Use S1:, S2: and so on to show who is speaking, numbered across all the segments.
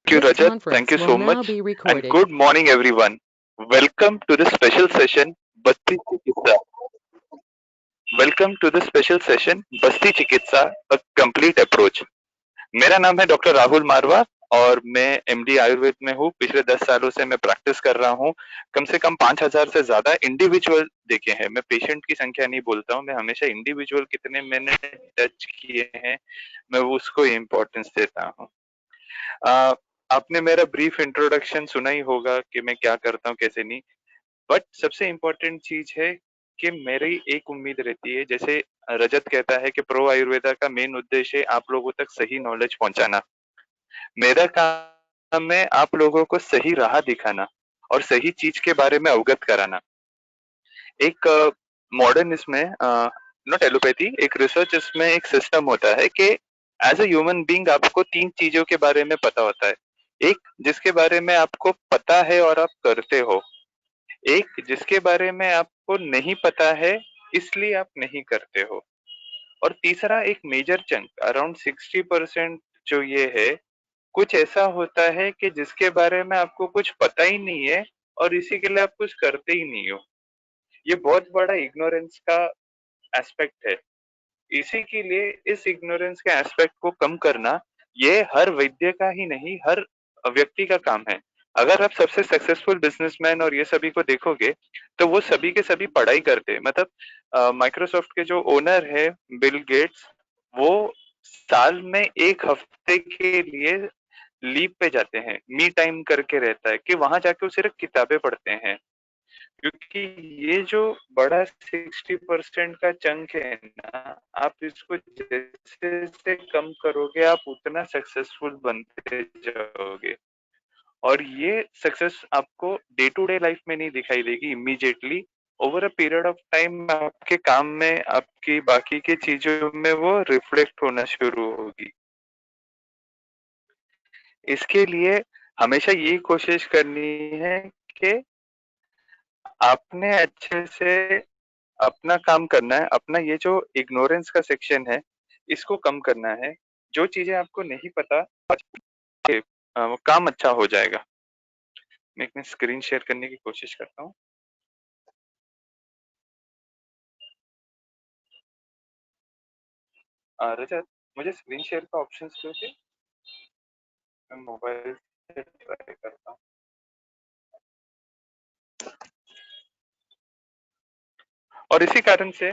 S1: Thank you,
S2: This
S1: Rajat. Thank
S2: conference
S1: you
S2: will
S1: so
S2: now
S1: much.
S2: be
S1: And
S2: recorded.
S1: good morning, everyone. Welcome to the special session, Basti Chikitsa. Welcome to the special session, Basti Chikitsa, a complete approach. मेरा नाम है doctor Rahul मारवा और मैं MD Ayurveda में हूँ। पिछले 10 सालों से मैं प्रैक्टिस कर रहा हूँ। कम से कम 5,000 से ज्यादा इंडिविजुअल देखे हैं। मैं पेशेंट की संख्या नहीं बोलता हूँ, मैं हमेशा इंडिविजुअल कितने मैंने टच किए हैं, मैं उसको इम्पोर्टेंस देता हूँ। अ, आपने मेरा ब्रीफ इंट्रोडक्शन सुना ही होगा कि मैं क्या करता हूँ, कैसे नहीं। बट सबसे इम्पोर्टेंट चीज है कि मेरी एक उम्मीद रहती है, जैसे रजत कहता है कि प्रो आयुर्वेदा का मेन उद्देश्य है आप लोगों तक सही नॉलेज पहुंचाना। मेरा काम है आप लोगों को सही राह दिखाना और सही चीज के बारे में अवगत कराना। एक मॉडर्न इसमें नॉट एलोपैथी, एक रिसर्च इसमें एक सिस्टम होता है कि एज अ ह्यूमन बीइंग आपको तीन चीजों के बारे में पता होता है। एक जिसके बारे में आपको पता है और आप करते हो, एक जिसके बारे में आपको नहीं पता है इसलिए आप नहीं करते हो, और तीसरा एक मेजर चंक अराउंड 60% जो ये है, कुछ ऐसा होता है कि जिसके बारे में आपको कुछ पता ही नहीं है और इसी के लिए आप कुछ करते ही नहीं हो। ये बहुत बड़ा इग्नोरेंस का एस्पेक्ट है। इसी के लिए इस इग्नोरेंस के एस्पेक्ट को कम करना, ये हर वैद्य का ही नहीं, हर व्यक्ति का काम है। अगर आप सबसे सक्सेसफुल बिजनेसमैन और ये सभी को देखोगे तो वो सभी के सभी पढ़ाई करते हैं। मतलब माइक्रोसॉफ्ट के जो ओनर है बिल गेट्स, वो साल में एक हफ्ते के लिए लीव पे जाते हैं, मी टाइम करके रहता है कि वहां जाके वो सिर्फ किताबें पढ़ते हैं। क्योंकि ये जो बड़ा 60% का चंक है ना, आप इसको जैसे जैसे कम करोगे आप उतना सक्सेसफुल बनते जाओगे। और ये सक्सेस आपको डे टू डे लाइफ में नहीं दिखाई देगी immediately, over a period of time आपके काम में, आपकी बाकी की चीजों में वो रिफ्लेक्ट होना शुरू होगी। इसके लिए हमेशा ये कोशिश करनी है कि आपने अच्छे से अपना काम करना है। अपना ये जो इग्नोरेंस का सेक्शन है इसको कम करना है। जो चीजें आपको नहीं पता, वो काम अच्छा हो जाएगा। मैं एक स्क्रीन शेयर करने की कोशिश करता हूँ। रजत, मुझे स्क्रीन शेयर का ऑप्शन दोगे? मैं मोबाइल से ट्राई करता हूँ। और इसी कारण से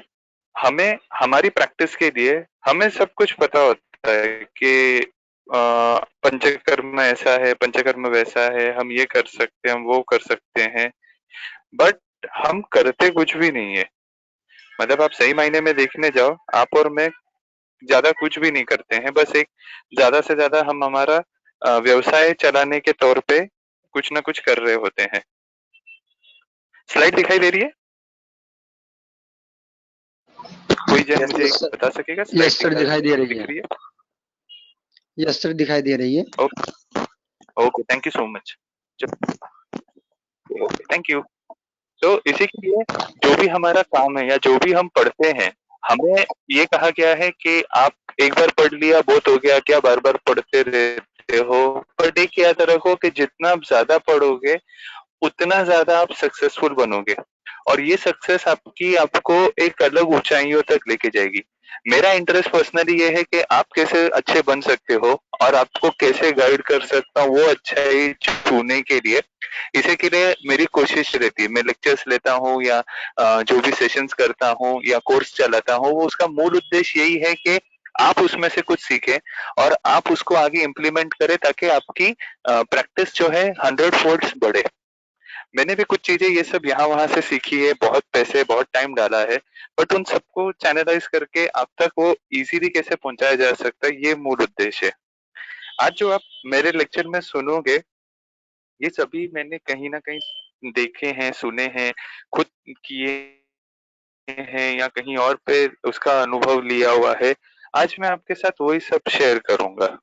S1: हमें हमारी प्रैक्टिस के लिए हमें सब कुछ पता होता है कि पंचकर्म ऐसा है, पंचकर्म वैसा है, हम ये कर सकते हैं, हम वो कर सकते हैं, बट हम करते कुछ भी नहीं है। मतलब आप सही मायने में देखने जाओ, आप और मैं ज्यादा कुछ भी नहीं करते हैं। बस एक ज्यादा से ज्यादा हम हमारा व्यवसाय चलाने के तौर पे कुछ ना कुछ कर रहे होते हैं। स्लाइड दिखाई दे रही है? कोई जन
S3: यस
S1: मुझे
S3: सर,
S1: बता सकेगा स्लाइड
S3: यस सर दिखाई दे रही
S1: दिख
S3: है।
S1: रही है?
S3: यस सर दिखाई दे रही है।
S1: Okay, thank you so much. Thank you. तो इसी के लिए जो भी हमारा काम है या जो भी हम पढ़ते हैं, हमें ये कहा गया है कि आप एक बार पढ़ लिया बहुत हो गया, क्या बार बार पढ़ते रहते हो। पर एक याद रखो कि जितना आप ज्यादा पढ़ोगे उतना ज्यादा आप सक्सेसफुल बनोगे, और ये सक्सेस आपकी आपको एक अलग ऊंचाइयों तक लेके जाएगी। मेरा इंटरेस्ट पर्सनली ये है कि आप कैसे अच्छे बन सकते हो और आपको कैसे गाइड कर सकता हूँ वो अच्छाई छूने के लिए। इसी के लिए मेरी कोशिश रहती है, मैं लेक्चर्स लेता हूँ या जो भी सेशंस करता हूँ या कोर्स चलाता हूँ, वो उसका मूल उद्देश्य यही है कि आप उसमें से कुछ सीखें और आप उसको आगे इम्प्लीमेंट करें ताकि आपकी प्रैक्टिस जो है 100 फोल्ड्स बढ़े। मैंने भी कुछ चीजें ये सब यहाँ वहां से सीखी है, बहुत पैसे बहुत टाइम डाला है, बट उन सबको चैनलाइज करके आप तक वो इजीली कैसे पहुंचाया जा सकता है, ये मूल उद्देश्य है। आज जो आप मेरे लेक्चर में सुनोगे, ये सभी मैंने कहीं ना कहीं देखे हैं, सुने हैं, खुद किए हैं या कहीं और पे उसका अनुभव लिया हुआ है। आज मैं आपके साथ वही सब शेयर करूंगा।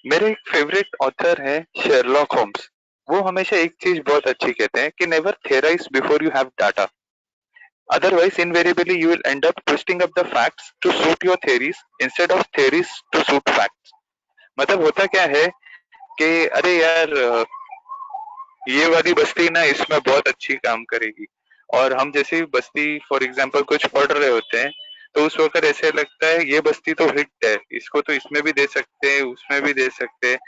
S1: मेरे एक फेवरेट ऑथर है शेरलॉक होम्स। वो हमेशा एक चीज बहुत अच्छी कहते हैं कि never theorise before you have data, otherwise invariably you will end up twisting up the facts to suit your theories instead of theories to suit facts। मतलब होता क्या है कि अरे यार ये वाली बस्ती ना इसमें बहुत अच्छी काम करेगी। और हम जैसे ही बस्ती फॉर एग्जांपल कुछ पढ़ रहे होते हैं, तो उस वक्त ऐसे लगता है ये बस्ती तो हिट है, इसको तो इसमें भी दे सकते हैं, उसमें भी दे सकते हैं।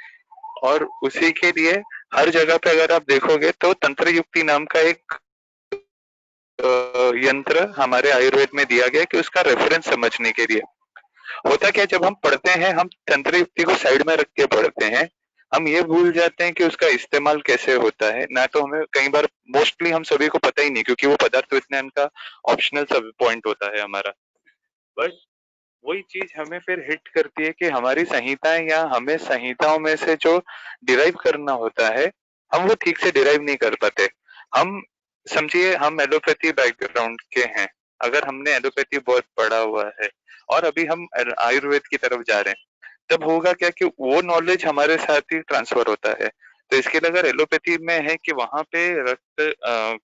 S1: और उसी के लिए हर जगह पे अगर आप देखोगे तो तंत्र युक्ति नाम का एक यंत्र हमारे आयुर्वेद में दिया गया है कि उसका रेफरेंस समझने के लिए। होता क्या, जब हम पढ़ते हैं हम तंत्र युक्ति को साइड में रख के पढ़ते हैं, हम ये भूल जाते हैं कि उसका इस्तेमाल कैसे होता है। ना तो हमें कई बार, मोस्टली हम सभी को पता ही नहीं, क्योंकि वो पदार्थ विज्ञान का ऑप्शनल सब पॉइंट होता है हमारा। बट वही चीज हमें फिर हिट करती है कि हमारी संहिताएं या हमें संहिताओं में से जो डिराइव करना होता है, हम वो ठीक से डिराइव नहीं कर पाते। हम समझिए हम एलोपैथी बैकग्राउंड के हैं, अगर हमने एलोपैथी बहुत पढ़ा हुआ है और अभी हम आयुर्वेद की तरफ जा रहे हैं, तब होगा क्या कि वो नॉलेज हमारे साथ ही ट्रांसफर होता है। तो इसके लिए अगर एलोपैथी में है कि वहां पे रक्त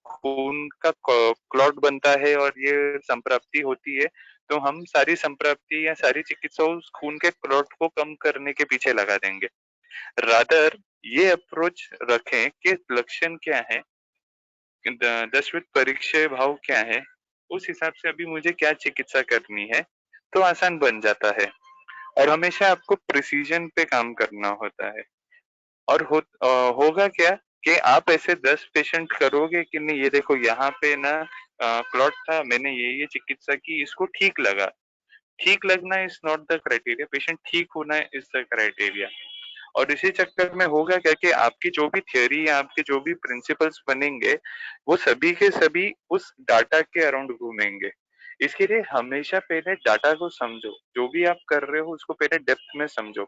S1: खून का क्लॉट बनता है और ये संप्राप्ति होती है, तो हम सारी संप्राप्ति या सारी चिकित्सा उस खून के क्लॉट को कम करने के पीछे लगा देंगे। रादर ये अप्रोच रखें कि लक्षण क्या है, 10 परीक्षे भाव क्या है, उस हिसाब से अभी मुझे क्या चिकित्सा करनी है, तो आसान बन जाता है। और हमेशा आपको प्रिसीजन पे काम करना होता है। और होगा क्या कि आप ऐसे 10 पेशेंट करोगे कि नहीं, ये देखो यहाँ पे ना क्लॉट था, मैंने ये चिकित्सा की, इसको ठीक लगा। ठीक लगना is not the criteria, patient ठीक होना इज द क्राइटेरिया। और इसी चक्कर में होगा क्या कि आपकी जो भी थियोरी या आपके जो भी प्रिंसिपल्स बनेंगे, वो सभी के सभी उस डाटा के अराउंड घूमेंगे। इसके लिए हमेशा पहले डाटा को समझो, जो भी आप कर रहे हो उसको पहले डेप्थ में समझो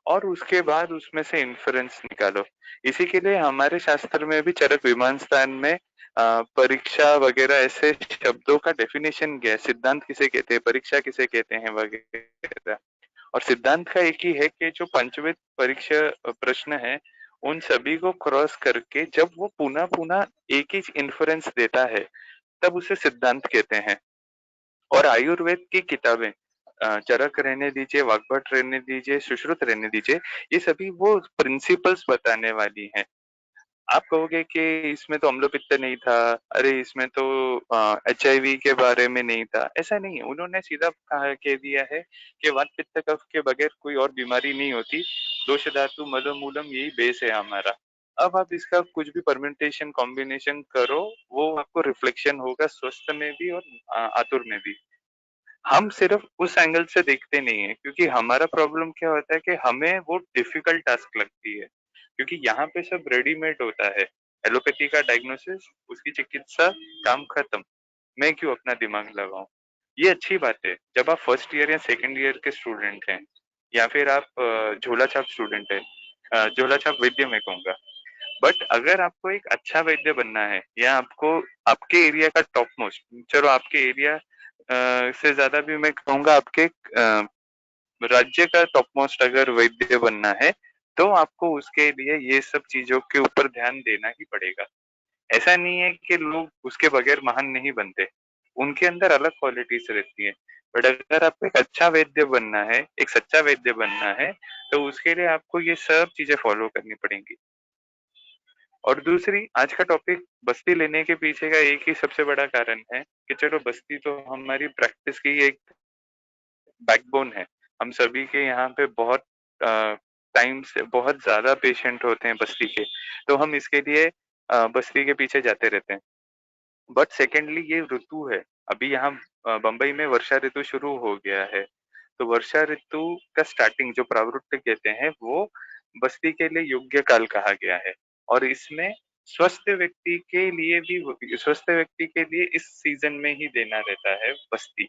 S1: और उसके बाद उसमें से इन्फ्रेंस निकालो। इसी के लिए हमारे शास्त्र में भी चरक विमान स्थान में परीक्षा वगैरह ऐसे शब्दों का डेफिनेशन किया है, सिद्धांत किसे कहते हैं, परीक्षा किसे कहते हैं वगैरह। और सिद्धांत का एक ही है कि जो पंचविध परीक्षा प्रश्न है, उन सभी को क्रॉस करके जब वो पुनः पुनः एक ही इन्फ्रेंस देता है, तब उसे सिद्धांत कहते हैं। और आयुर्वेद की किताबें, चरक रहने दीजिए, वाग्भट रहने दीजिए, सुश्रुत रहने दीजिए, ये सभी वो प्रिंसिपल्स बताने वाली हैं। आप कहोगे कि इसमें तो अम्लपित्त नहीं था, अरे इसमें तो HIV के बारे में नहीं था। ऐसा नहीं है, उन्होंने सीधा कहा कह दिया है कि वात पित्त कफ के बगैर कोई और बीमारी नहीं होती, दोष धातु मल मूलम यही बेस है हमारा। अब आप इसका कुछ भी परम्यूटेशन कॉम्बिनेशन करो, वो आपको रिफ्लेक्शन होगा स्वस्थ में भी और आतुर में भी। हम सिर्फ उस एंगल से देखते नहीं है, क्योंकि हमारा प्रॉब्लम क्या होता है कि हमें वो डिफिकल्ट टास्क लगती है, क्योंकि यहाँ पे सब रेडीमेड होता है। एलोपैथी का डायग्नोसिस, उसकी चिकित्सा, काम खत्म। मैं क्यों अपना दिमाग लगाऊं। ये अच्छी बात है जब आप फर्स्ट ईयर या सेकंड ईयर के स्टूडेंट हैं, या फिर आप झोला छाप स्टूडेंट है, झोला छाप वैद्य मैं कहूंगा। बट अगर आपको एक अच्छा वैद्य बनना है, या आपको आपके एरिया का टॉप मोस्ट, चलो आपके एरिया से ज्यादा भी मैं कहूंगा आपके राज्य का टॉप मोस्ट अगर वैद्य बनना है, तो आपको उसके लिए ये सब चीजों के ऊपर ध्यान देना ही पड़ेगा। ऐसा नहीं है कि लोग उसके बगैर महान नहीं बनते, उनके अंदर अलग क्वालिटीज रहती है। बट अगर आपको एक अच्छा वैद्य बनना है, एक सच्चा वैद्य बनना है, तो उसके लिए आपको ये सब चीजें फॉलो करनी पड़ेंगी। और दूसरी, आज का टॉपिक बस्ती लेने के पीछे का एक ही सबसे बड़ा कारण है कि चलो बस्ती तो हमारी प्रैक्टिस की एक बैकबोन है। हम सभी के यहाँ पे बहुत टाइम से बहुत ज्यादा पेशेंट होते हैं बस्ती के, तो हम इसके लिए बस्ती के पीछे जाते रहते हैं। बट सेकेंडली ये ऋतु है, अभी यहाँ बम्बई में वर्षा ऋतु शुरू हो गया है। तो वर्षा ऋतु का स्टार्टिंग जो प्रावरुट कहते हैं, वो बस्ती के लिए योग्य काल कहा गया है। और इसमें स्वस्थ व्यक्ति के लिए भी, स्वस्थ व्यक्ति के लिए इस सीजन में ही देना रहता है बस्ती।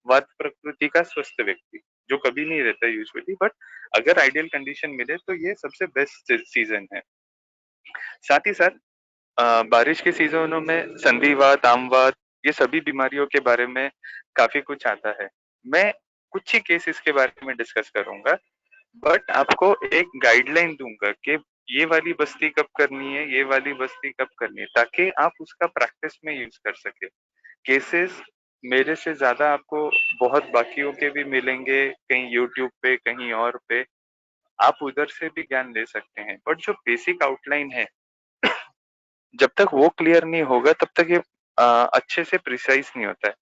S1: वात प्रकृति का स्वस्थ व्यक्ति जो कभी नहीं रहता यूजुअली, बट अगर आइडियल कंडीशन मिले तो ये सबसे बेस्ट सीजन है। साथ ही साथ बारिश के सीजनों में संधिवात, आमवात, ये सभी बीमारियों के बारे में काफी कुछ आता है। मैं कुछ ही केस इसके बारे में डिस्कस करूंगा, बट आपको एक गाइडलाइन दूंगा कि ये वाली बस्ती कब करनी है, ये वाली बस्ती कब करनी है, ताकि आप उसका प्रैक्टिस में यूज कर सके। केसेस मेरे से ज्यादा आपको बहुत बाकियों के भी मिलेंगे, कहीं यूट्यूब पे, कहीं और पे। आप उधर से भी ज्ञान ले सकते हैं, बट जो बेसिक आउटलाइन है जब तक वो क्लियर नहीं होगा तब तक ये अच्छे से प्रिसाइज नहीं होता है।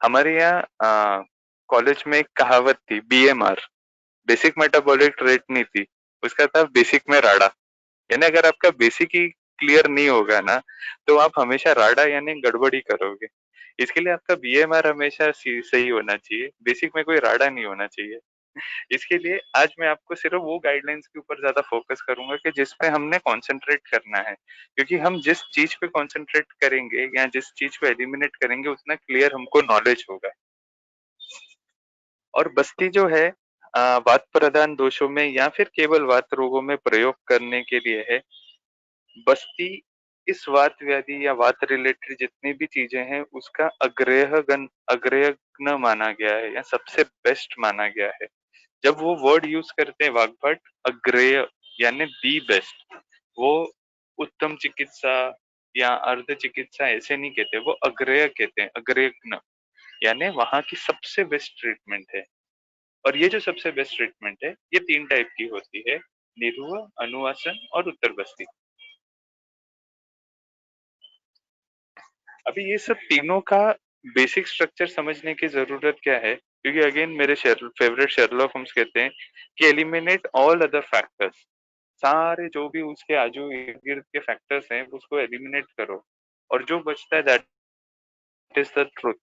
S1: हमारे यहाँ कॉलेज में एक कहावत थी, बीएमआर, बेसिक मेटाबॉलिक रेट नहीं थी, उसका था बेसिक में राडा। यानी अगर आपका बेसिक ही क्लियर नहीं होगा ना, तो आप हमेशा राडा यानी गड़बड़ी करोगे। इसके लिए आपका बीएमआर हमेशा सही होना चाहिए, बेसिक में कोई राडा नहीं होना चाहिए। इसके लिए आज मैं आपको सिर्फ वो गाइडलाइंस के ऊपर ज्यादा फोकस करूंगा कि जिस पे हमने कंसंट्रेट करना है, क्योंकि हम जिस चीज पे कंसंट्रेट करेंगे या जिस चीज को एलिमिनेट करेंगे उतना क्लियर हमको नॉलेज होगा। और बस्ती जो है वात प्रधान दोषों में या फिर केवल वात रोगों में प्रयोग करने के लिए है। बस्ती इस वात व्याधि या वात रिलेटेड जितनी भी चीजें हैं उसका अग्रगण्य माना गया है या सबसे बेस्ट माना गया है। जब वो वर्ड यूज करते हैं वाग्भट, अग्रेय यानी दी बेस्ट, वो उत्तम चिकित्सा या अर्ध चिकित्सा ऐसे नहीं कहते, वो अग्रेय कहते हैं, अग्रगण्य यानी वहां की सबसे बेस्ट ट्रीटमेंट है। और ये जो सबसे बेस्ट ट्रीटमेंट है ये 3 टाइप की होती है, निरुआ, अनुवासन और उत्तर बस्ती। अभी ये सब तीनों का बेसिक स्ट्रक्चर समझने की जरूरत क्या है, क्योंकि अगेन मेरे फेवरेट शेरलॉक होम्स कहते हैं कि एलिमिनेट ऑल अदर फैक्टर्स, सारे जो भी उसके आजू इर्द के फैक्टर्स हैं उसको एलिमिनेट करो और जो बचता है दैट इज द ट्रुथ।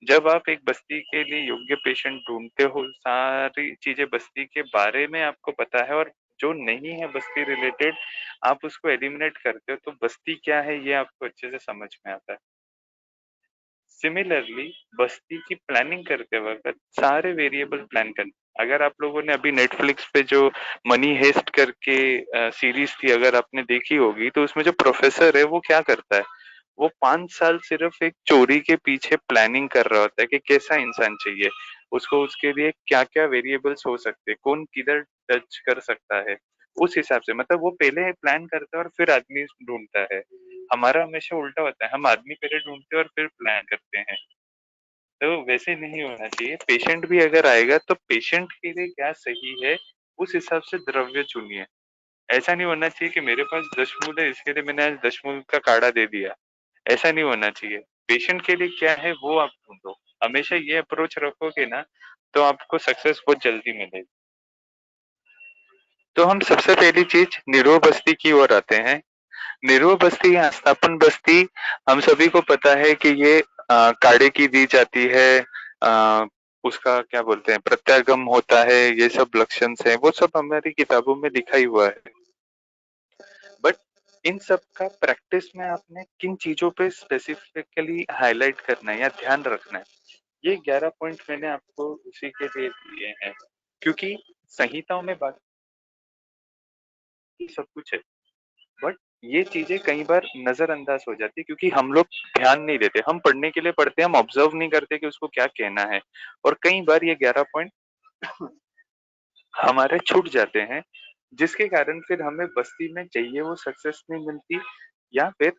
S1: जब आप एक बस्ती के लिए योग्य पेशेंट ढूंढते हो, सारी चीजें बस्ती के बारे में आपको पता है और जो नहीं है बस्ती रिलेटेड आप उसको एलिमिनेट करते हो, तो बस्ती क्या है ये आपको अच्छे से समझ में आता है। सिमिलरली बस्ती की प्लानिंग करते वक्त सारे वेरिएबल प्लान करना। अगर आप लोगों ने अभी नेटफ्लिक्स पे जो मनी हेस्ट करके सीरीज थी अगर आपने देखी होगी, तो उसमें जो प्रोफेसर है वो क्या करता है, वो 5 साल सिर्फ एक चोरी के पीछे प्लानिंग कर रहा होता है कि कैसा इंसान चाहिए उसको, उसके लिए क्या क्या वेरिएबल्स हो सकते हैं, कौन किधर टच कर सकता है, उस हिसाब से मतलब वो पहले प्लान करता है और फिर आदमी ढूंढता है। हमारा हमेशा उल्टा होता है, हम आदमी पहले ढूंढते हैं और फिर प्लान करते हैं। तो वैसे नहीं होना चाहिए। पेशेंट भी अगर आएगा तो पेशेंट के लिए क्या सही है उस हिसाब से द्रव्य चुनिए। ऐसा नहीं होना चाहिए कि मेरे पास 10 मूल है इसके लिए मैंने आज 10 मूल का काढ़ा दे दिया, ऐसा नहीं होना चाहिए। पेशेंट के लिए क्या है वो आप ढूंढो, हमेशा ये अप्रोच रखोगे ना तो आपको सक्सेस बहुत जल्दी मिलेगी। तो हम सबसे पहली चीज निरोग बस्ती की ओर आते हैं। निरोग बस्ती या स्थापन बस्ती हम सभी को पता है कि ये काढ़े की दी जाती है, उसका क्या बोलते हैं प्रत्यागम होता है, ये सब लक्षण है वो सब हमारी किताबों में लिखा ही हुआ है। बट इन सब का प्रैक्टिस में आपने किन चीजों पे स्पेसिफिकली हाईलाइट करना है या ध्यान रखना है, ये 11 पॉइंट मैंने आपको उसी के लिए दिए हैं। क्योंकि संहिताओं में बाकी सब कुछ है, बट ये चीजें कई बार नजरअंदाज हो जाती है क्योंकि हम लोग ध्यान नहीं देते, हम पढ़ने के लिए पढ़ते हैं, हम ऑब्जर्व नहीं करते कि उसको क्या कहना है। और कई बार ये 11 पॉइंट हमारे छूट जाते हैं, जिसके कारण फिर हमें बस्ती में चाहिए वो सक्सेस नहीं मिलती, या फिर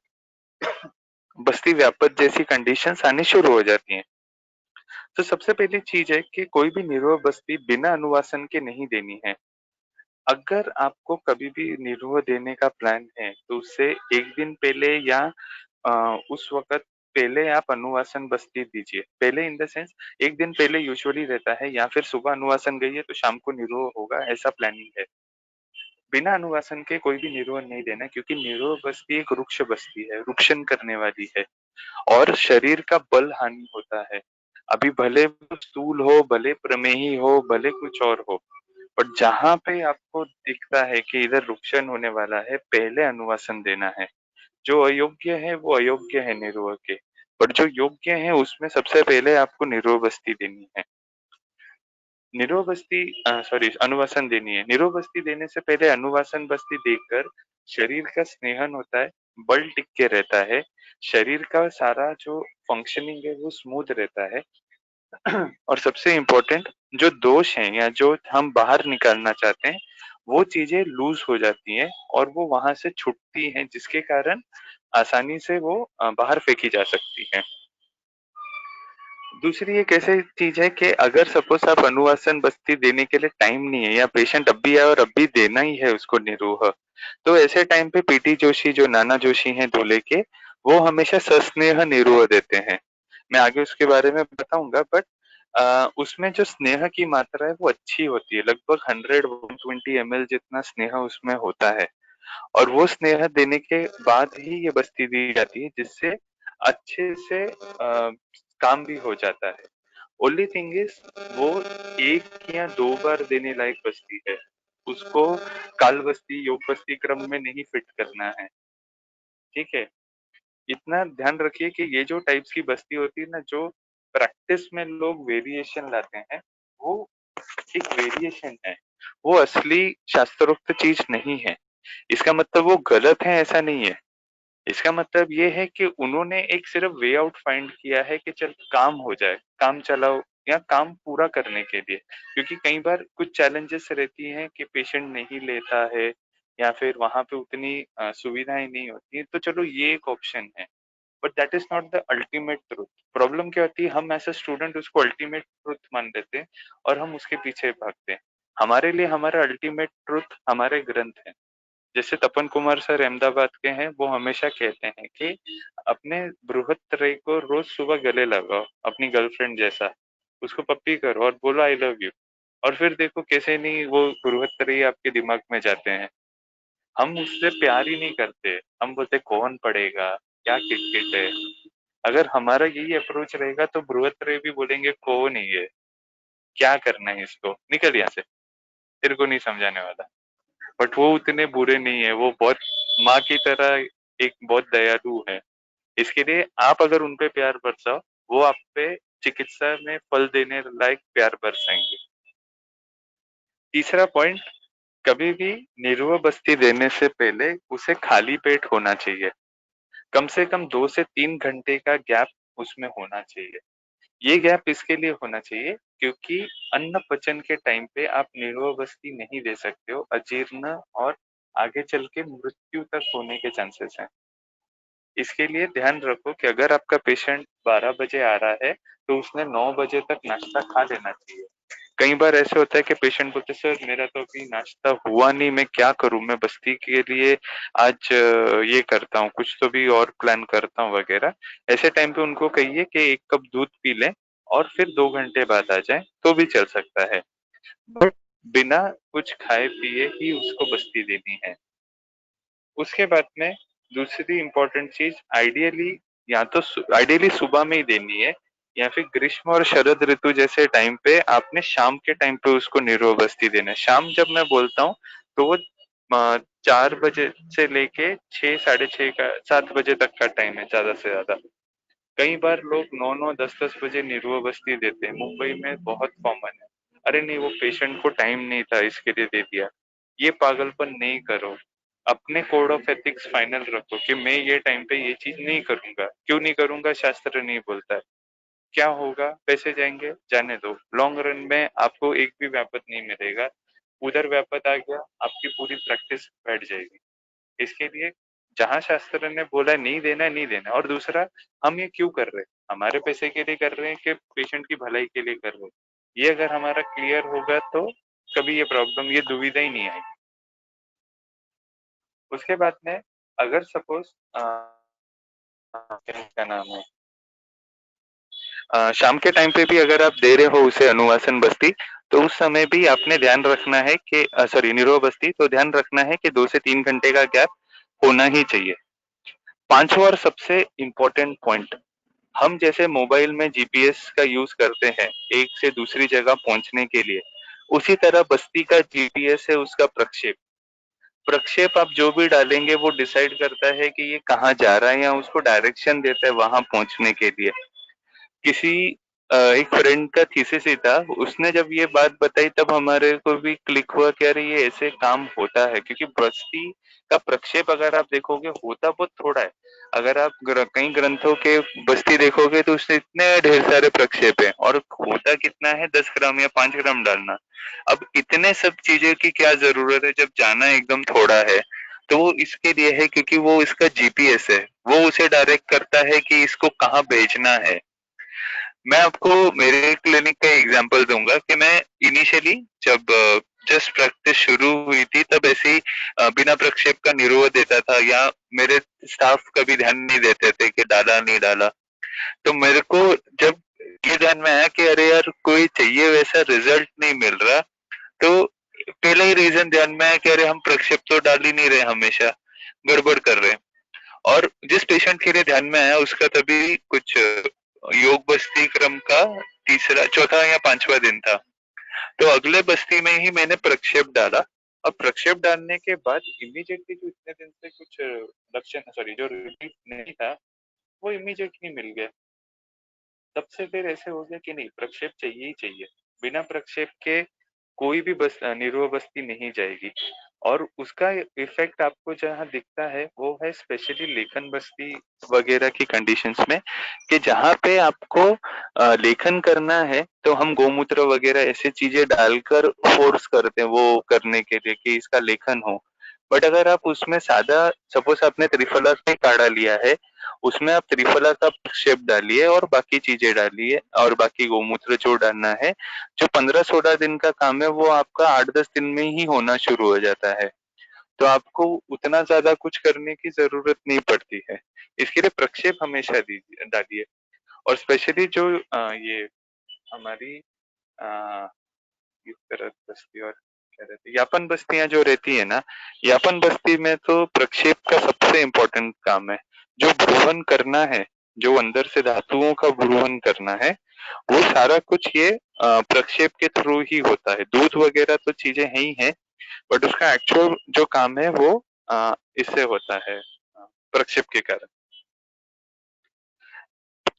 S1: बस्ती व्यापक जैसी कंडीशंस आनी शुरू हो जाती हैं। तो सबसे पहली चीज है कि कोई भी निरोग बस्ती बिना अनुवासन के नहीं देनी है। अगर आपको कभी भी निरोग देने का प्लान है तो उससे एक दिन पहले या उस वक्त पहले आप अनुवासन बस्ती दीजिए। पहले इन द सेंस एक दिन पहले यूजुअली रहता है, या फिर सुबह अनुवासन गई है तो शाम को निरोग होगा, ऐसा प्लानिंग है। बिना अनुवासन के कोई भी निरोग नहीं देना, क्योंकि निरोग बस्ती एक रुक्ष बस्ती है, रुक्षन करने वाली है और शरीर का बल हानि होता है। अभी भले वो स्थूल हो, भले प्रमेही हो, भले कुछ और हो, बट जहां पे आपको दिखता है कि इधर रुक्षन होने वाला है पहले अनुवासन देना है। जो अयोग्य है वो अयोग्य है निरोग के, पर जो योग्य है उसमें सबसे पहले आपको निरोग बस्ती देनी है। निरोग बस्ती सॉरी अनुवासन देनी है। निरोग बस्ती देने से पहले अनुवासन बस्ती देकर शरीर का स्नेहन होता है, बल टिक के रहता है, शरीर का सारा जो फंक्शनिंग है वो स्मूथ रहता है। और सबसे इम्पोर्टेंट जो दोष हैं या जो हम बाहर निकालना चाहते हैं वो चीजें लूज हो जाती हैं और वो वहां से छुटती हैं, जिसके कारण आसानी से वो बाहर फेंकी जा सकती है। दूसरी एक ऐसी चीज है कि अगर सपोज आप अनुवासन बस्ती देने के लिए टाइम नहीं है या पेशेंट अब भी है और अब भी देना ही है उसको निरूह, तो ऐसे टाइम पे पीटी जोशी जो नाना जोशी हैं दूल्हे के, वो हमेशा सस्नेह निरूह देते हैं। मैं आगे उसके बारे में बताऊंगा, बट उसमें जो स्नेह की मात्रा है वो अच्छी होती है, लगभग 100-120 ml जितना स्नेह उसमें होता है। और वो स्नेह देने के बाद ही ये बस्ती दी जाती है, जिससे अच्छे से काम भी हो जाता है। ओनली थिंग इज वो 1 या 2 बार देने लायक बस्ती है, उसको काल बस्ती योग बस्ती क्रम में नहीं फिट करना है। ठीक है, इतना ध्यान रखिए कि ये जो टाइप्स की बस्ती होती है ना, जो प्रैक्टिस में लोग वेरिएशन लाते हैं, वो एक वेरिएशन है, वो असली शास्त्रोक्त चीज नहीं है। इसका मतलब वो गलत है ऐसा नहीं है, इसका मतलब ये है कि उन्होंने एक सिर्फ वे आउट फाइंड किया है कि चल काम हो जाए, काम चलाओ, या काम पूरा करने के लिए। क्योंकि कई बार कुछ चैलेंजेस रहती हैं कि पेशेंट नहीं लेता है या फिर वहां पे उतनी सुविधाएं नहीं होती है, तो चलो ये एक ऑप्शन है, but that is not the ultimate truth. Problem क्या होती है, हम एज अ स्टूडेंट उसको अल्टीमेट ट्रूथ मान लेते हैं और हम उसके पीछे भागते हैं। हमारे लिए हमारा अल्टीमेट ट्रूथ हमारे ग्रंथ है। जैसे तपन कुमार सर अहमदाबाद के हैं, वो हमेशा कहते हैं कि अपने बृहत्त्रय को रोज सुबह गले लगाओ अपनी गर्लफ्रेंड जैसा, उसको पप्पी करो और बोलो आई लव यू, और फिर देखो कैसे नहीं वो बृहत्त्रय आपके दिमाग में जाते हैं। हम उससे प्यार ही नहीं करते, हम बोलते कौन पढ़ेगा, क्या किटकिट है। अगर हमारा यही अप्रोच रहेगा तो बृहत्त्रय भी बोलेंगे कौन है ये, क्या करना है इसको, निकल यहाँ से, तेरे को नहीं समझाने वाला। बट वो उतने बुरे नहीं है, वो बहुत माँ की तरह एक बहुत दयालु है। इसके लिए आप अगर उन पे प्यार बरसाओ, वो आप पे चिकित्सा में फल देने लायक प्यार बरसाएंगे। तीसरा पॉइंट, कभी भी निरूह बस्ती देने से पहले उसे खाली पेट होना चाहिए। कम से कम 2 से 3 घंटे का गैप उसमें होना चाहिए। ये गैप इसके लिए होना चाहिए क्योंकि अन्न पचन के टाइम पे आप निरोह बस्ती नहीं दे सकते हो, अजीर्ण और आगे चल के मृत्यु तक होने के चांसेस हैं। इसके लिए ध्यान रखो कि अगर आपका पेशेंट 12 बजे आ रहा है तो उसने 9 बजे तक नाश्ता खा लेना चाहिए। कई बार ऐसे होता है कि पेशेंट बोलते सर मेरा तो अभी नाश्ता हुआ नहीं, मैं क्या करूं, मैं बस्ती के लिए आज ये करता हूँ, कुछ तो भी और प्लान करता हूँ वगैरह। ऐसे टाइम पे उनको कहिए कि 1 कप दूध पी लें और फिर 2 घंटे बाद आ जाए तो भी चल सकता है, बट बिना कुछ खाए पिए ही उसको बस्ती देनी है। उसके बाद में दूसरी इंपॉर्टेंट चीज, आइडियली या तो आइडियली सुबह में ही देनी है, या फिर ग्रीष्म और शरद ऋतु जैसे टाइम पे आपने शाम के टाइम पे उसको निरोबस्ती देना है। शाम जब मैं बोलता हूँ तो वो 4 बजे से लेके 6, 6:30 का 7 बजे तक का टाइम है ज्यादा से ज्यादा। कई बार लोग 9, 9, 10, 10 बजे निरुआ बस्ती देते हैं, मुंबई में बहुत कॉमन है। अरे नहीं, वो पेशेंट को टाइम नहीं था इसके लिए दे दिया। ये पागलपन नहीं करो। अपने कोड ऑफ एथिक्स फाइनल रखो कि मैं ये टाइम पे ये चीज नहीं करूंगा। क्यों नहीं करूंगा, शास्त्र नहीं बोलता है। क्या होगा, पैसे जाएंगे, जाने दो, लॉन्ग रन में आपको एक भी व्यापत नहीं मिलेगा। उधर व्यापत आ गया, आपकी पूरी प्रैक्टिस बैठ जाएगी। इसके लिए जहां शास्त्र ने बोला नहीं देना है, नहीं देना। और दूसरा, हम ये क्यों कर रहे हैं, हमारे पैसे के लिए कर रहे हैं कि पेशेंट की भलाई के लिए कर रहे हैं। ये अगर हमारा क्लियर होगा तो कभी ये प्रॉब्लम, ये दुविधा ही नहीं आएगी। उसके बाद में अगर सपोज क्या नाम है, शाम के टाइम पे भी अगर आप दे रहे हो उसे अनुवासन बस्ती, तो उस समय भी आपने ध्यान रखना है कि सॉरी निरो बस्ती, तो ध्यान रखना है कि 2 से 3 घंटे का गैप होना ही चाहिए। पांचवा और सबसे इम्पोर्टेंट पॉइंट, हम जैसे मोबाइल में जीपीएस का यूज करते हैं एक से दूसरी जगह पहुंचने के लिए, उसी तरह बस्ती का जीपीएस है उसका प्रक्षेप। प्रक्षेप आप जो भी डालेंगे वो डिसाइड करता है कि ये कहाँ जा रहा है, या उसको डायरेक्शन देता है वहां पहुंचने के लिए। किसी एक फ्रेंड का थीसिस ही था, उसने जब ये बात बताई तब हमारे को भी क्लिक हुआ कि अरे ये ऐसे काम होता है। क्योंकि बस्ती का प्रक्षेप अगर आप देखोगे होता बहुत थोड़ा है। अगर आप कई ग्रंथों के बस्ती देखोगे तो उसमें इतने ढेर सारे प्रक्षेप हैं, और होता कितना है, 10 ग्राम या 5 ग्राम डालना। अब इतने सब चीजें की क्या जरूरत है जब जाना एकदम थोड़ा है। तो वो इसके लिए है क्योंकि वो इसका जीपीएस है, वो उसे डायरेक्ट करता है कि इसको कहाँ भेजना है। मैं आपको मेरे क्लिनिक का एग्जांपल दूंगा कि मैं इनिशियली जब जस्ट प्रैक्टिस शुरू हुई थी तब ऐसे ही बिना प्रक्षेप का निरोध देता था, या मेरे स्टाफ कभी ध्यान नहीं देते थे कि डाला नहीं डाला। तो मेरे को जब ये ध्यान में आया कि अरे यार कोई चाहिए वैसा रिजल्ट नहीं मिल रहा, तो पहला ही रीजन ध्यान में आया कि अरे हम प्रक्षेप तो डाल ही नहीं रहे, हमेशा गड़बड़ कर रहे हैं। और जिस पेशेंट के लिए ध्यान में आया उसका तभी कुछ योग बस्ती क्रम का तीसरा चौथा या पांचवा दिन था। तो अगले बस्ती में ही मैंने प्रक्षेप डाला। अब प्रक्षेप डालने के बाद इमीडिएटली जो इतने दिन से कुछ लक्षण सॉरी जो रिलीफ नहीं था वो इमीडिएटली मिल गया। तब से फिर ऐसे हो गया कि नहीं, प्रक्षेप चाहिए ही चाहिए। बिना प्रक्षेप के कोई भी निरोग बस्ती नहीं जाएगी। और उसका इफेक्ट आपको जहाँ दिखता है वो है स्पेशली लेखन बस्ती वगैरह की कंडीशंस में, कि जहाँ पे आपको लेखन करना है तो हम गोमूत्र वगैरह ऐसी चीजें डालकर फोर्स करते हैं वो करने के लिए कि इसका लेखन हो। बट अगर आप उसमें सादा, सपोज आपने त्रिफला का काढ़ा लिया है, उसमें आप त्रिफला का प्रक्षेप डालिए और बाकी चीजें डालिए और बाकी गोमूत्र जो डालना है, जो 15-16 दिन का काम है वो आपका 8-10 दिन में ही होना शुरू हो जाता है। तो आपको उतना ज्यादा कुछ करने की जरूरत नहीं पड़ती है। इसके लिए प्रक्षेप हमेशा दीजिए डालिए। और स्पेशली जो ये हमारी अ, इस तरह बस्ती और क्या रहती है, यापन बस्तियां जो रहती है ना, यापन बस्ती में तो प्रक्षेप का सबसे इम्पोर्टेंट काम है। जो भ्रूवन करना है, जो अंदर से धातुओं का भ्रूवन करना है, वो सारा कुछ ये प्रक्षेप के थ्रू ही होता है। दूध वगैरह तो चीजें है ही है, बट उसका एक्चुअल जो काम है वो इससे होता है, प्रक्षेप के कारण।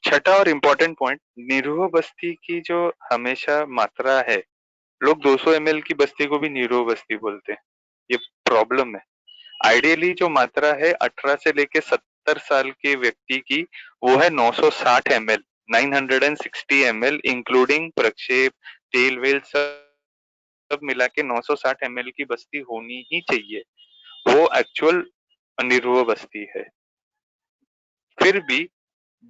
S1: छठा और इम्पोर्टेंट पॉइंट, निरूह बस्ती की जो हमेशा मात्रा है, लोग 200 ml की बस्ती को भी निरूह बस्ती बोलते हैं। ये प्रॉब्लम है। आइडियली जो मात्रा है 18 से लेके 70 साल के व्यक्ति की, वो है 960 ml, 960 ml इंक्लूडिंग प्रक्षेप, तेल वेल सब मिला के 960 ml की बस्ती होनी ही चाहिए। वो एक्चुअल निरूह बस्ती है। फिर भी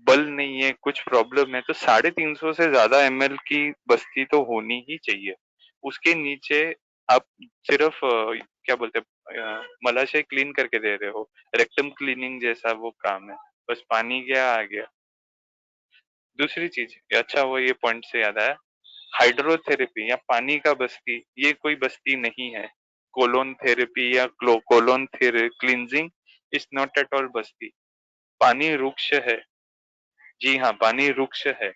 S1: बल नहीं है, कुछ प्रॉब्लम है, तो 350 से ज्यादा ml की बस्ती तो होनी ही चाहिए। उसके नीचे आप सिर्फ क्या बोलते हैं, मलाशय क्लीन करके दे रहे हो, रेक्टम क्लीनिंग जैसा वो काम है, बस पानी गया आ गया। दूसरी चीज, अच्छा वो ये पॉइंट से याद आया, हाइड्रोथेरेपी या पानी का बस्ती ये कोई बस्ती नहीं है। कोलोन थेरेपी या colon cleansing is not at all basti. पानी रुक्ष है। जी हाँ, पानी रुक्ष है।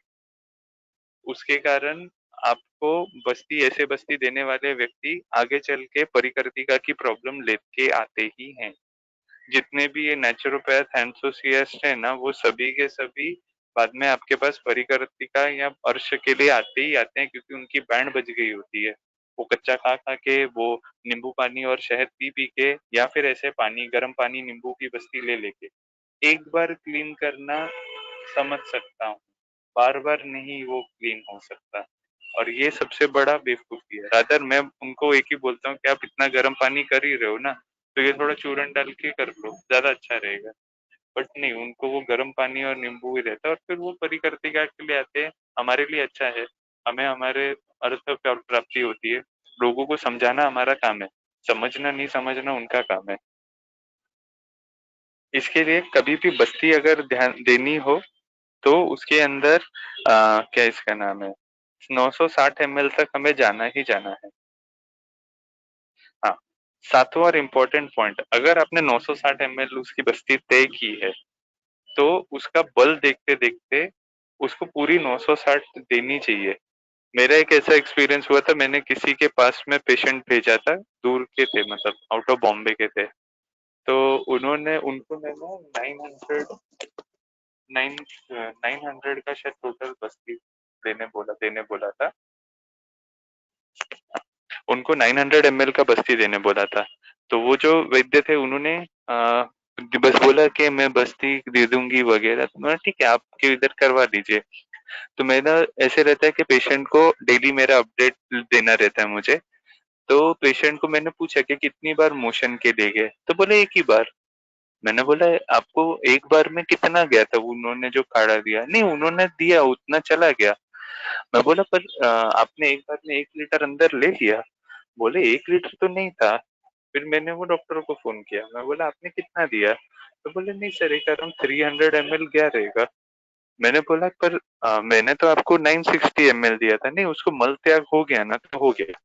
S1: उसके कारण आपको बस्ती, ऐसे बस्ती देने वाले व्यक्ति आगे चल के परिकर्तिका की प्रॉब्लम लेके आते ही हैं। जितने भी ये नेचुरोपैथ एंथुसियास्ट है ना, वो सभी के सभी बाद में आपके पास परिकर्तिका या अर्श के लिए आते ही आते हैं, क्योंकि उनकी बैंड बज गई होती है। वो कच्चा खा खा के, वो नींबू पानी और शहद पी पी के, या फिर ऐसे पानी, गर्म पानी नींबू की बस्ती ले लेके एक बार क्लीन करना समझ सकता हूँ, बार बार नहीं वो क्लीन हो सकता। और ये सबसे बड़ा बेवकूफी है। रादर मैं उनको एक ही बोलता हूँ कि आप इतना गर्म पानी कर ही रहे हो ना, तो ये थोड़ा चूरन डाल के कर लो, ज्यादा अच्छा रहेगा। बट नहीं, उनको वो गर्म पानी और नींबू ही रहता है, और फिर वो परिकर्तिका के लिए आते हैं। हमारे लिए अच्छा है, हमें हमारे अर्थ प्राप्ति होती है। लोगों को समझाना हमारा काम है, समझना नहीं समझना उनका काम है। इसके लिए कभी भी बस्ती अगर ध्यान देनी हो तो उसके अंदर क्या इसका नाम है, 960 ml तक हमें जाना ही जाना है। हाँ, सातवां और इम्पोर्टेंट पॉइंट, अगर आपने 960 ml उसकी बस्ती तय की है, तो उसका बल देखते देखते उसको पूरी 960 देनी चाहिए। मेरा एक ऐसा एक्सपीरियंस हुआ था, मैंने किसी के पास में पेशेंट भेजा था, दूर के थे, मतलब आउट ऑफ बॉम्बे के थे। तो उन्होंने उनको मैंने 900 का शायद टोटल बस्ती देने बोला था। उनको 900 ml का बस्ती देने बोला था। तो वो जो वैद्य थे उन्होंने बस बोला कि मैं बस्ती दे दूंगी वगैरह, तो मैंने ठीक है आपके इधर करवा लीजिए। तो मेरा ऐसे रहता है कि पेशेंट को डेली मेरा अपडेट देना रहता है मुझे। तो पेशेंट को मैंने पूछा कि कितनी बार मोशन के लिए गए, तो बोले एक ही बार। मैंने बोला आपको एक बार में कितना गया था उन्होंने जो काढ़ा दिया? नहीं उन्होंने दिया उतना चला गया। मैं बोला पर आपने एक बार में 1 लीटर अंदर ले लिया? बोले 1 लीटर तो नहीं था। फिर मैंने वो डॉक्टर को फोन किया, मैं बोला आपने कितना दिया? तो बोले नहीं सर एक अराउंड 300 ml गया रहेगा। मैंने बोला पर मैंने तो आपको 960 ml दिया था। नहीं उसको मल त्याग हो गया ना तो हो गया।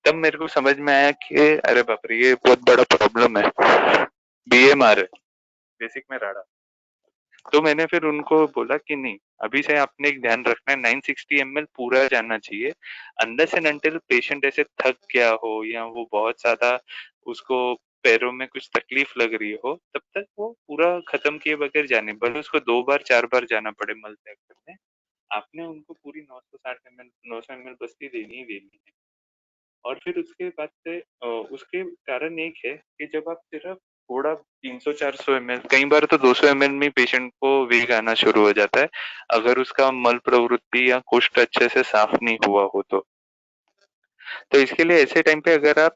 S1: तब मेरे को समझ में आया कि अरे बाप रे ये बहुत बड़ा प्रॉब्लम है, बीएमआर है, बेसिक में राड़ा। तो मैंने फिर उनको बोला कि नहीं अभी से आपने एक ध्यान रखना है 960 ml पूरा जाना चाहिए। अनलेस एंड अनटिल पेशेंट ऐसे थक गया हो या वो बहुत ज्यादा उसको पैरों में कुछ तकलीफ लग रही हो तब तक वो पूरा खत्म किए बगैर जाने, भले उसको 2 बार 4 बार जाना पड़े मल त्याग करने। आपने उनको पूरी 960 ml 900 ml बस्ती देनी ही देनी है। और फिर उसके बाद से उसके कारण एक है कि जब आप सिर्फ थोड़ा 300-400 ml, कई बार तो 200 ml में पेशेंट को वेग आना शुरू हो जाता है अगर उसका मल प्रवृत्ति या कुष्ठ अच्छे से साफ नहीं हुआ हो तो इसके लिए ऐसे टाइम पे अगर आप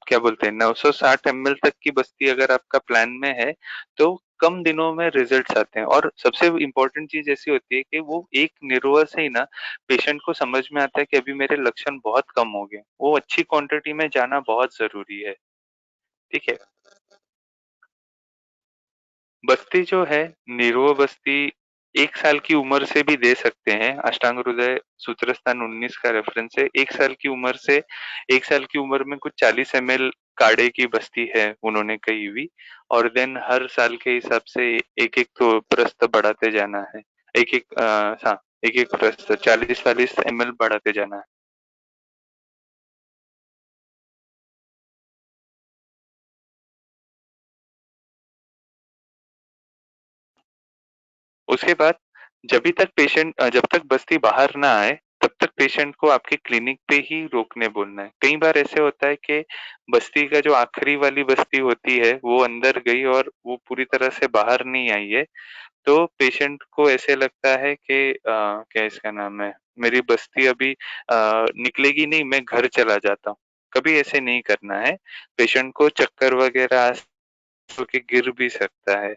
S1: क्या बोलते हैं 960 ml तक की बस्ती अगर आपका प्लान में है तो कम दिनों में रिजल्ट्स आते हैं। और सबसे इम्पोर्टेंट चीज ऐसी होती है कि वो एक निर्वह से ही ना पेशेंट को समझ में आता है कि अभी मेरे लक्षण बहुत कम हो गए, वो अच्छी क्वांटिटी में जाना बहुत जरूरी है। ठीक है। बस्ती जो है निरो बस्ती 1 साल की उम्र से भी दे सकते हैं। अष्टांग हृदय सूत्रस्थान 19 का रेफरेंस है। 1 साल की उम्र से 1 साल की उम्र में कुछ 40 ml काढ़े की बस्ती है उन्होंने कही हुई। और देन हर साल के हिसाब से एक एक तो प्रस्त बढ़ाते जाना है। एक एक हाँ एक एक प्रस्त 40-40 ml बढ़ाते जाना है। उसके बाद जब तक बस्ती बाहर ना आए तब तक पेशेंट को आपके क्लिनिक पे ही रोकने बोलना है। कई बार ऐसे होता है कि बस्ती का जो आखिरी वाली बस्ती होती है वो अंदर गई और वो पूरी तरह से बाहर नहीं आई है। तो पेशेंट को ऐसे लगता है कि क्या इसका नाम है, मेरी बस्ती अभी निकलेगी नहीं, मैं घर चला जाता हूँ। कभी ऐसे नहीं करना है। पेशेंट को चक्कर वगैरह आ के गिर भी सकता है।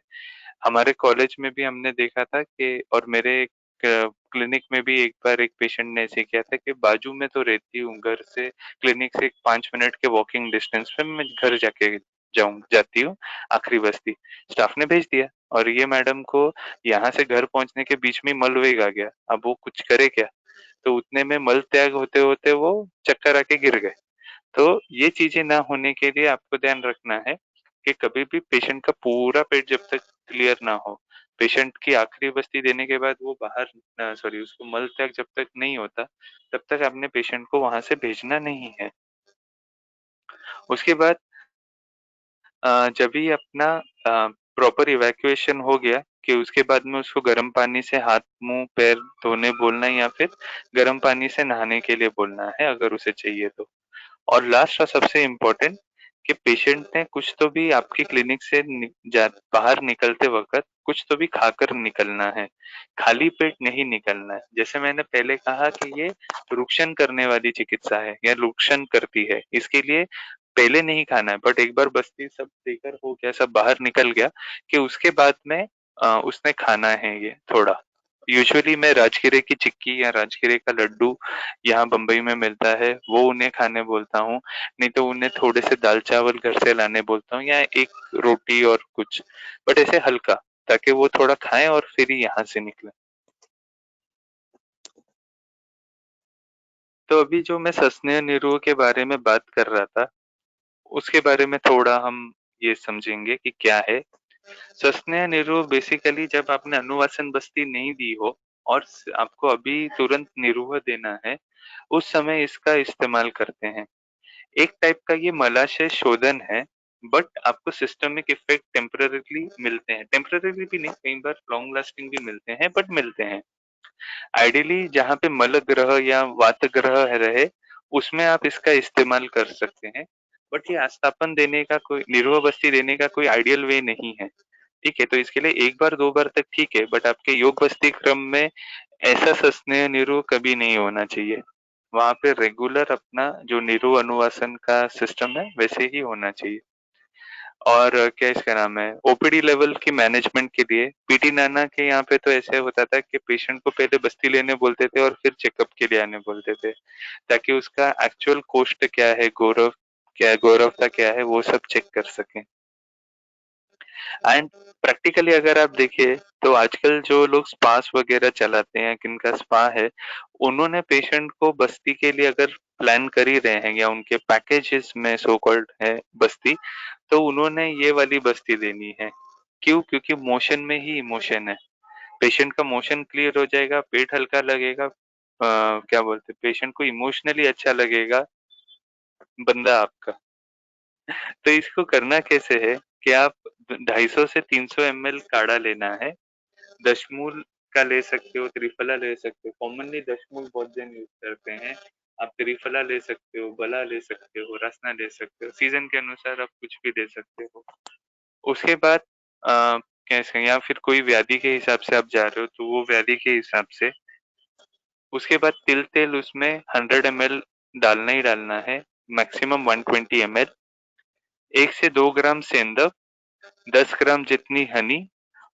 S1: हमारे कॉलेज में भी हमने देखा था कि और मेरे क्लिनिक में भी एक बार एक पेशेंट ने ऐसे किया था कि बाजू में तो रहती हूँ घर से, क्लिनिक से 5 मिनट के वॉकिंग डिस्टेंस पे मैं घर जाती हूँ आखिरी बस्ती। स्टाफ ने भेज दिया और ये मैडम को यहाँ से घर पहुंचने के बीच में मल वेग आ गया। अब वो कुछ करे क्या? तो उतने में मल त्याग होते होते वो चक्कर आके गिर गए। तो ये चीजें ना होने के लिए आपको ध्यान रखना है कि कभी भी पेशेंट का पूरा पेट जब तक क्लियर ना हो, पेशेंट की आखिरी बस्ती देने के बाद वो बाहर सॉरी उसको मल त्याग जब तक नहीं होता तब तक आपने पेशेंट को वहां से भेजना नहीं है। उसके बाद जब भी अपना प्रॉपर इवैक्यूएशन हो गया कि उसके बाद में उसको गर्म पानी से हाथ मुंह पैर धोने बोलना है या फिर गर्म पानी से नहाने के लिए बोलना है अगर उसे चाहिए तो। और लास्ट और सबसे इम्पोर्टेंट कि पेशेंट ने कुछ तो भी आपकी क्लिनिक से बाहर निकलते वक्त कुछ तो भी खाकर निकलना है। खाली पेट नहीं निकलना है। जैसे मैंने पहले कहा कि ये रुक्षण करने वाली चिकित्सा है या रुक्षण करती है, इसके लिए पहले नहीं खाना है। बट एक बार बस्ती सब देकर हो गया, सब बाहर निकल गया कि उसके बाद में उसने खाना है ये थोड़ा। यूजुअली मैं राजगिरे की चिक्की या राजगिरे का लड्डू यहाँ बम्बई में मिलता है वो उन्हें खाने बोलता हूँ। नहीं तो उन्हें थोड़े से दाल चावल घर से लाने बोलता हूँ या एक रोटी और कुछ, बट ऐसे हल्का, ताकि वो थोड़ा खाएं और फिर ही यहाँ से निकले। तो अभी जो मैं सस्नेह निरोग के बारे में बात कर रहा था उसके बारे में थोड़ा हम ये समझेंगे कि क्या है। सस्नेह निरोग बेसिकली जब आपने अनुवासन बस्ती नहीं दी हो और आपको अभी तुरंत निरोह देना है उस समय इसका इस्तेमाल करते हैं। एक टाइप का ये मलाशय शोधन है। बट आपको सिस्टमिक इफेक्ट टेम्पररीली मिलते हैं, टेम्पररीली भी नहीं, कई बार लॉन्ग लास्टिंग भी मिलते हैं बट मिलते हैं। आइडियली जहाँ पे मल ग्रह या वात ग्रह रहे उसमें आप इसका इस्तेमाल कर सकते हैं। बट ये आस्थापन देने का कोई निरोह बस्ती देने का कोई आइडियल वे नहीं है। ठीक है, तो इसके लिए एक बार दो बार तक ठीक है बट आपके योग बस्ती क्रम में ऐसा सस्नेह निरोह कभी नहीं होना चाहिए। वहां पे रेगुलर अपना जो निरो अनुवासन का सिस्टम है वैसे ही होना चाहिए। और क्या इसका नाम है, ओपीडी लेवल की मैनेजमेंट के लिए पीटी नाना के यहाँ पे तो ऐसे होता था कि पेशेंट को पहले बस्ती लेने बोलते थे और फिर चेकअप के लिए आने बोलते थे, ताकि उसका एक्चुअल कोस्ट क्या है, गौरव क्या है, गौरवता क्या है, वो सब चेक कर सकें। एंड प्रैक्टिकली अगर आप देखिए तो आजकल जो लोग स्पास वगैरह चलाते हैं, किनका स्पा है, उन्होंने पेशेंट को बस्ती के लिए अगर प्लान कर ही रहे हैं या उनके पैकेजेस में सो कॉल्ड है बस्ती, तो उन्होंने ये वाली बस्ती देनी है। क्यों? क्योंकि मोशन में ही इमोशन है। पेशेंट का मोशन क्लियर हो जाएगा, पेट हल्का लगेगा, क्या बोलते हैं, पेशेंट को इमोशनली अच्छा लगेगा बंदा आपका। तो इसको करना कैसे है कि आप 250 से 300 ml काढ़ा लेना है। दशमूल का ले सकते हो, त्रिफला ले सकते हो। कॉमनली दशमूल बहुत जन यूज करते हैं। आप त्रिफला ले सकते हो, बला ले सकते हो, रसना ले सकते हो, सीजन के अनुसार आप कुछ भी दे सकते हो। उसके बाद कैसे, या फिर कोई व्याधि के हिसाब से आप जा रहे हो तो वो व्याधि के हिसाब से। उसके बाद तिल तेल उसमें 100 ml डालना ही डालना है, मैक्सिमम 120 ml। 1 से 2 ग्राम सेंधव, 10 ग्राम जितनी हनी,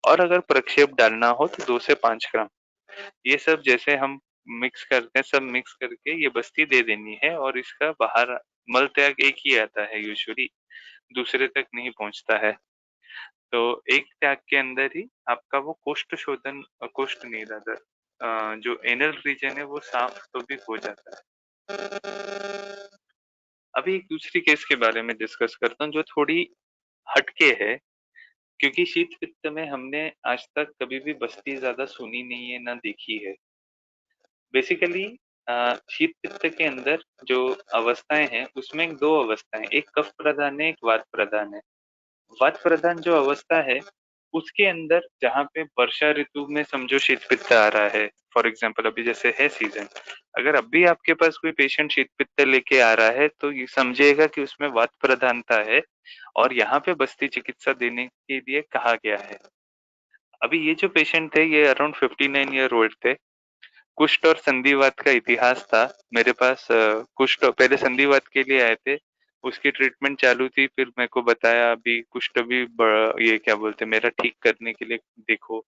S1: और अगर प्रक्षेप डालना हो तो 2 से 5 ग्राम। ये सब जैसे हम मिक्स करते हैं, सब मिक्स करके ये बस्ती दे देनी है, और इसका बाहर मल त्याग एक ही आता है यूजुअली, दूसरे तक नहीं पहुंचता है। तो एक त्याग के अंदर ही आपका वो कोष्ठ शोधन, कोष्ठ नहीं रहता, जो एनल रीजन है वो साफ तो भी हो जाता है। अभी एक दूसरी केस के बारे में डिस्कस करता हूँ जो थोड़ी हटके है, क्योंकि शीत पित्त में हमने आज तक कभी भी बस्ती ज्यादा सुनी नहीं है ना देखी है। बेसिकली शीत पित्त के अंदर जो अवस्थाएं हैं उसमें दो अवस्थाएं, एक कफ प्रधान है, एक वात प्रधान है। वात प्रधान जो अवस्था है उसके अंदर जहाँ पे वर्षा ऋतु में समझो शीत पित्त आ रहा है, फॉर एग्जाम्पल अभी जैसे है सीजन, अगर अभी आपके पास कोई पेशेंट शीत पित्त लेके आ रहा है तो ये समझिएगा कि उसमें वात प्रधानता है, और यहाँ पे बस्ती चिकित्सा देने के लिए कहा गया है। अभी ये जो पेशेंट थे ये अराउंड 59 ईयर ओल्ड थे। कुष्ठ और संधिवात का इतिहास था मेरे पास। कुष्ठ पहले संधिवात के लिए आए थे, उसकी ट्रीटमेंट चालू थी, फिर मेरे को बताया अभी कुष्ठ भी ये क्या बोलते मेरा ठीक करने के लिए देखो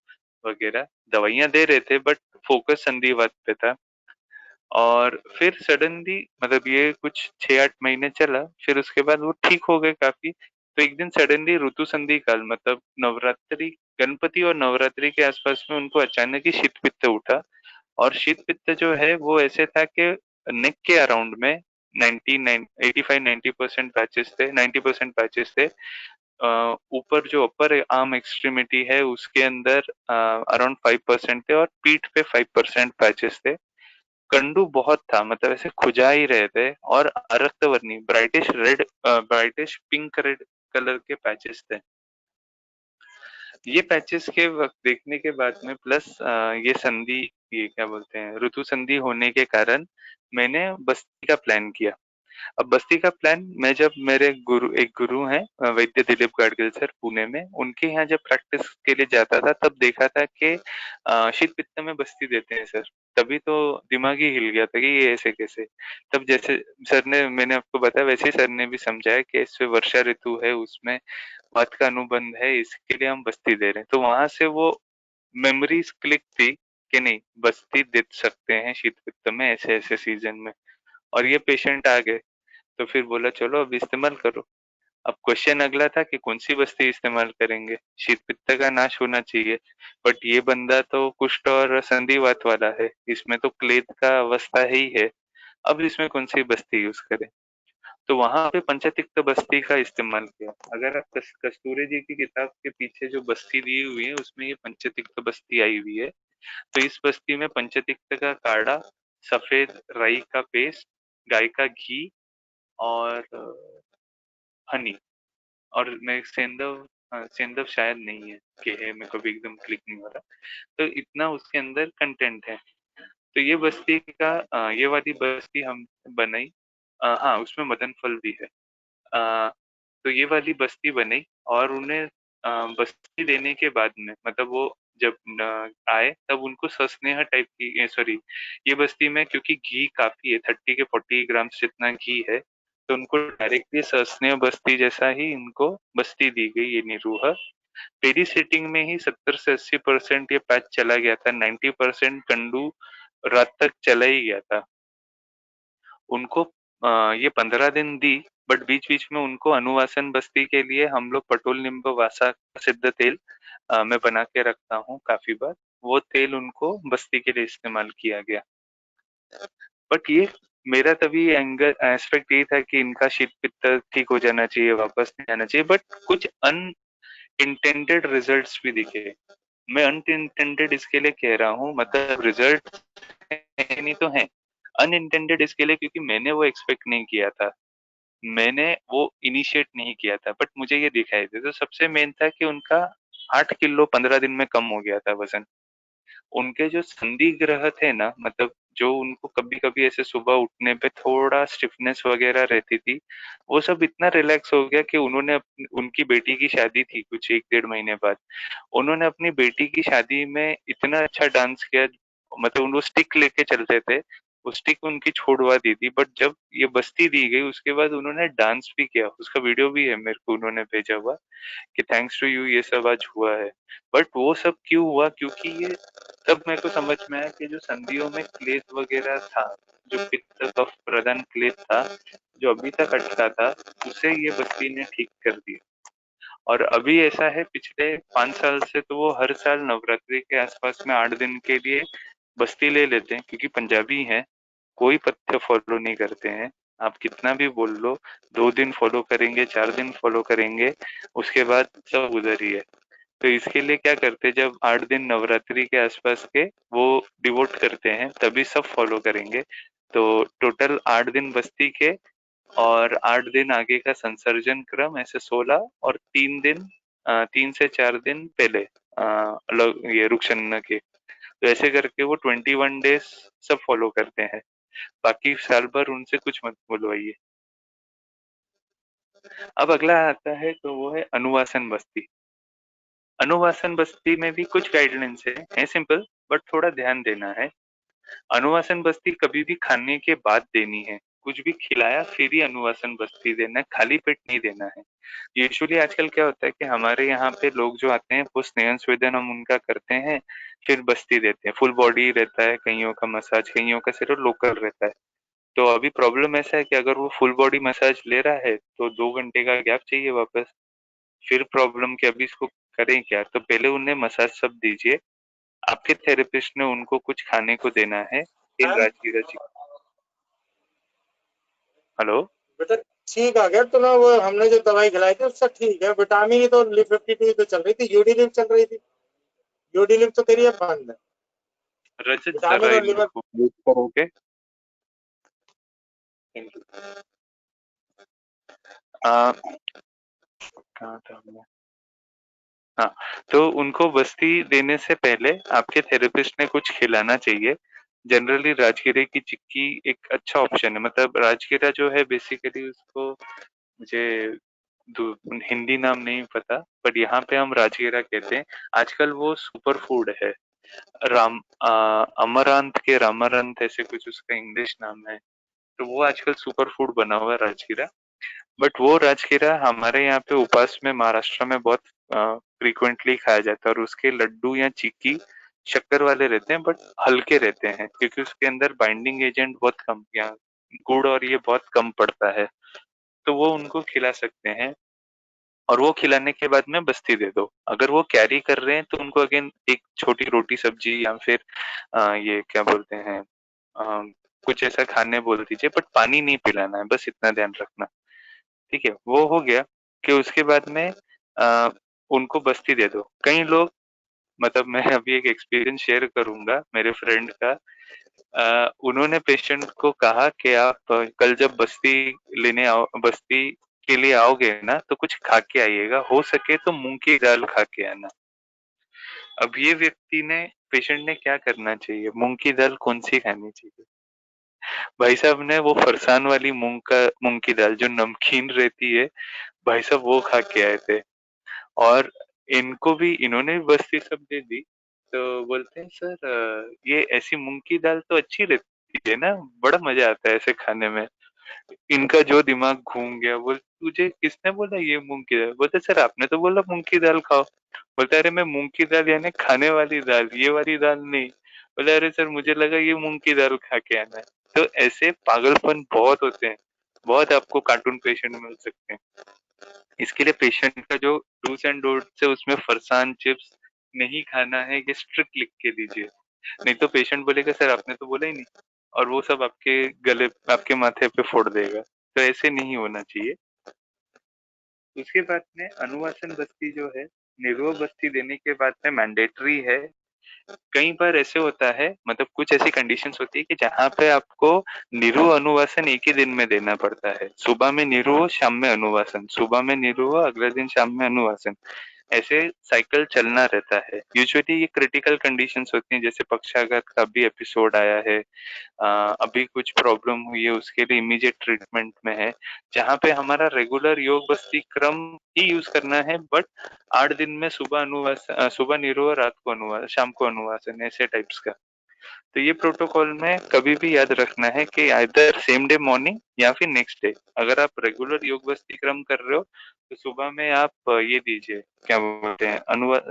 S1: वगैरह, दवाइयां दे रहे थे बट फोकस संधिवात पे था। और फिर सडनली मतलब ये कुछ 6-8 महीने चला, फिर उसके बाद वो ठीक हो गए काफी। तो एक दिन सडनली ऋतु संधि काल मतलब नवरात्रि, गणपति और नवरात्रि के आसपास में उनको अचानक ही शीत पित्त उठा। और शीत पित्त जो है वो ऐसे था कि नेक के अराउंड में 85-90% पैचेस थे, 90% पैचेस थे। ऊपर जो अपर आर्म एक्सट्रीमिटी है उसके अंदर अराउंड 5% थे, और पीठ पे 5% पैचेस थे। कंडू बहुत था, मतलब ऐसे खुजा ही रहे थे, और रक्तवर्णी ब्राइटिश रेड, ब्राइटिश पिंक रेड कलर के पैचेस थे। ये पैचेस के वक्त देखने के बाद में प्लस ये संधि, ये क्या बोलते हैं, ऋतु संधि होने के कारण मैंने बस्ती का प्लान किया। अब बस्ती का प्लान, मैं जब मेरे एक गुरु हैं वैद्य दिलीप गाडगिल सर पुणे में, उनके यहाँ जब प्रैक्टिस के लिए जाता था तब देखा था कि शीत पित्त में बस्ती देते हैं सर। तभी तो दिमाग ही हिल गया था कि ये ऐसे कैसे। तब जैसे सर ने, मैंने आपको बताया वैसे ही सर ने भी समझाया कि इससे वर्षा ऋतु है, उसमें बात का अनुबंध है, इसके लिए हम बस्ती दे रहे हैं। तो वहां से वो मेमोरीज क्लिक थी कि नहीं, बस्ती दे सकते हैं शीत पित्त में ऐसे ऐसे सीजन में। और ये पेशेंट आ गए, तो फिर बोला चलो अब इस्तेमाल करो। अब क्वेश्चन अगला था कि कौन सी बस्ती इस्तेमाल करेंगे, शीत पित्त का नाश होना चाहिए, बट ये बंदा तो कुष्ठ और संधिवात वाला है, इसमें तो क्लेद का अवस्था ही है। अब इसमें कौन सी बस्ती यूज करें? तो वहां पे पंचतिक्त बस्ती का इस्तेमाल किया। अगर आप कस्तूरी जी की किताब के पीछे जो बस्ती दी हुई है उसमें ये पंचतिक्त बस्ती आई हुई है। तो इस बस्ती में पंचतिक्त का काढ़ा, सफेद राई का पेस्ट, गाय का घी, और हनी, और मैं सेंधव, सेंधव शायद नहीं है कि है, मेरे को भी एकदम क्लिक नहीं हो रहा। तो इतना उसके अंदर कंटेंट है। तो ये बस्ती का ये वाली बस्ती हम बनाई। हाँ, उसमें मदन फल भी है। अ, तो ये वाली बस्ती बनी, और उन्हें बस्ती देने के बाद में मतलब वो जब आए तब उनको सस्नेह टाइप की, सॉरी, ये बस्ती में क्योंकि घी काफी है, 30 के 40 ग्राम जितना घी है, तो उनको डायरेक्टली सस्नेह बस्ती जैसा ही इनको बस्ती दी गई, ये निरूह। पहली सेटिंग में ही 70 से 80% ये पैच चला गया था, 90% कंडू रात तक चला ही गया था। उनको ये 15 दिन दी, बट बीच बीच में उनको अनुवासन बस्ती के लिए हम लोग पटोल निम्ब वासा का सिद्ध तेल मैं बना के रखता हूँ काफी बार, वो तेल उनको बस्ती के लिए इस्तेमाल किया गया। बट ये मेरा तभी एंगल एस्पेक्ट ये था कि इनका शीत पित्त ठीक हो जाना चाहिए, वापस नहीं आना चाहिए, बट कुछ अनइंटेंडेड रिजल्ट्स भी दिखे। मैं अनइंटेंडेड इसके लिए कह रहा हूँ, मतलब रिजल्ट नहीं तो है अनइंटेंडेड इसके लिए क्योंकि मैंने वो एक्सपेक्ट नहीं किया था, मैंने वो इनिशिएट नहीं किया था, बट मुझे ये दिखाई दे। तो सबसे मेन था कि उनका 8 किलो 15 दिन में कम हो गया था वजन। उनके जो संधि ग्रह थे ना, मतलब जो उनको कभी कभी ऐसे सुबह उठने पे थोड़ा स्टिफनेस वगैरह रहती थी, वो सब इतना रिलैक्स हो गया कि उन्होंने उनकी बेटी की शादी थी कुछ 1 डेढ़ महीने बाद, उन्होंने अपनी बेटी की शादी में इतना अच्छा डांस किया, मतलब वो स्टिक लेके चलते थे, वो स्टिक उनकी छोड़वा दी थी, बट जब ये बस्ती दी गई उसके बाद उन्होंने डांस भी किया, उसका वीडियो भी है मेरे को, उन्होंने भेजा हुआ कि थैंक्स टू यू ये सब आज हुआ है। बट वो सब क्यों हुआ, क्योंकि ये तब मेरे को समझ में आया कि जो संधियों में क्लेश वगैरह था, जो पित्त कफ प्रदान क्लेश था, जो अभी तक अटका था, उसे ये बस्ती ने ठीक कर दिया। और अभी ऐसा है, पिछले 5 साल से तो वो हर साल नवरात्रि के आसपास में 8 दिन के लिए बस्ती ले लेते हैं, क्योंकि पंजाबी हैं, कोई पथ्य फॉलो नहीं करते हैं। आप कितना भी बोल लो, 2 दिन फॉलो करेंगे, 4 दिन फॉलो करेंगे, उसके बाद सब उधर ही है। तो इसके लिए क्या करते हैं, जब 8 दिन नवरात्रि के आसपास के वो डिवोट करते हैं, तभी सब फॉलो करेंगे। तो टोटल 8 दिन बस्ती के और 8 दिन आगे का संसर्जन क्रम, ऐसे 16, और 3 दिन 3 से 4 दिन पहले अलग ये रुक्षन के, तो ऐसे करके वो 21 डेज सब फॉलो करते हैं। बाकी साल भर उनसे कुछ मत बोलवाइए। अब अगला आता है तो वो है अनुवासन बस्ती। अनुवासन बस्ती में भी कुछ गाइडलाइंस है सिंपल, बट थोड़ा ध्यान देना है। अनुवासन बस्ती कभी भी खाने के बाद देनी है, कुछ भी खिलाया फिर ही अनुवासन बस्ती देना है, खाली पेट नहीं देना है। यूजुअली आजकल क्या होता है कि हमारे यहाँ पे लोग जो आते हैं वो स्नेहन स्वेदन हम उनका करते हैं, फिर बस्ती देते हैं, फुल बॉडी रहता है, कईयों का मसाज, कईयों का सिर्फ लोकल रहता है। तो अभी प्रॉब्लम ऐसा है कि अगर वो फुल बॉडी मसाज ले रहा है तो 2 घंटे का गैप चाहिए वापस। फिर प्रॉब्लम कि अभी इसको करें क्या, तो पहले उन्हें मसाज सब दीजिए, आपके थेरेपिस्ट ने उनको कुछ खाने को देना है, फिर राजगीरा जी। हेलो।
S2: बेटा ठीक आ गया तो ना, वो हमने जो दवाई खिलाई थी उससे ठीक है। विटामिन ही तो लिव 52 तो चल रही थी, यूडी लिव चल रही थी, यूडी लिव तो तेरी अब बंद है।
S1: रजत जरा
S2: विटामिन और लिवर
S1: इनको म्यूट करोगे? Thank you. कहाँ था मैं? हाँ, तो उनको बस्ती देने से पहले आपके थेरेपिस्ट ने कुछ खिलाना चाहिए। जनरली राजगिरे की चिक्की एक अच्छा ऑप्शन है, मतलब राजगिरा जो है बेसिकली उसको मुझे हिंदी नाम नहीं पता, बट यहाँ पे हम राजगिरा कहते हैं। आजकल वो सुपर फूड है। अमरांत के रामारंत ऐसे कुछ उसका इंग्लिश नाम है, तो वो आजकल सुपर फूड बना हुआ है राजगिरा। बट वो राजगिरा हमारे यहाँ पे उपास में महाराष्ट्र में बहुत फ्रीक्वेंटली खाया जाता है, और उसके लड्डू या चिक्की शक्कर वाले रहते हैं, बट हल्के रहते हैं क्योंकि उसके अंदर बाइंडिंग एजेंट बहुत कम, या गुड़ और ये बहुत कम पड़ता है, तो वो उनको खिला सकते हैं। और वो खिलाने के बाद में बस्ती दे दो। अगर वो कैरी कर रहे हैं तो उनको अगेन एक छोटी रोटी सब्जी या फिर ये क्या बोलते हैं, कुछ ऐसा खाने बोल दीजिए, बट पानी नहीं पिलाना है, बस इतना ध्यान रखना। ठीक है, वो हो गया कि उसके बाद में उनको बस्ती दे दो। कई लोग, मतलब मैं अभी एक एक्सपीरियंस शेयर करूंगा मेरे फ्रेंड का। उन्होंने पेशेंट को कहा कि आप कल जब बस्ती लेने आओ, बस्ती के लिए आओगे ना, तो कुछ खा के आइएगा, हो सके तो मूंग की दाल खा के आना। अब ये व्यक्ति ने, पेशेंट ने क्या करना चाहिए, मूंग की दाल कौन सी खानी चाहिए? भाई साहब ने वो फरसान वाली मूंग की दाल जो नमकीन रहती है, भाई साहब वो खा के आए थे। और इनको भी, इन्होंने भी बस्ती सब दे दी। तो बोलते हैं सर ये ऐसी मूंग की दाल तो अच्छी रहती है ना, बड़ा मजा आता है ऐसे खाने में। इनका जो दिमाग घूम गया, बोल तुझे किसने बोला ये मूंग की दाल? बोलते सर आपने तो बोला मूंग की दाल खाओ। बोलता अरे मैं मूंग की दाल यानी खाने वाली दाल, ये वाली दाल नहीं। बोले अरे सर मुझे लगा ये मूंग की दाल खा के आना है। तो ऐसे पागलपन बहुत होते हैं, बहुत आपको कार्टून पेशेंट मिल सकते हैं। इसके लिए पेशेंट का जो डूज एंड डोंट्स है उसमें फरसान चिप्स नहीं खाना है, ये स्ट्रिक्ट लिख के दीजिए। नहीं तो पेशेंट बोलेगा सर आपने तो बोला ही नहीं, और वो सब आपके गले, आपके माथे पे फोड़ देगा। तो ऐसे नहीं होना चाहिए। उसके बाद में अनुवासन बस्ती जो है, निरोग बस्ती देने के बाद में मैंडेटरी है। कई बार ऐसे होता है, मतलब कुछ ऐसी कंडीशंस होती है कि जहाँ पे आपको निरु अनुवासन एक ही दिन में देना पड़ता है। सुबह में निरु, शाम में अनुवासन, सुबह में निरु, अगले दिन शाम में अनुवासन। ऐसे साइकिल चलना रहता है। यूजुअली ये क्रिटिकल कंडीशंस होती हैं, जैसे पक्षाघात का भी एपिसोड आया है, अभी कुछ प्रॉब्लम हुई है, उसके लिए इमीडिएट ट्रीटमेंट में है, जहाँ पे हमारा रेगुलर योग बस्ती क्रम ही यूज करना है। बट 8 दिन में सुबह अनुवासन, सुबह निरो, रात को अनुवासन, शाम को अनुवासन, ऐसे टाइप्स का। तो ये प्रोटोकॉल में कभी भी याद रखना है कि आइदर सेम डे मॉर्निंग या फिर नेक्स्ट डे। अगर आप रेगुलर योग बस्ती क्रम कर रहे हो तो सुबह में आप ये दीजिए, क्या बोलते हैं,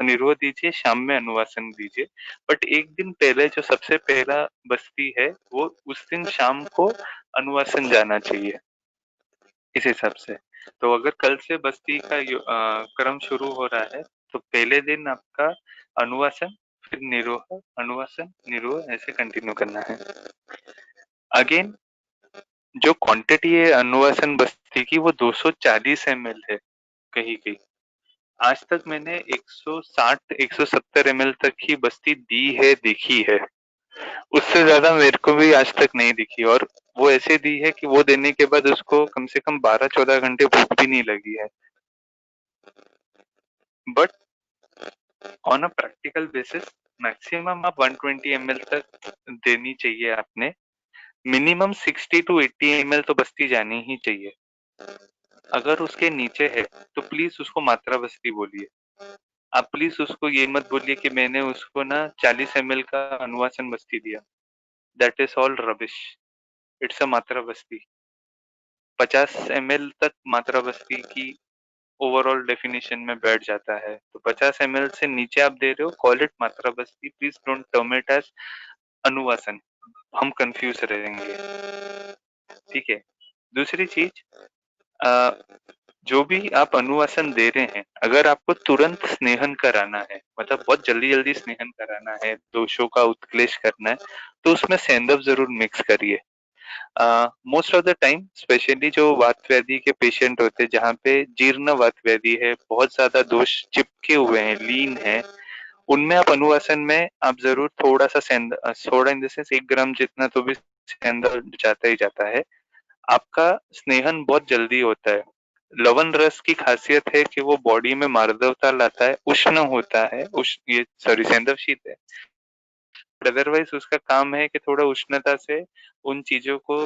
S1: निरोध दीजिए, शाम में अनुवासन दीजिए। बट एक दिन पहले जो सबसे पहला बस्ती है वो उस दिन शाम को अनुवासन जाना चाहिए, इस हिसाब से। तो अगर कल से बस्ती का क्रम शुरू हो रहा है तो पहले दिन आपका अनुवासन, फिर निरोह, अनुवासन निरोह, ऐसे कंटिन्यू करना है। अगेन जो क्वांटिटी है अनुवासन बस्ती की वो 240 ml है कहीं कहीं। आज तक मैंने 160 170 ml तक ही बस्ती दी है, देखी है। उससे ज्यादा मेरे को भी आज तक नहीं दिखी, और वो ऐसे दी है कि वो देने के बाद उसको कम से कम 12-14 घंटे भूख भी नहीं लगी है। But on a practical basis maximum आप 120 ml तक देनी चाहिए आपने। मिनिमम 60 to 80 ml तो बस्ती जानी ही चाहिए। अगर उसके नीचे है तो प्लीज उसको मात्रा बस्ती बोलिए। आप प्लीज उसको ये मत बोलिए कि मैंने उसको ना 40 ml का अनुवासन बस्ती दिया। That is all rubbish. It's a मात्रा बस्ती। 50 ml तक मात्रा बस्ती की ओवरऑल डेफिनेशन में बैठ जाता है। तो 50 ml से नीचे आप दे रहे हो, call it matra basti, please don't term it as anuvasan. हम कंफ्यूज रहेंगे। ठीक है। दूसरी चीज, जो भी आप अनुवासन दे रहे हैं, अगर आपको तुरंत स्नेहन कराना है, मतलब बहुत जल्दी जल्दी स्नेहन कराना है, दोषों का उत्क्लेश करना है, तो उसमें सेंधव जरूर मिक्स करिए। Most of the time specially जो वात व्याधि के पेशेंट होते हैं, जहाँ पे जीर्ण वात व्याधि है, बहुत ज्यादा दोष चिपके हुए हैं, लीन है, उनमें आप अनुवासन में आप जरूर थोड़ा सा थोड़ा इन द सेंस 1 ग्राम जितना तो भी सेंधव जाता ही जाता है। आपका स्नेहन बहुत जल्दी होता है। लवण रस की खासियत है कि वो बॉडी में मार्दवता लाता है, उष्ण होता है, ये सॉरी सेंधव शीत है। अदरवाइज उसका काम है कि थोड़ा उष्णता से उन चीजों को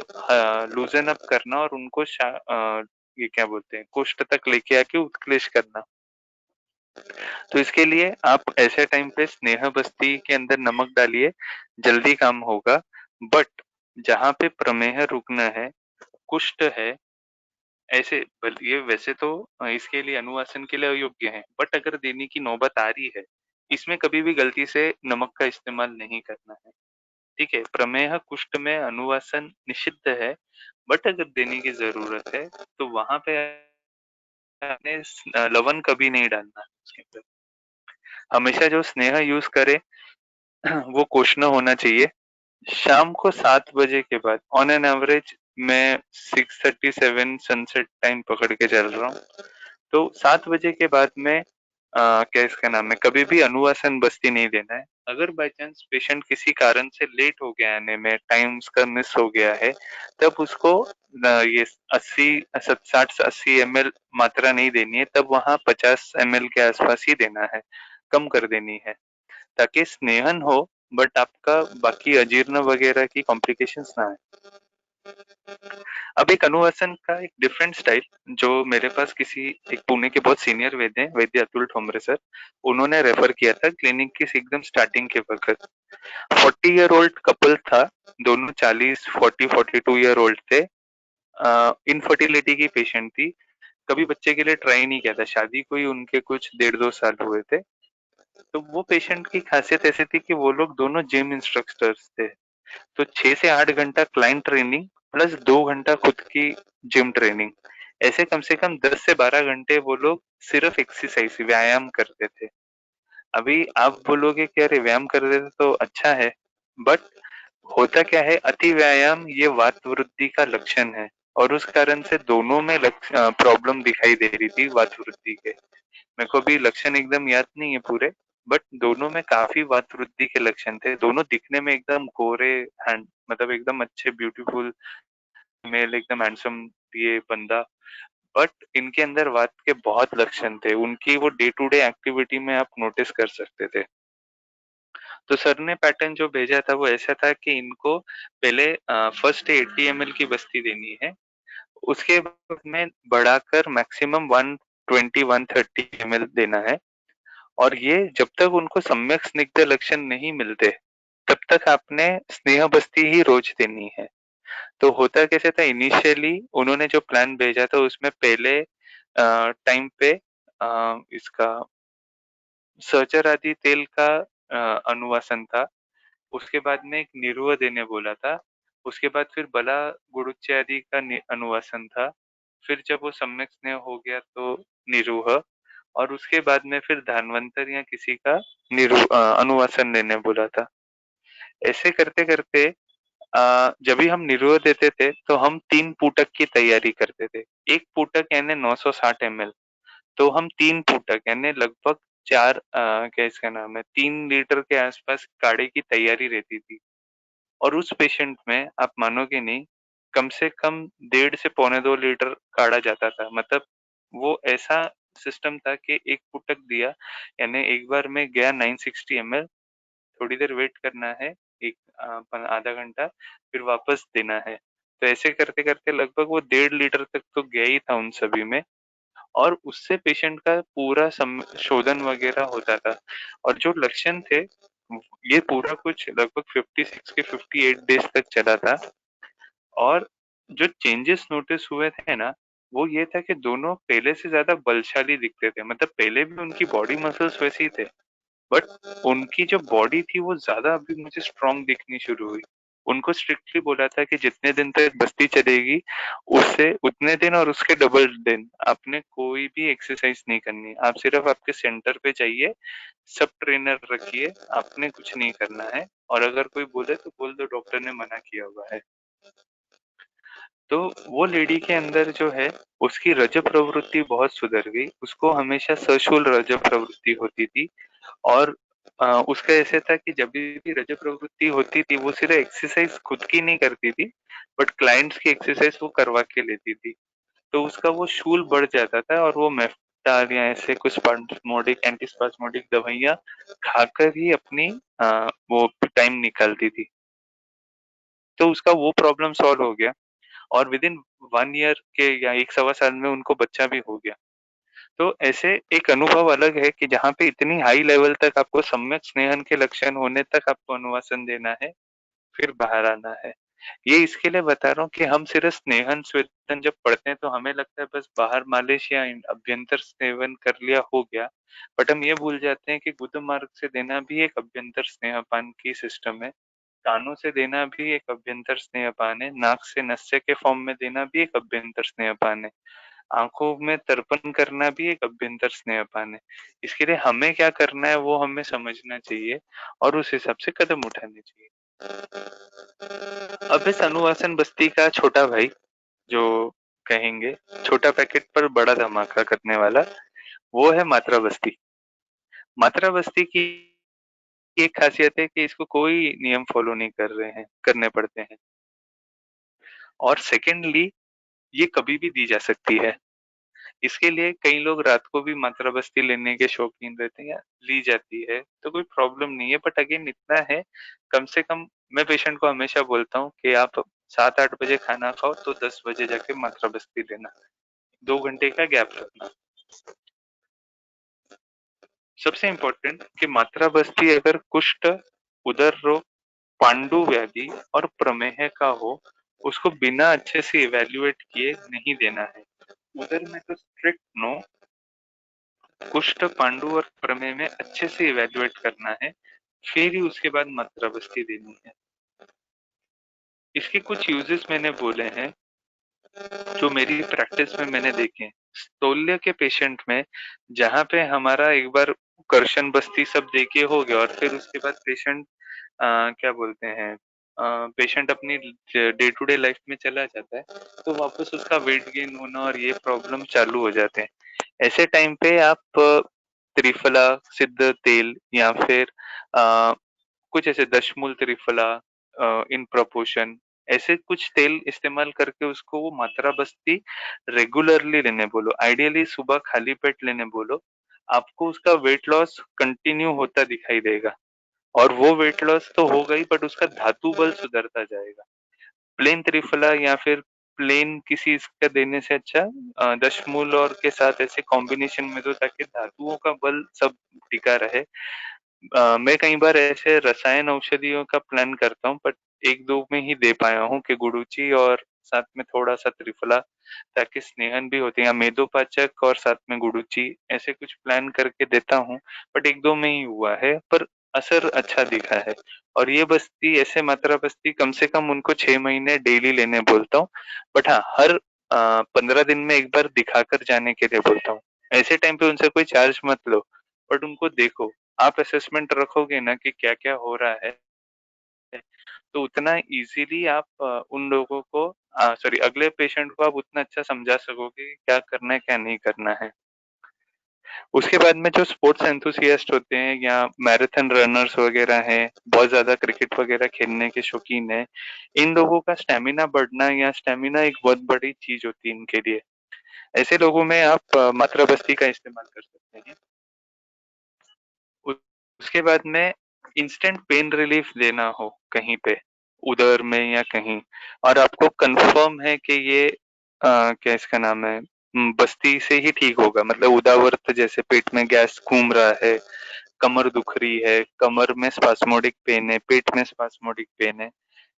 S1: लूजन अप करना और उनको ये क्या बोलते हैं, कुष्ठ तक लेके आके उत्क्लेश करना। तो इसके लिए आप ऐसे टाइम पे स्नेह बस्ती के अंदर नमक डालिए, जल्दी काम होगा। बट जहाँ पे प्रमेह रुकना है, कुष्ठ है, ऐसे ये वैसे तो इसके लिए अनुवासन के लिए अयोग्य है, बट अगर देने की नौबत आ रही है, इसमें कभी भी गलती से नमक का इस्तेमाल नहीं करना है। ठीक है। प्रमेह कुष्ठ में अनुवासन निषिद्ध है, बट अगर देने की जरूरत है तो वहां पे आपने लवण कभी नहीं डालना है उसके अंदर। हमेशा जो स्नेह यूज करे वो कोष्ण होना चाहिए। शाम को 7 बजे के बाद ऑन एन एवरेज मैं 6:37 सनसेट टाइम पकड़ के चल रहा हूँ। तो 7 बजे के बाद में क्या इसका नाम है, कभी भी अनुवासन बस्ती नहीं देना है। अगर बाय चांस पेशेंट किसी कारण से लेट हो गया आने में, टाइम उसका मिस हो गया है, तब उसको ये 60-80 ml मात्रा नहीं देनी है, तब वहां 50 ml के आसपास ही देना है, कम कर देनी है, ताकि स्नेहन हो बट आपका बाकी अजीर्ण वगैरह की कॉम्प्लिकेशंस ना आए। अब एक अनुवासन का एक डिफरेंट स्टाइल जो मेरे पास किसी एक पुणे के बहुत सीनियर वैद्य हैं, वैद्य अतुल ठोंबरे सर, उन्होंने रेफर किया था क्लिनिक की एकदम स्टार्टिंग के वक्त। 40 ईयर ओल्ड कपल था, दोनों 40 40 42 ईयर ओल्ड थे। इनफर्टिलिटी की पेशेंट थी, कभी बच्चे के लिए ट्राई नहीं किया था, शादी को ही उनके कुछ 1.5-2 साल हुए थे। तो वो पेशेंट की खासियत ऐसी थी कि वो लोग दोनों जिम इंस्ट्रक्टर्स थे। तो 6 से 8 घंटा क्लाइंट ट्रेनिंग प्लस 2 घंटा खुद की जिम ट्रेनिंग, ऐसे कम से कम 10 से 12 घंटे वो लोग सिर्फ एक्सरसाइज व्यायाम करते थे। अभी आप बोलोगे कि अरे व्यायाम कर रहे थे तो अच्छा है, बट होता क्या है, अति व्यायाम ये वात वृद्धि का लक्षण है और उस कारण से दोनों में प्रॉब्लम दिखाई दे रही थी वात वृद्धि के। मेरे को भी लक्षण एकदम याद नहीं है पूरे, बट दोनों में काफी वात वृद्धि के लक्षण थे। दोनों दिखने में एकदम गोरे हैंड, मतलब एकदम अच्छे ब्यूटीफुल मेल, एकदम हैंडसम ये बंदा, बट इनके अंदर वात के बहुत लक्षण थे। उनकी वो डे टू डे एक्टिविटी में आप नोटिस कर सकते थे। तो सर ने पैटर्न जो भेजा था वो ऐसा था कि इनको पहले फर्स्ट 80 ml की बस्ती देनी है, उसके बाद में बढ़ाकर मैक्सिमम 120-130 ml देना है, और ये जब तक उनको सम्यक स्निग्ध लक्षण नहीं मिलते तब तक आपने स्नेह बस्ती ही रोज देनी है। तो होता कैसे था, इनिशियली उन्होंने जो प्लान भेजा था उसमें पहले टाइम पे इसका सर्चर आदि तेल का अनुवासन था, उसके बाद में एक निरुआ देने बोला था, उसके बाद फिर बला गुड़ुच्चे आदि का अनुवासन था, फिर जब वो सम्यक स्नेह हो गया तो निरूह, और उसके बाद में फिर धानवंतर या किसी का अनुवासन लेने बोला था। ऐसे करते करते जब भी हम निरूह देते थे तो हम 3 पूटक की तैयारी करते थे। एक पूटक यानी 960 ml, तो हम 3 पूटक यानी लगभग 4 क्या इसका नाम है, 3 लीटर के आसपास काढ़े की तैयारी रहती थी। और उस पेशेंट में आप मानोगे नहीं, कम से कम 1.5 से पौने 2 लीटर काढ़ा जाता था। मतलब वो ऐसा सिस्टम था कि एक पुटक दिया यानी एक बार में गया 960 ml, थोड़ी देर वेट करना है, एक आधा घंटा, फिर वापस देना है। तो ऐसे करते करते लगभग वो 1.5 लीटर तक तो गया ही था उन सभी में, और उससे पेशेंट का पूरा शोधन वगैरह होता था। और जो लक्षण थे ये पूरा कुछ लगभग 56 के 58 डेज तक चला था, और जो चेंजेस नोटिस हुए थे ना, वो ये था कि दोनों पहले से ज्यादा बलशाली दिखते थे। मतलब पहले भी उनकी बॉडी मसल्स वैसे ही थे, बट उनकी जो बॉडी थी वो ज्यादा अभी मुझे स्ट्रांग दिखनी शुरू हुई। उनको स्ट्रिक्टली बोला था कि जितने दिन तक बस्ती चलेगी उससे उतने दिन और उसके डबल दिन आपने कोई भी एक्सरसाइज नहीं करनी, आप सिर्फ आपके सेंटर पे जाइए, सब ट्रेनर रखिए, आपने कुछ नहीं करना है, और अगर कोई बोले तो बोल दो डॉक्टर ने मना किया हुआ है। तो वो लेडी के अंदर जो है उसकी रज प्रवृत्ति बहुत सुधर गई, उसको हमेशा सशुल रज प्रवृत्ति होती थी, और उसका ऐसे था कि जब भी रज प्रवृत्ति होती थी वो सिर्फ एक्सरसाइज खुद की नहीं करती थी, बट क्लाइंट्स की एक्सरसाइज वो करवा के लेती थी। तो उसका वो शूल बढ़ जाता था और वो मेफ्टाल या ऐसे कुछ स्पास्मोडिक एंटीस्पास्मोडिक दवाइयां खाकर ही अपनी वो टाइम निकालती थी। तो उसका वो प्रॉब्लम सॉल्व हो गया, और विद इन 1 ईयर के या 1 सवा साल में उनको बच्चा भी हो गया। तो ऐसे एक अनुभव अलग है कि जहाँ पे इतनी हाई लेवल तक आपको सम्यक स्नेहन के लक्षण होने तक आपको अनुवासन देना है, फिर बाहर आना है। ये इसके लिए बता रहा हूँ कि हम सिर्फ स्नेहन स्वेदन जब पढ़ते हैं तो हमें लगता है बस बाहर मालिश या अभ्यंतर सेवन कर लिया हो गया, बट हम ये भूल जाते हैं कि गुद मार्ग से देना भी एक अभ्यंतर स्नेहपान की सिस्टम है, कानों से देना भी एक अभ्यंतर स्नेहपान है, नाक से नस्य के फॉर्म में देना भी एक अभ्यंतर स्नेहपान है, आंखों में तर्पण करना भी एक अभ्यंतर स्नेहपान है। इसके लिए हमें क्या करना है वो हमें समझना चाहिए और उस हिसाब से कदम उठाने चाहिए। अब इस अनुवासन बस्ती का छोटा भाई जो कहेंगे, छोटा पैकेट पर बड़ा धमाका करने वाला, वो है मात्रा बस्ती। मात्रा बस्ती की एक खासियत है कि इसको कोई नियम फॉलो नहीं कर रहे हैं, करने पड़ते हैं, और सेकेंडली ये कभी भी दी जा सकती है। इसके लिए कई लोग रात को भी मात्रा बस्ती लेने के शौकीन रहते हैं, या ली जाती है तो कोई प्रॉब्लम नहीं है, बट अगेन इतना है, कम से कम मैं पेशेंट को हमेशा बोलता हूँ कि आप 7-8 बजे खाना खाओ तो 10 बजे जाके मात्रा बस्ती लेना, 2 घंटे का गैप रखना। सबसे इम्पोर्टेंट कि मात्रा बस्ती अगर कुष्ठ, उदर रोग, पांडु व्याधि और प्रमेह का हो, उसको बिना अच्छे से इवेल्युएट किए नहीं देना है। उधर में तो स्ट्रिक्ट नो, कुष्ठ, पांडु और प्रमेय में अच्छे से इवेल्युएट करना है, फिर ही उसके बाद मात्रा बस्ती देनी है। इसके कुछ यूजेस मैंने बोले हैं जो मेरी प्रैक्टिस में मैंने देखे। स्थौल्य के पेशेंट में जहाँ पे हमारा एक बार कर्षण बस्ती सब देके हो गया और फिर उसके बाद पेशेंट क्या बोलते हैं, पेशेंट अपनी डे टू डे लाइफ में चला जाता है, तो वापस उसका वेट गेन होना और ये प्रॉब्लम चालू हो जाते हैं। ऐसे टाइम पे आप त्रिफला सिद्ध तेल या फिर कुछ ऐसे दशमूल त्रिफला इन प्रोपोर्शन, ऐसे कुछ तेल इस्तेमाल करके उसको वो मात्रा बस्ती रेगुलरली लेने बोलो। आइडियली सुबह खाली पेट लेने बोलो। आपको उसका वेट लॉस कंटिन्यू होता दिखाई देगा और वो वेट लॉस तो होगा ही, बट उसका धातु बल सुधरता जाएगा। प्लेन त्रिफला या फिर प्लेन किसी इसका देने से अच्छा दशमूल और के साथ ऐसे कॉम्बिनेशन में दो ताकि धातुओं का बल सब टिका रहे। मैं कई बार ऐसे रसायन औषधियों का प्लान करता हूँ, बट एक दो में ही दे पाया हूँ कि गुडुचि और साथ में थोड़ा सा त्रिफला, ताकि स्नेहन भी होते हैं, या मेदोपाचक और साथ में गुडुचि, ऐसे कुछ प्लान करके देता हूँ। बट एक दो में ही हुआ है, पर असर अच्छा दिखा है। और ये बस्ती ऐसे मात्रा बस्ती कम से कम उनको 6 महीने डेली लेने बोलता हूँ। बट हाँ, हर 15 दिन में एक बार दिखाकर जाने के लिए बोलता हूँ। ऐसे टाइम पे उनसे कोई चार्ज मत लो, बट उनको देखो। आप असेसमेंट रखोगे ना कि क्या क्या हो रहा है, तो उतना इजीली आप उन लोगों को सॉरी अगले पेशेंट को आप उतना अच्छा समझा सकोगे कि क्या करना है क्या नहीं करना है। उसके बाद में जो स्पोर्ट्स एंथुसियास्ट होते हैं या मैराथन रनर्स वगैरह हैं, बहुत ज्यादा क्रिकेट वगैरह खेलने के शौकीन है, इन लोगों का स्टेमिना बढ़ना या स्टेमिना एक बहुत बड़ी चीज होती है इनके लिए। ऐसे लोगों में आप मात्रा बस्ती का इस्तेमाल कर सकते हैं। उसके बाद में इंस्टेंट पेन रिलीफ लेना हो कहीं पे, उदर में या कहीं, और आपको कंफर्म है कि ये क्या इसका नाम है, बस्ती से ही ठीक होगा, मतलब उदावरत जैसे पेट में गैस घूम रहा है, कमर दुख रही है, कमर में स्पास्मोडिक पेन है, पेट में स्पास्मोडिक पेन है,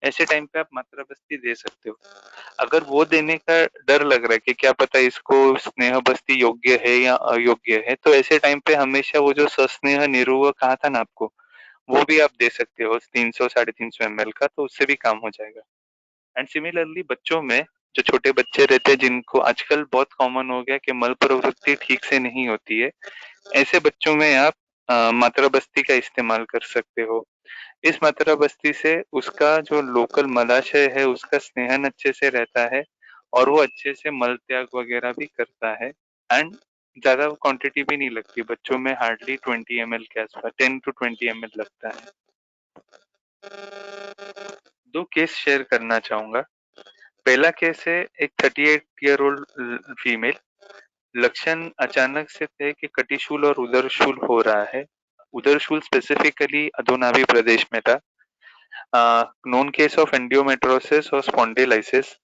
S1: ऐसे टाइम पे आप मात्रा बस्ती दे सकते हो। अगर वो देने का डर लग रहा है कि क्या पता इसको स्नेह बस्ती योग्य है या अयोग्य है, तो ऐसे टाइम पे हमेशा वो जो सस्नेह निरूह कहा था ना आपको, वो भी आप दे सकते हो 300 350 ml का, तो उससे भी काम हो जाएगा। एंड सिमिलरली बच्चों में, जो छोटे बच्चे रहते हैं जिनको आजकल बहुत कॉमन हो गया कि मल प्रवृत्ति ठीक से नहीं होती है, ऐसे बच्चों में आप मात्रा बस्ती का इस्तेमाल कर सकते हो। इस मात्रा बस्ती से उसका जो लोकल मलाशय है उसका स्नेहन अच्छे से रहता है और वो अच्छे से मल त्याग वगैरह भी करता है। एंड ज्यादा क्वांटिटी भी नहीं लगती, बच्चों में हार्डली 20 ml के आसपास, 10 to 20 ml लगता है। दो केस शेयर करना चाहूंगा। पहला केस है एक 38 ईयर ओल्ड फीमेल। लक्षण अचानक से थे कि कटिशूल और उदरशूल हो रहा है। उदरशूल स्पेसिफिकली अधोनाभि प्रदेश में था। नोन केस ऑफ एंडियोमेट्रोसिस और स्पॉन्डिलाइसिस।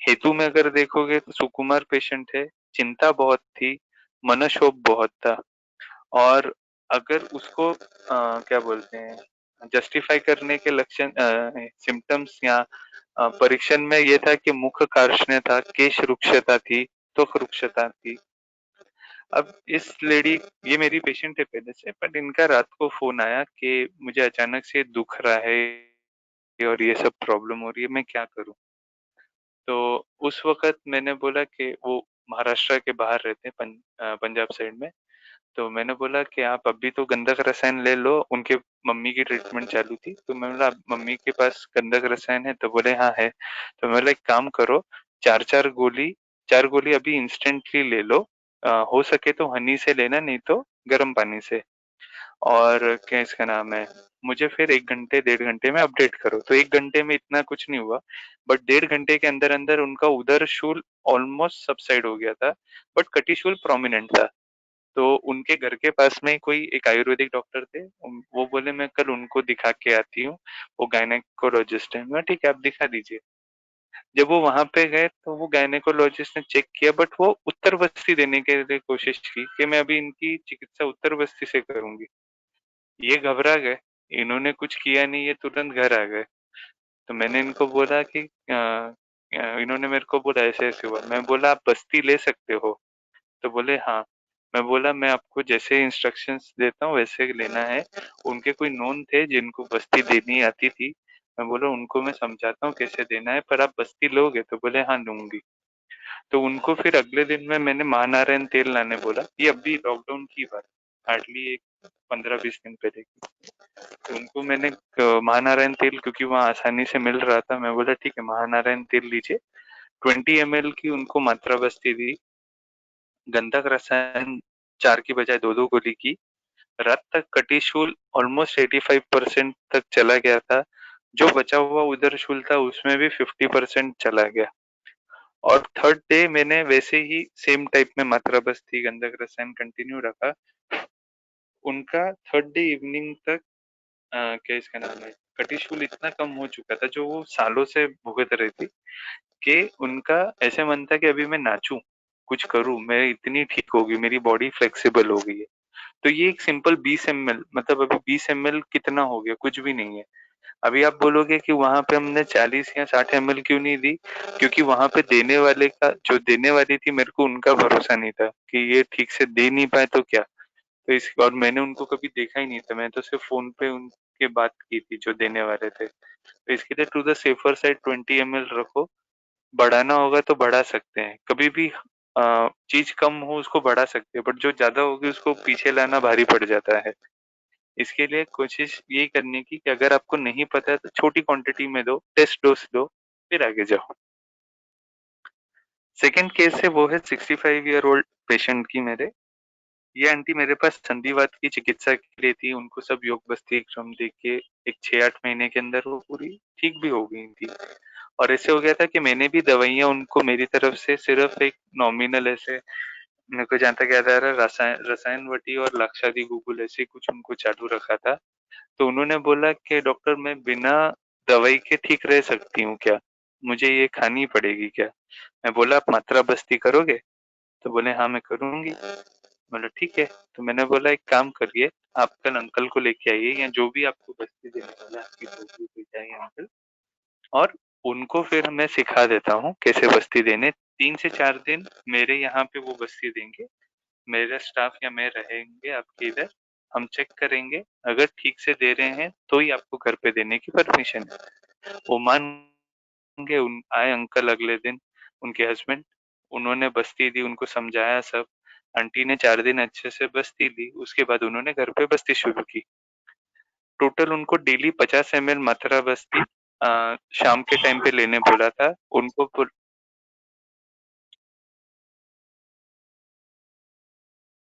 S1: हेतु में अगर देखोगे तो सुकुमार पेशेंट है, चिंता बहुत थी, मनोक्षोभ बहुत था, और अगर उसको क्या बोलते हैं, जस्टिफाई करने के लक्षण सिम्टम्स या परीक्षण में ये था कि मुख कार्ष्ण्य था, केश रुक्षता थी, त्वक रुक्षता थी। अब इस लेडी, ये मेरी पेशेंट है पहले से, बट इनका रात को फोन आया कि मुझे अचानक से दुख रहा है और ये सब प्रॉब्लम हो रही है, मैं क्या करूं। तो उस वक्त मैंने बोला कि वो महाराष्ट्र के बाहर रहते हैं, पंजाब साइड में। तो मैंने बोला कि आप अभी तो गंधक रसायन ले लो, उनके मम्मी की ट्रीटमेंट चालू थी, तो मैं बोला मम्मी के पास गंधक रसायन है, तो बोले हाँ है। तो मैं बोला एक काम करो, चार गोली अभी इंस्टेंटली ले लो। हो सके तो हनी से लेना, नहीं तो गर्म पानी से। और क्या इसका नाम है, मुझे फिर 1 घंटे 1.5 घंटे में अपडेट करो। तो 1 घंटे में इतना कुछ नहीं हुआ, बट 1.5 घंटे के अंदर अंदर उनका उदर शूल ऑलमोस्ट सबसाइड हो गया था, बट कटिशूल प्रोमिनेंट था। तो उनके घर के पास में कोई एक आयुर्वेदिक डॉक्टर थे, वो बोले मैं कल उनको दिखा के आती हूँ, वो गायनेकोलॉजिस्ट है। मैं ठीक है, आप दिखा दीजिए। जब वो वहां पे गए तो वो गायनेकोलॉजिस्ट ने चेक किया, बट वो उत्तर बस्ती देने के लिए कोशिश की कि मैं अभी इनकी चिकित्सा उत्तर बस्ती से करूंगी। ये घबरा गए, इन्होंने कुछ किया नहीं, ये तुरंत घर आ गए। तो मैंने इनको बोला कि इन्होंने मेरे को बोला ऐसे-ऐसे हुआ। मैं बोला आप बस्ती ले सकते हो? तो बोले हाँ। मैं बोला मैं आपको जैसे इंस्ट्रक्शंस देता हूँ वैसे लेना है। उनके कोई नोन थे जिनको बस्ती देनी आती थी। मैं बोला उनको मैं समझाता हूँ कैसे देना है, पर आप बस्ती लोगे? तो बोले हाँ लूँगी। तो उनको फिर अगले दिन में मैंने महानारायण तेल लाने बोला। ये अभी लॉकडाउन की बात, हार्डली एक 15-20 दिन पहले की। तो उनको मैंने महानारायण तेल, क्योंकि वहाँ आसानी से मिल रहा था, मैं बोला ठीक है महानारायण तेल लीजिए। 20 ml की उनको मात्रा बस्ती दी। गंधक रसायन 4 की बजाय 2-2 गोली की। रात तक कटिशूल ऑलमोस्ट 85% तक चला गया था। जो बचा हुआ उदरशूल था उसमें भी 50% चला गया। और थर्ड डे मैंने वैसे ही सेम टाइप में मात्रा बस्ती गंधक रसायन कंटिन्यू रखा। उनका थर्ड डे इवनिंग तक क्या इसका नाम है, कटिशूल इतना कम हो चुका था जो वो सालों से भुगत रही थी, कि उनका ऐसे मन था कि अभी मैं नाचूं, कुछ करूं, मैं इतनी ठीक होगी, मेरी बॉडी फ्लेक्सिबल हो गई है। तो ये एक सिंपल 20 ml, मतलब अभी 20 ml कितना हो गया, कुछ भी नहीं है। अभी आप बोलोगे कि वहां पे हमने 40 या 60 ml क्यों नहीं दी, क्योंकि वहां पे देने वाले का, जो देने वाली थी, मेरे को उनका भरोसा नहीं था कि ये ठीक से दे नहीं पाए तो क्या। तो इस, और मैंने उनको कभी देखा ही नहीं था, मैं तो सिर्फ फोन पे उनके बात की थी जो देने वाले थे। तो इसके लिए to the safer side 20 ml रखो। बढ़ाना होगा तो बढ़ा सकते हैं, कभी भी चीज कम हो उसको बढ़ा सकते हैं, बट जो ज्यादा होगी उसको पीछे लाना भारी पड़ जाता है। इसके लिए कोशिश ये करने की कि अगर आपको नहीं पता है तो छोटी क्वांटिटी में दो, टेस्ट डोज दो, फिर आगे जाओ। सेकेंड केस है, वो है 65 ईयर ओल्ड पेशेंट की मेरे। ये आंटी मेरे पास संधिवात की चिकित्सा के लिए थी। उनको सब योग बस्ती क्रम दे के एक 6-8 महीने के अंदर वो पूरी ठीक भी हो गई थी। और ऐसे हो गया था कि मैंने भी दवाइयां उनको मेरी तरफ से सिर्फ एक नॉमिनल ऐसे, मेरे को जहाँ तक याद आ रहा है, रसायन वटी और लाक्षादी गुगुल ऐसे कुछ उनको चालू रखा था। तो उन्होंने बोला कि डॉक्टर मैं बिना दवाई के ठीक रह सकती हूँ क्या, मुझे ये खानी पड़ेगी क्या? मैं बोला आप मात्रा बस्ती करोगे? तो बोले हाँ मैं करूंगी। बोला ठीक है। तो मैंने बोला एक काम करिए, आप कल अंकल को लेके आइए, या जो भी आपको बस्ती देने वाला है, आपकी जो भी कोई चाहिए अंकल, और उनको फिर मैं सिखा देता हूँ कैसे बस्ती देने। 3 से 4 दिन मेरे यहाँ पे वो बस्ती देंगे, मेरा स्टाफ या मैं रहेंगे आपके इधर। हम चेक करेंगे, अगर ठीक से दे रहे हैं तो ही आपको घर पे देने की परमिशन है। वो मान गए। आए अंकल अगले दिन, उनके हस्बैंड, उन्होंने बस्ती दी, उनको समझाया सब। आंटी ने 4 दिन अच्छे से बस्ती ली, उसके बाद उन्होंने घर पे बस्ती शुरू की। टोटल उनको डेली 50 ml मात्रा बस्ती शाम के टाइम पे लेने बोला था उनको।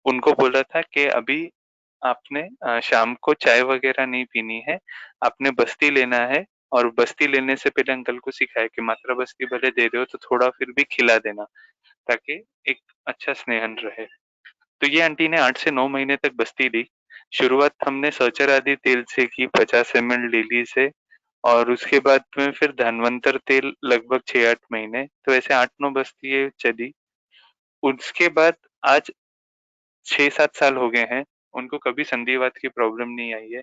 S1: उनको बोला था कि अभी आपने शाम को चाय वगैरह नहीं पीनी है, आपने बस्ती लेना है। और बस्ती लेने से पहले अंकल को सिखाया कि मात्रा बस्ती भले दे रहे हो तो थोड़ा फिर भी खिला देना, ताकि एक अच्छा स्नेहन रहे। तो ये आंटी ने 8 से 9 महीने तक बस्ती दी। शुरुआत हमने सहचर आदि तेल से की, 50 ml डेली से। और उसके बाद में फिर धनवंतर तेल लगभग 6-8 महीने, तो ऐसे 8-9 बस्ती ये चली। उसके बाद आज 6-7 साल हो गए हैं, उनको कभी संधिवात की प्रॉब्लम नहीं आई है।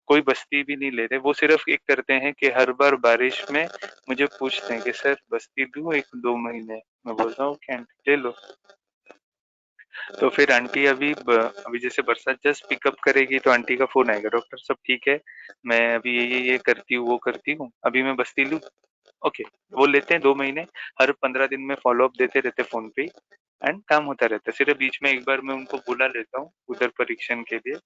S1: कोई बस्ती भी नहीं ले रहे, वो सिर्फ एक करते हैं कि हर बार बारिश में मुझे पूछते हैं कि सर बस्ती दूं 1-2 महीने। मैं बोलता हूँ कि आंटी ले लो। तो फिर आंटी अभी जैसे बरसात जस्ट पिकअप करेगी तो आंटी का फोन आएगा, डॉक्टर सब ठीक है, मैं अभी ये करती हूँ वो करती हूँ, अभी मैं बस्ती लूँ? ओके। वो लेते हैं 2 महीने, हर 15 दिन में फॉलो अप देते रहते फोन पे, एंड काम होता रहता है। सिर्फ बीच में एक बार मैं उनको बुला लेता हूँ उधर परीक्षण के लिए,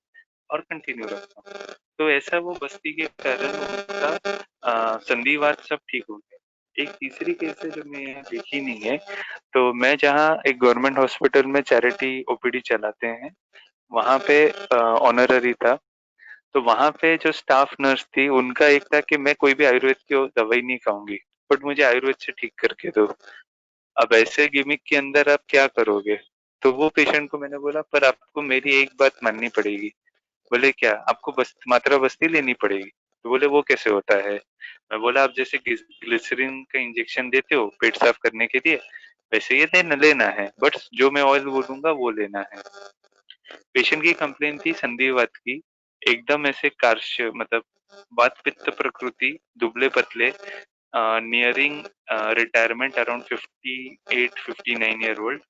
S1: और कंटिन्यू रखता हूँ। तो ऐसा वो बस्ती के कारण उनका संधिवात सब ठीक हो गया। एक तीसरी केस है जो मैं यहाँ देखी नहीं है। तो मैं जहाँ एक गवर्नमेंट हॉस्पिटल में चैरिटी ओपीडी चलाते हैं, वहाँ पे ऑनररी था। तो वहाँ पे जो स्टाफ नर्स थी उनका एक था कि मैं कोई भी आयुर्वेद की दवाई नहीं खाऊंगी, बट मुझे आयुर्वेद से ठीक करके दो। अब ऐसे गिमिक के अंदर आप क्या करोगे? तो वो पेशेंट को मैंने बोला पर आपको मेरी एक बात माननी पड़ेगी। बोले क्या? आपको बस मात्रा बस्ती लेनी पड़ेगी। तो बोले वो कैसे होता है? मैं बोला आप जैसे ग्लिसरीन का इंजेक्शन देते हो पेट साफ करने के लिए, वैसे ये लेना है, बट जो मैं ऑयल बोलूंगा वो लेना है। पेशेंट की कंप्लेन थी संधिवात की, एकदम ऐसे कार्श, मतलब वात पित्त प्रकृति, दुबले पतले, nearing retirement around 58-59 year old.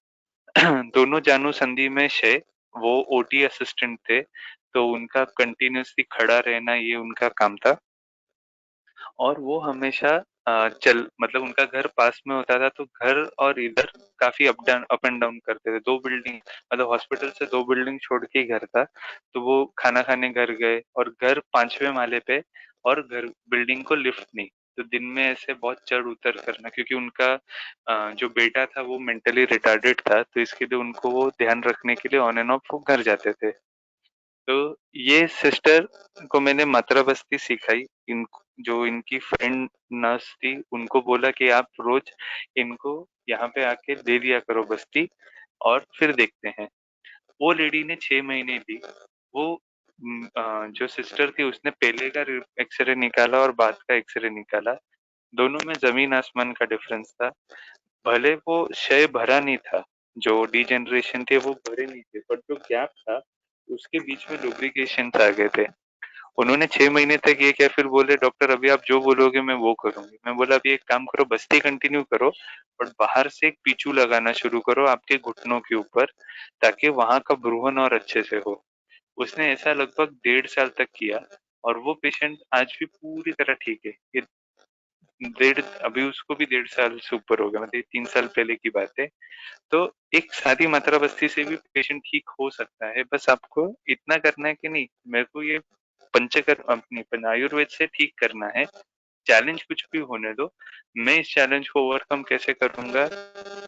S1: दोनों जानू संधि में क्षय, वो ओटी असिस्टेंट थे, तो उनका कंटिन्यूसली खड़ा रहना ये उनका काम था। और वो हमेशा चल मतलब उनका घर पास में होता था, तो घर और इधर काफी अप एंड डाउन करते थे। 2 बिल्डिंग मतलब हॉस्पिटल से 2 बिल्डिंग छोड़ के ही घर था, तो वो खाना खाने घर गए और घर 5वें माले पे, और घर बिल्डिंग को लिफ्ट नहीं, तो दिन में ऐसे बहुत चढ़ उतर करना, क्योंकि उनका जो बेटा था वो मेंटली रिटार्डेड था, तो इसके लिए उनको वो ध्यान रखने के लिए ऑन एंड ऑफ वो घर जाते थे। तो ये सिस्टर को मैंने मात्रा बस्ती सिखाई। इन जो इनकी फ्रेंड नर्स थी, उनको बोला कि आप रोज इनको यहाँ पे आके दे दिया करो बस्ती, और फिर देखते हैं। वो लेडी ने 6 महीने दी। वो जो सिस्टर थी उसने पहले का एक्सरे निकाला और बाद का एक्सरे निकाला, दोनों में जमीन आसमान का डिफरेंस था। भले वो क्षय भरा नहीं था, जो डिजेनरेशन थे वो भरे नहीं थे, पर जो गैप था उसके बीच में लुब्रिकेशन आ गए थे। उन्होंने 6 महीने तक ये किया, फिर बोले डॉक्टर अभी आप जो बोलोगे मैं वो करूंगी। मैं बोला अभी एक काम करो, बस्ती कंटिन्यू करो, बट बाहर से एक पीछू लगाना शुरू करो आपके घुटनों के ऊपर, ताकि वहां का ब्रूहन और अच्छे से हो। उसने ऐसा लगभग 1.5 साल तक किया, और वो पेशेंट आज भी पूरी तरह ठीक है। ये डेढ़ अभी उसको भी 1.5 साल से ऊपर हो गया, मतलब 3 साल पहले की बात है। तो एक सादी मात्रा बस्ती से भी पेशेंट ठीक हो सकता है। बस आपको इतना करना है कि नहीं, मेरे को ये पंचकर्म अपनी आयुर्वेद से ठीक करना है, चैलेंज कुछ भी होने दो, मैं इस चैलेंज को ओवरकम कैसे करूंगा,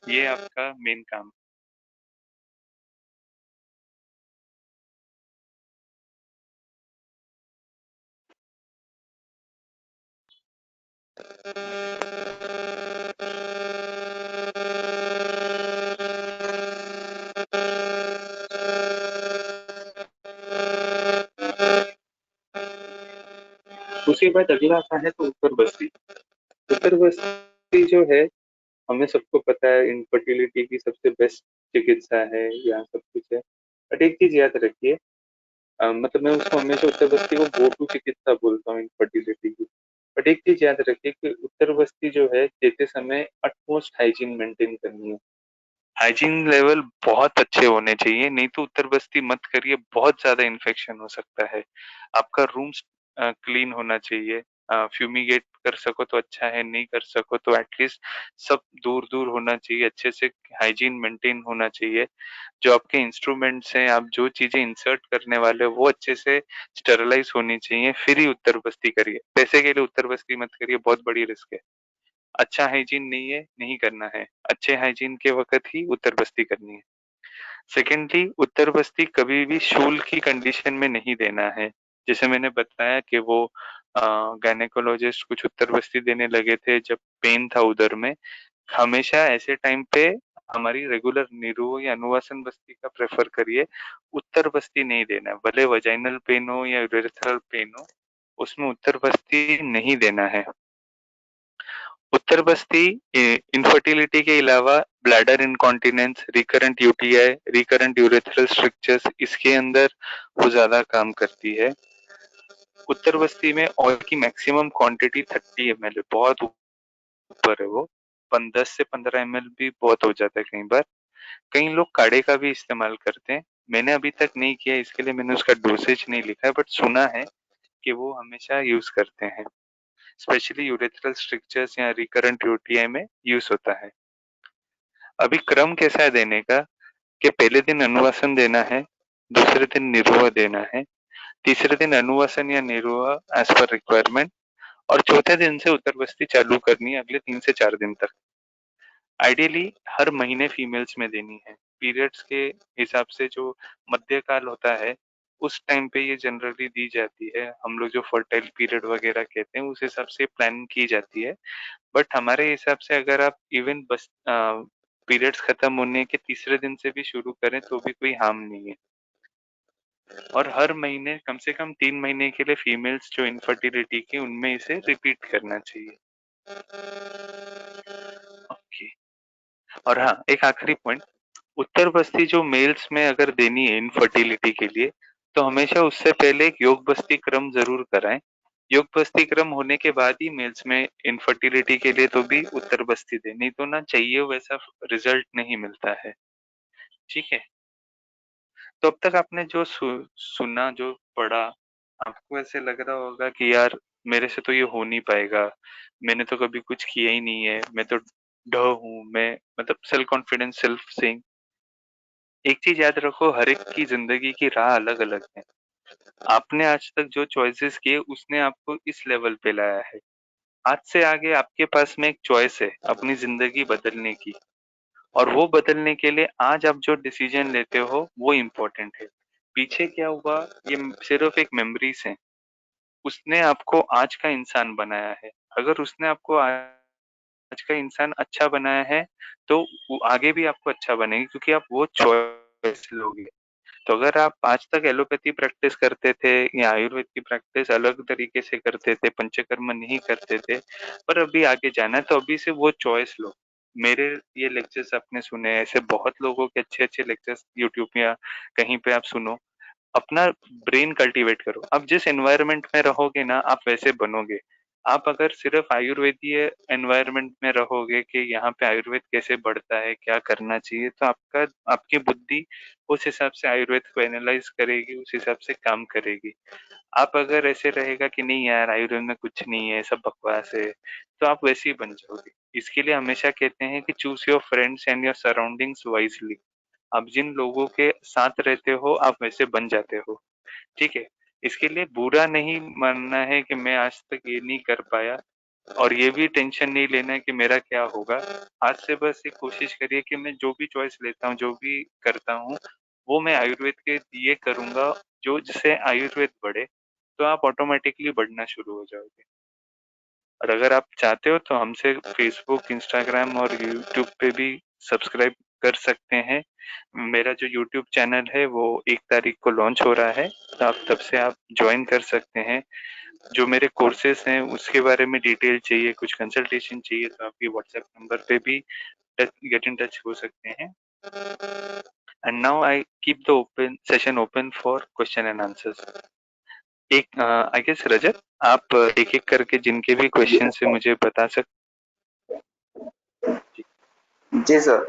S1: ये आपका मेन काम। उसके बाद अगला आता है तो उत्तर बस्ती। उत्तर बस्ती जो है, हमें सबको पता है इनफर्टिलिटी की सबसे बेस्ट चिकित्सा है, या सब कुछ है। बट एक चीज याद रखिए, मतलब मैं उसको हमेशा उत्तर बस्ती को गो टू चिकित्सा बोलता हूँ इनफर्टिलिटी की। बट एक चीज याद रखिए कि उत्तर बस्ती जो है देते समय अटमोस्ट हाइजीन मेंटेन करनी है। हाइजीन लेवल बहुत अच्छे होने चाहिए, नहीं तो उत्तर बस्ती मत करिए, बहुत ज्यादा इन्फेक्शन हो सकता है। आपका रूम क्लीन होना चाहिए, फ्यूमिगेट कर सको तो अच्छा है, नहीं कर सको तो एटलीस्ट सब दूर दूर होना चाहिए, अच्छे से हाइजीन मेंटेन होना चाहिए। जो आपके इंस्ट्रूमेंट्स हैं, आप जो चीजें इंसर्ट करने वाले हो वो अच्छे से स्टेरलाइज होनी चाहिए, फिर ही उत्तर बस्ती करिए। पैसे के लिए उत्तर बस्ती मत करिए, बहुत बड़ी रिस्क है। अच्छा हाइजीन नहीं है, नहीं करना है। अच्छे हाइजीन के वक्त ही उत्तर बस्ती करनी है। सेकेंडली, उत्तर बस्ती कभी भी शूल की कंडीशन में नहीं देना है। जैसे मैंने बताया कि वो गायनेकोलॉजिस्ट कुछ उत्तर बस्ती देने लगे थे जब पेन था उधर में। हमेशा ऐसे टाइम पे हमारी रेगुलर निरो या अनुवासन बस्ती का प्रेफर करिए, उत्तर बस्ती नहीं देना। भले वजाइनल पेन हो या यूरेथ्रल पेन हो, उसमें उत्तर बस्ती नहीं देना है। उत्तर बस्ती इनफर्टिलिटी के अलावा bladder incontinence, recurrent UTI, recurrent urethral strictures, इसके अंदर वो ज्यादा काम करती है। उत्तर बस्ती में ऑयल की मैक्सिमम क्वांटिटी 30 ml है, बहुत ऊपर है वो। 10 से 15 ml भी बहुत हो जाता है कई बार। कई लोग काढ़े का भी इस्तेमाल करते हैं, मैंने अभी तक नहीं किया, इसके लिए मैंने उसका डोसेज नहीं लिखा है, बट सुना है कि वो हमेशा यूज करते हैं, स्पेशली यूरेथ्रल स्ट्रिक्चर्स या रिकरेंट यूटीआई में यूज होता है। अभी क्रम कैसा है देने का, कि पहले दिन अनुवासन देना है, दूसरे दिन निरोह देना है, तीसरे दिन अनुवासन या निरोह एज पर रिक्वायरमेंट, और चौथे दिन से उत्तर बस्ती चालू करनी है अगले 3 से 4 दिन तक। आइडियली हर महीने फीमेल्स में देनी है। पीरियड्स के हिसाब से जो मध्यकाल होता है, उस टाइम पे ये जनरली दी जाती है। हम लोग जो फर्टाइल पीरियड वगैरह कहते हैं उस हिसाब से प्लान की जाती है। बट हमारे हिसाब से अगर आप इवन बस पीरियड्स खत्म होने के तीसरे दिन से भी शुरू करें तो भी कोई हार्म नहीं है। और हर महीने कम से कम 3 महीने के लिए फीमेल्स जो इनफर्टिलिटी की, उनमें इसे रिपीट करना चाहिए। ओके। और हाँ, एक आखिरी पॉइंट, उत्तर बस्ती जो मेल्स में अगर देनी है इनफर्टिलिटी के लिए, तो हमेशा उससे पहले एक योग बस्ती क्रम जरूर कराएं। योग बस्ती क्रम होने के बाद ही मेल्स में इनफर्टिलिटी के लिए तो भी उत्तर बस्ती दे, नहीं तो ना चाहिए वैसा रिजल्ट नहीं मिलता है। ठीक है, तो अब तक आपने जो सुना, जो पढ़ा, आपको ऐसे लग रहा होगा कि यार मेरे से तो ये हो नहीं पाएगा, मैंने तो कभी कुछ किया ही नहीं है, मैं तो ढ हूँ, मैं मतलब सेल्फ कॉन्फिडेंस, सेल्फ सेइंग। एक चीज याद रखो, हर एक की जिंदगी की राह अलग अलग है। आपने आज तक जो चॉइसेस किए उसने आपको इस लेवल पे लाया है। आज से आगे आपके पास में एक चॉइस है अपनी जिंदगी बदलने की, और वो बदलने के लिए आज आप जो डिसीजन लेते हो वो इम्पोर्टेंट है। पीछे क्या हुआ ये सिर्फ एक मेमोरीज है। उसने आपको आज का इंसान बनाया है। अगर उसने आपको आज का इंसान अच्छा बनाया है तो वो आगे भी आपको अच्छा बनेगी, क्योंकि आप वो चॉइस लोगे। तो अगर आप आज तक एलोपैथी प्रैक्टिस करते थे या आयुर्वेद की प्रैक्टिस अलग तरीके से करते थे, पंचकर्म नहीं करते थे, पर अभी आगे जाना है, तो अभी से वो चॉइस लो। मेरे ये लेक्चर्स आपने सुने, ऐसे बहुत लोगों के अच्छे अच्छे लेक्चर्स यूट्यूब या कहीं पे आप सुनो। अपना ब्रेन कल्टीवेट करो। आप जिस एनवायरनमेंट में रहोगे ना, आप वैसे बनोगे। आप अगर सिर्फ आयुर्वेदीय एनवायरनमेंट में रहोगे कि यहाँ पे आयुर्वेद कैसे बढ़ता है, क्या करना चाहिए, तो आपका आपकी बुद्धि उस हिसाब से आयुर्वेद को एनालाइज करेगी, उस हिसाब से काम करेगी। आप अगर ऐसे रहेगा कि नहीं यार आयुर्वेद में कुछ नहीं है, सब बकवास है, तो आप वैसे ही बन जाओगे। इसके लिए हमेशा कहते हैं कि choose your friends and your surroundings wisely. आप जिन लोगों के साथ रहते हो आप वैसे बन जाते हो। ठीक है, इसके लिए बुरा नहीं मानना है कि मैं आज तक ये नहीं कर पाया, और ये भी टेंशन नहीं लेना है कि मेरा क्या होगा। आज से बस ये कोशिश करिए कि मैं जो भी चॉइस लेता हूँ, जो भी करता हूँ, वो मैं आयुर्वेद के लिए करूंगा, जो जिससे आयुर्वेद बढ़े, तो आप ऑटोमेटिकली बढ़ना शुरू हो जाओगे। और अगर आप चाहते हो तो हमसे फेसबुक, इंस्टाग्राम और यूट्यूब पे भी सब्सक्राइब कर सकते हैं। मेरा जो यूट्यूब चैनल है वो 1 तारीख को लॉन्च हो रहा है, तो आप तब से आप ज्वाइन कर सकते हैं। जो मेरे कोर्सेस हैं उसके बारे में डिटेल चाहिए, कुछ कंसल्टेशन चाहिए, तो आप ये व्हाट्सएप नंबर पे भी गेट इन टच हो सकते हैं। And now I keep the open session open for question and answers. एक आई गेस रजत, आप एक एक करके जिनके भी क्वेश्चन है मुझे बता सकते।
S4: जी सर।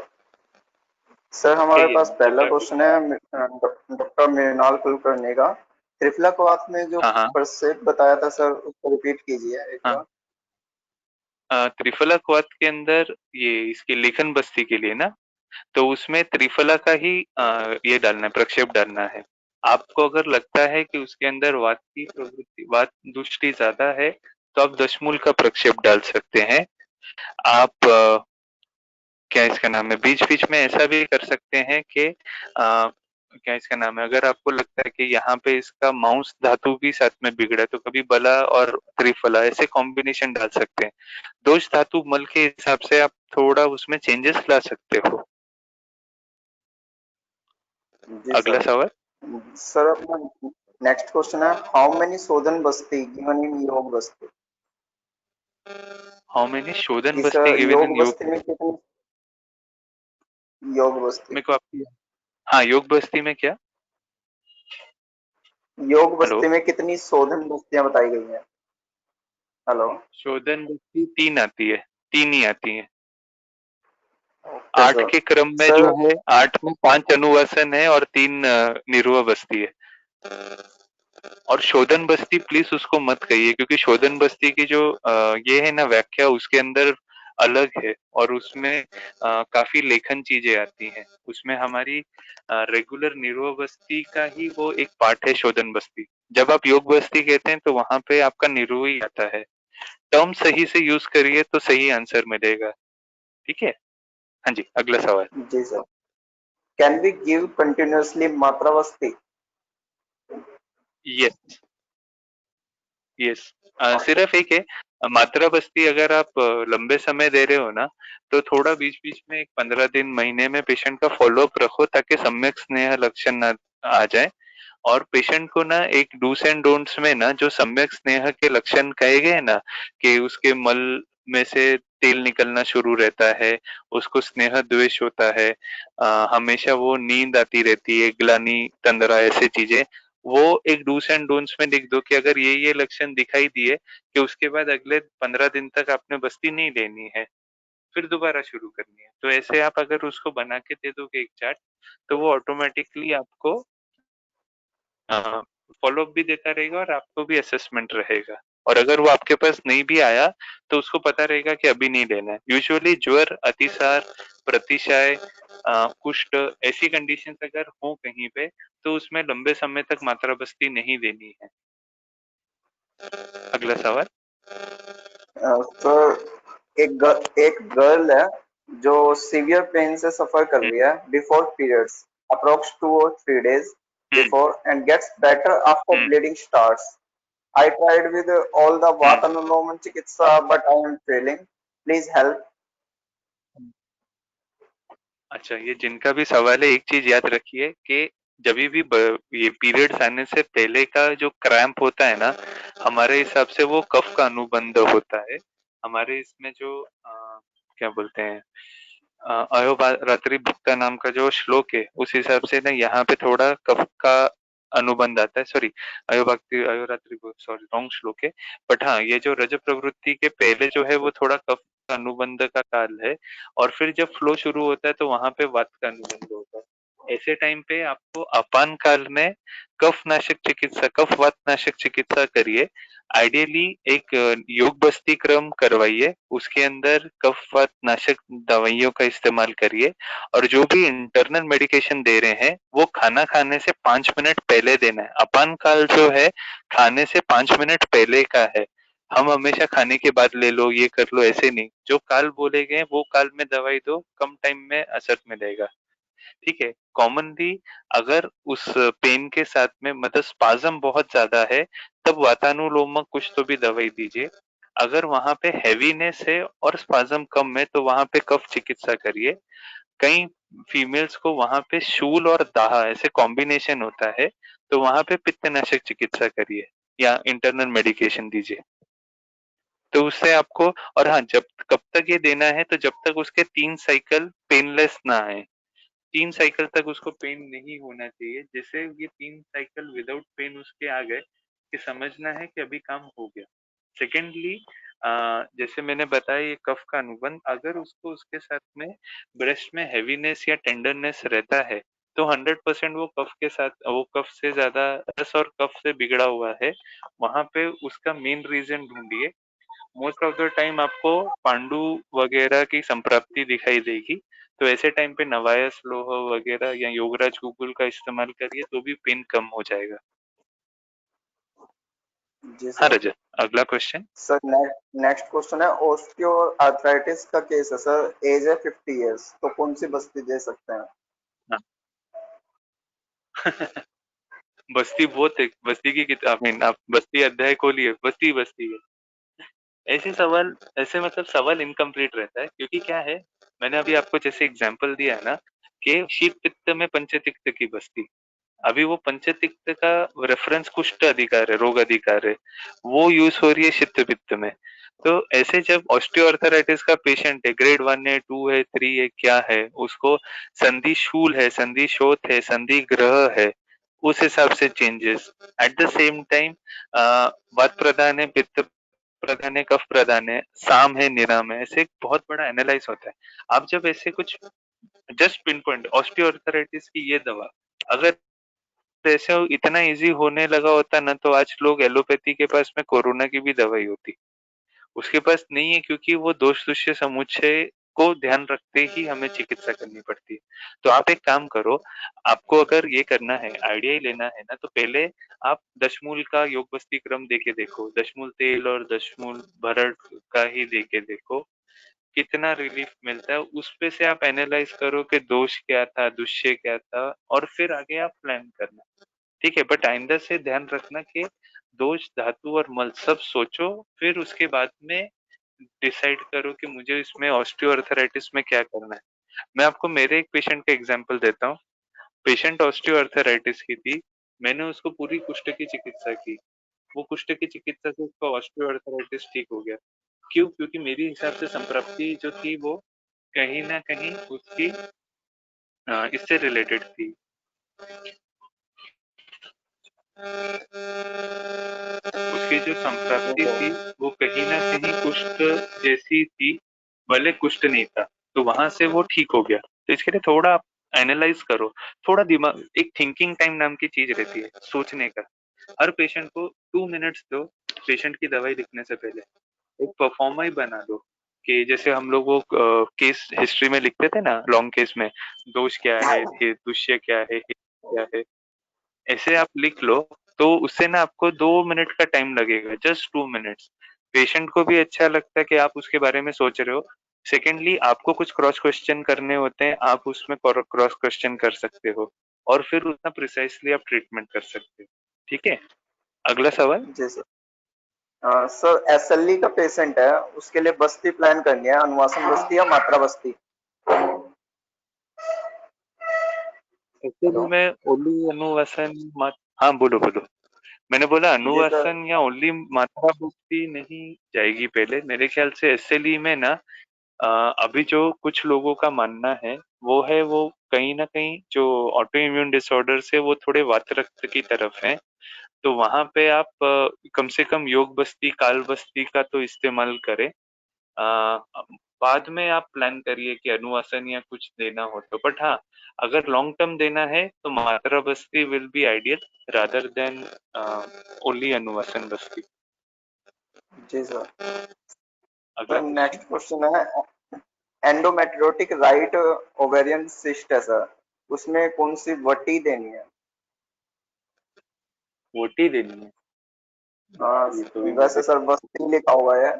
S4: सर हमारे
S1: कहिए,
S4: पास पहला
S1: स्टार्ट
S4: क्वेश्चन है डॉक्टर मृणाल कुलकर्णी का। त्रिफलाक्वाथ में जो
S1: हाँ हाँ।
S4: परसेप बताया था सर, उसको रिपीट कीजिए एक
S1: हाँ,
S4: बार।
S1: त्रिफला क्वाथ के अंदर ये इसकी लेखन बस्ती के लिए ना, तो उसमें त्रिफला का ही ये डालना है, प्रक्षेप डालना है। आपको अगर लगता है कि उसके अंदर वात की प्रवृत्ति, वात दुष्टि ज्यादा है, तो आप दशमूल का प्रक्षेप डाल सकते हैं। आप क्या इसका नाम है, बीच बीच में ऐसा भी कर सकते हैं कि क्या इसका नाम है, अगर आपको लगता है कि यहाँ पे इसका मांस धातु भी साथ में बिगड़ा है, तो कभी बला और त्रिफला ऐसे कॉम्बिनेशन डाल सकते हैं। दोष धातु मल के हिसाब से आप थोड़ा उसमें चेंजेस ला सकते हो।
S4: जी
S1: अगला
S4: सर।
S1: सवाल।
S4: सर अपना नेक्स्ट क्वेश्चन है, हाउ मेनी शोधन बस्ती गिवन इन योग बस्ती।
S1: हाउ मेनी शोधन
S4: जी
S1: बस्ती
S4: sir,
S1: given in
S4: yoga
S1: yoga.
S4: बस्ती में कितनी योग बस्ती
S1: मेरे को आपकी, हाँ योग बस्ती में क्या।
S4: योग
S1: हेलो।
S4: बस्ती में कितनी शोधन बस्तियां बताई गई हैं। हेलो।
S1: शोधन बस्ती 3 आती है, 3 ही आती है।
S4: Okay
S1: 8
S4: sir.
S1: के क्रम में जो
S4: सर
S1: है, 8 में 5 अनुवासन है और 3 निरुआ बस्ती है। और शोधन बस्ती प्लीज उसको मत कहिए, क्योंकि शोधन बस्ती की जो ये है ना व्याख्या, उसके अंदर अलग है, और उसमें काफी लेखन चीजें आती हैं। उसमें हमारी रेगुलर निरुआ बस्ती का ही वो एक पार्ट है शोधन बस्ती। जब आप योग बस्ती कहते हैं तो वहां पे आपका निरुआ ही आता है। टर्म सही से यूज करिए तो सही आंसर मिलेगा। ठीक है। हाँ जी, अगला सवाल।
S4: जी sir, can we give continuously matra basti.
S1: Yes, yes. सिर्फ एक है, मात्रा बस्ती अगर आप लंबे समय दे रहे हो ना, तो थोड़ा बीच बीच में 15 दिन महीने में पेशेंट का फॉलोअप रखो, ताकि सम्यक स्नेह लक्षण ना आ जाए। और पेशेंट को ना एक डूस एंड डोंट्स में ना, जो सम्यक स्नेह के लक्षण कहे गए ना, कि उसके मल में से तेल निकलना शुरू रहता है, उसको स्नेह द्वेष होता है, हमेशा वो नींद आती रहती है, ग्लानी, तंद्रा, ऐसे चीजें, वो एक डूस एंड डोंट्स में लिख दो कि अगर ये लक्षण दिखाई दिए कि उसके बाद अगले 15 दिन तक आपने बस्ती नहीं लेनी है, फिर दोबारा शुरू करनी है। तो ऐसे आप अगर उसको बना के दे दोगे एक चार्ट, तो वो ऑटोमेटिकली आपको फॉलो अप भी देता रहेगा और आपको भी असेसमेंट रहेगा। और अगर वो आपके पास नहीं भी आया तो उसको पता रहेगा कि अभी नहीं लेना है। यूजुअली ज्वर, अतिसार, प्रतिशाय, कुष्ठ ऐसी कंडीशन अगर हो कहीं पे, तो उसमें लंबे समय तक मात्रा बस्ती नहीं देनी है। अगला सवाल।
S4: सर एक गर्ल है जो सीवियर पेन से सफर कर रही है before periods approx 2 or 3 days
S1: hmm
S4: before and gets better after
S1: hmm
S4: bleeding starts. I tried with all the
S1: hmm
S4: Vatanuloman Chikitsa but I am failing. Please help.
S1: अच्छा, ये जिनका भी सवाल है, एक चीज याद रखिए कि जब भी ये पीरियड्स आने से पहले का जो क्रैम्प होता है ना, हमारे हिसाब से वो कफ का अनुबंध होता है। हमारे इसमें जो क्या बोलते हैं, अहोरात्रि भुक्ता नाम का जो श्लोक है, उस हिसाब से ना यहाँ पे थोड़ा कफ का अनुबंध आता है। सॉरी, अयोभक्ति अयोरात्रि, सॉरी रॉन्ग श्लोक है। बट हाँ, ये जो रज प्रवृत्ति के पहले जो है वो थोड़ा कफ का अनुबंध का काल है, और फिर जब फ्लो शुरू होता है तो वहां पे वात का अनुबंध होता है। ऐसे टाइम पे आपको अपान काल में कफ नाशक चिकित्सा, कफ वात नाशक चिकित्सा करिए। आइडियली एक योग बस्ती क्रम करवाइए, उसके अंदर कफ वात नाशक दवाइयों का इस्तेमाल करिए। और जो भी इंटरनल मेडिकेशन दे रहे हैं वो खाना खाने से 5 मिनट पहले देना है। अपान काल जो है खाने से 5 मिनट पहले का है। हम हमेशा खाने के बाद ले लो, ये कर लो, ऐसे नहीं। जो काल बोले गए वो काल में दवाई दो, कम टाइम में असर मिलेगा। ठीक है। कॉमनली अगर उस पेन के साथ में मतलब स्पाज्म बहुत ज्यादा है, तब वातानुलोमक कुछ तो भी दवाई दीजिए। अगर वहां पे हैवीनेस है और स्पाज्म कम है तो वहां पे कफ चिकित्सा करिए। कई फीमेल्स को वहां पे शूल और दाह ऐसे कॉम्बिनेशन होता है, तो वहां पे पित्तनाशक चिकित्सा करिए या इंटरनल मेडिकेशन दीजिए। तो उससे आपको, और हाँ, जब कब तक ये देना है, तो जब तक उसके 3 साइकिल पेनलेस ना आए। 3 साइकिल तक उसको पेन नहीं होना चाहिए। जैसे ये 3 साइकिल विदाउट पेन उसके आ गए कि समझना है कि अभी काम हो गया। सेकेंडली, जैसे मैंने बताया ये कफ का अनुबंध, अगर उसको उसके साथ में ब्रेस्ट में हैवीनेस या टेंडरनेस रहता है, तो 100% वो कफ के साथ, वो कफ से ज्यादा रस और कफ से बिगड़ा हुआ है। वहां पे उसका मेन रीजन ढूंढिए। मोस्ट ऑफ द टाइम आपको पांडु वगैरह की संप्राप्ति दिखाई देगी। तो ऐसे टाइम पे नवायस लोह वगैरह या योगराज गुगुल का इस्तेमाल करिए, तो भी पेन कम हो जाएगा।
S4: जी
S1: हाँ
S4: सर।
S1: रजत, अगला क्वेश्चन।
S4: सर नेक्स्ट क्वेश्चन है ऑस्टियो आर्थराइटिस का केस है सर, एज है 50 years, तो कौन सी बस्ती दे सकते हैं?
S1: हाँ। बस्ती बहुत है, बस्ती की किताब में आप बस्ती अध्याय खोलिए, बस्ती बस्ती है। ऐसे सवाल, ऐसे मतलब सवाल इनकम्प्लीट रहता है, क्योंकि क्या है, मैंने अभी आपको जैसे एग्जांपल दिया है ना कि शीत पित्त में पंचतिक्त की बस्ती। अभी वो पंचतिक्त का रेफरेंस कुष्ठ अधिकार है, रोग अधिकार है, वो यूज हो रही है शीत पित्त में। तो ऐसे जब ऑस्टियोआर्थराइटिस का पेशेंट है, ग्रेड 1 है, 2 है, 3 है, क्या है, उसको संधि शूल है, संधि शोथ है, संधि ग्रह है, उस हिसाब से changes. At the same time वात प्रधान है, पित्त प्रधान है, कफ प्रधान है, साम है, निराम है, ऐसे एक बहुत बड़ा एनालाइज होता है। आप जब ऐसे कुछ जस्ट पिन पॉइंट ऑस्टियोआर्थराइटिस की ये दवा, अगर ऐसे इतना इजी होने लगा होता ना, तो आज लोग एलोपैथी के पास में कोरोना की भी दवाई होती। उसके पास नहीं है, क्योंकि वो दोष दृश्य समुच्चय को ध्यान रखते ही हमें चिकित्सा करनी पड़ती है। तो आप एक काम करो, आपको अगर ये करना है, आइडिया ही लेना है ना, तो पहले आप दशमूल का योग बस्ती क्रम देके देखो, दशमूल तेल और दशमूल भरड़ का ही देके देखो, कितना रिलीफ मिलता है। उस पे से आप एनालाइज करो कि दोष क्या था, दुष्य क्या था, और फिर आगे आप प्लान करना। ठीक है, बट आइंदा से ध्यान रखना कि दोष, धातु और मल सब सोचो, फिर उसके बाद में डिसाइड करो कि मुझे इसमें ऑस्टियोआर्थराइटिस में क्या करना है। मैं आपको मेरे एक पेशेंट का एग्जांपल देता हूँ। पेशेंट ऑस्टियोआर्थराइटिस की थी, मैंने उसको पूरी कुष्ठ की चिकित्सा की। वो कुष्ठ की चिकित्सा से उसका ऑस्टियोआर्थराइटिस ठीक हो गया। क्यों? क्योंकि मेरी हिसाब से संप्राप्ति जो थी वो कहीं ना कहीं उसकी इससे रिलेटेड थी। उसकी जो संप्राप्ति थी वो कहीं ना कहीं कुष्ठ जैसी थी, भले कुष्ठ नहीं था, तो वहां से वो ठीक हो गया। तो इसके लिए थोड़ा आप एनालाइज करो, थोड़ा दिमाग, एक थिंकिंग टाइम नाम की चीज रहती है, सोचने का। हर पेशेंट को 2 मिनट्स दो, पेशेंट की दवाई लिखने से पहले एक परफॉर्मा ही बना दो, कि जैसे हम लोग वो केस हिस्ट्री में लिखते थे ना, लॉन्ग केस में, दोष क्या है, दुष्य क्या है, हित क्या है, ऐसे आप लिख लो। तो उससे ना आपको 2 मिनट का टाइम लगेगा, जस्ट 2 मिनट्स। पेशेंट को भी अच्छा लगता है कि आप उसके बारे में सोच रहे हो। सेकेंडली, आपको कुछ क्रॉस क्वेश्चन करने होते हैं, आप उसमें क्रॉस क्वेश्चन कर सकते हो, और फिर उतना प्रिसाइसली आप ट्रीटमेंट कर सकते हो। ठीक है, अगला सवाल।
S4: जी सर। सर एसएलई का पेशेंट है, उसके लिए बस्ती प्लान करनी है, अनुवासन बस्ती या मात्रा बस्ती?
S1: Actually
S4: hello.
S1: में ओली अनुवासन हाँ, बोलो बोलो। मैंने बोला
S4: जी सर।
S1: अनुवासन या ओनली मात्रा पुष्टि नहीं जाएगी पहले, मेरे ख्याल से एसएलई में ना। अ, अभी जो कुछ लोगों का मानना है वो है, वो कहीं ना कहीं जो ऑटो इम्यून डिसऑर्डर है वो थोड़े वात रक्त की तरफ है। तो वहां पे आप कम से कम योग बस्ती, काल बस्ती का तो इस्तेमाल करें। बाद में आप प्लान करिए कि अनुवासन या कुछ देना हो तो, बट हाँ, अगर लॉन्ग टर्म देना है तो matra basti will be ideal rather than only anuvasan basti.
S4: जी सर।
S1: अगला
S4: सर
S1: क्वेश्चन।
S4: नेक्स्ट क्वेश्चन है, एंडोमेट्रियोटिक राइट ओवेरियन सिस्ट है सर, उसमें कौन सी वटी देनी है?
S1: वोटी देनी है?
S4: हाँ,
S1: ये तो भी
S4: वैसे
S1: मुझे
S4: सर बस्ती लिखा हुआ है,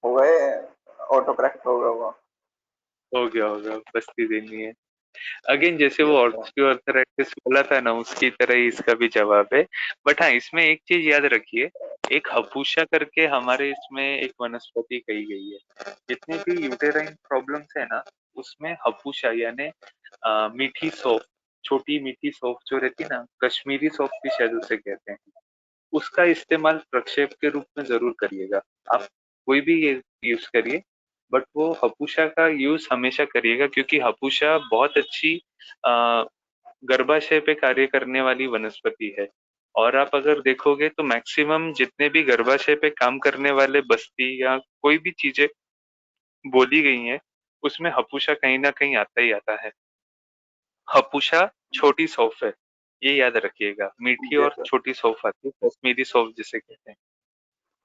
S4: हुआ है, ऑटो करेक्ट हो गया होगा।
S1: हो गया, बस्ती देनी है। अगेन, जैसे वो
S4: यस सर।
S1: ऑस्टियोआर्थराइटिस बोला था ना, उसकी तरह ही इसका भी जवाब है। बट हाँ, इसमें एक चीज याद रखिए, एक हपूषा करके हमारे इसमें एक वनस्पति कही गई है। जितने भी यूटेराइन प्रॉब्लम्स है ना, उसमें हपूषा यानी मीठी सौंफ, छोटी मीठी सौंफ जो रहती है ना, कश्मीरी सौंफ भी शायद उसे कहते हैं, उसका इस्तेमाल प्रक्षेप के रूप में जरूर करिएगा। आप कोई भी ये यूज करिए, बट वो हपूषा का यूज हमेशा करिएगा, क्योंकि हपूषा बहुत अच्छी अ, गर्भाशय पे कार्य करने वाली वनस्पति है। और आप अगर देखोगे तो मैक्सिमम जितने भी गर्भाशय पे काम करने वाले बस्ती या कोई भी चीजें बोली गई हैं, उसमें हपूषा कहीं ना कहीं आता ही आता है। हपूषा छोटी सौंफ है, ये याद रखिएगा। मीठी
S4: जी
S1: और
S4: सर।
S1: छोटी सौंफ आती है, कश्मीरी सौंफ जिसे कहते हैं।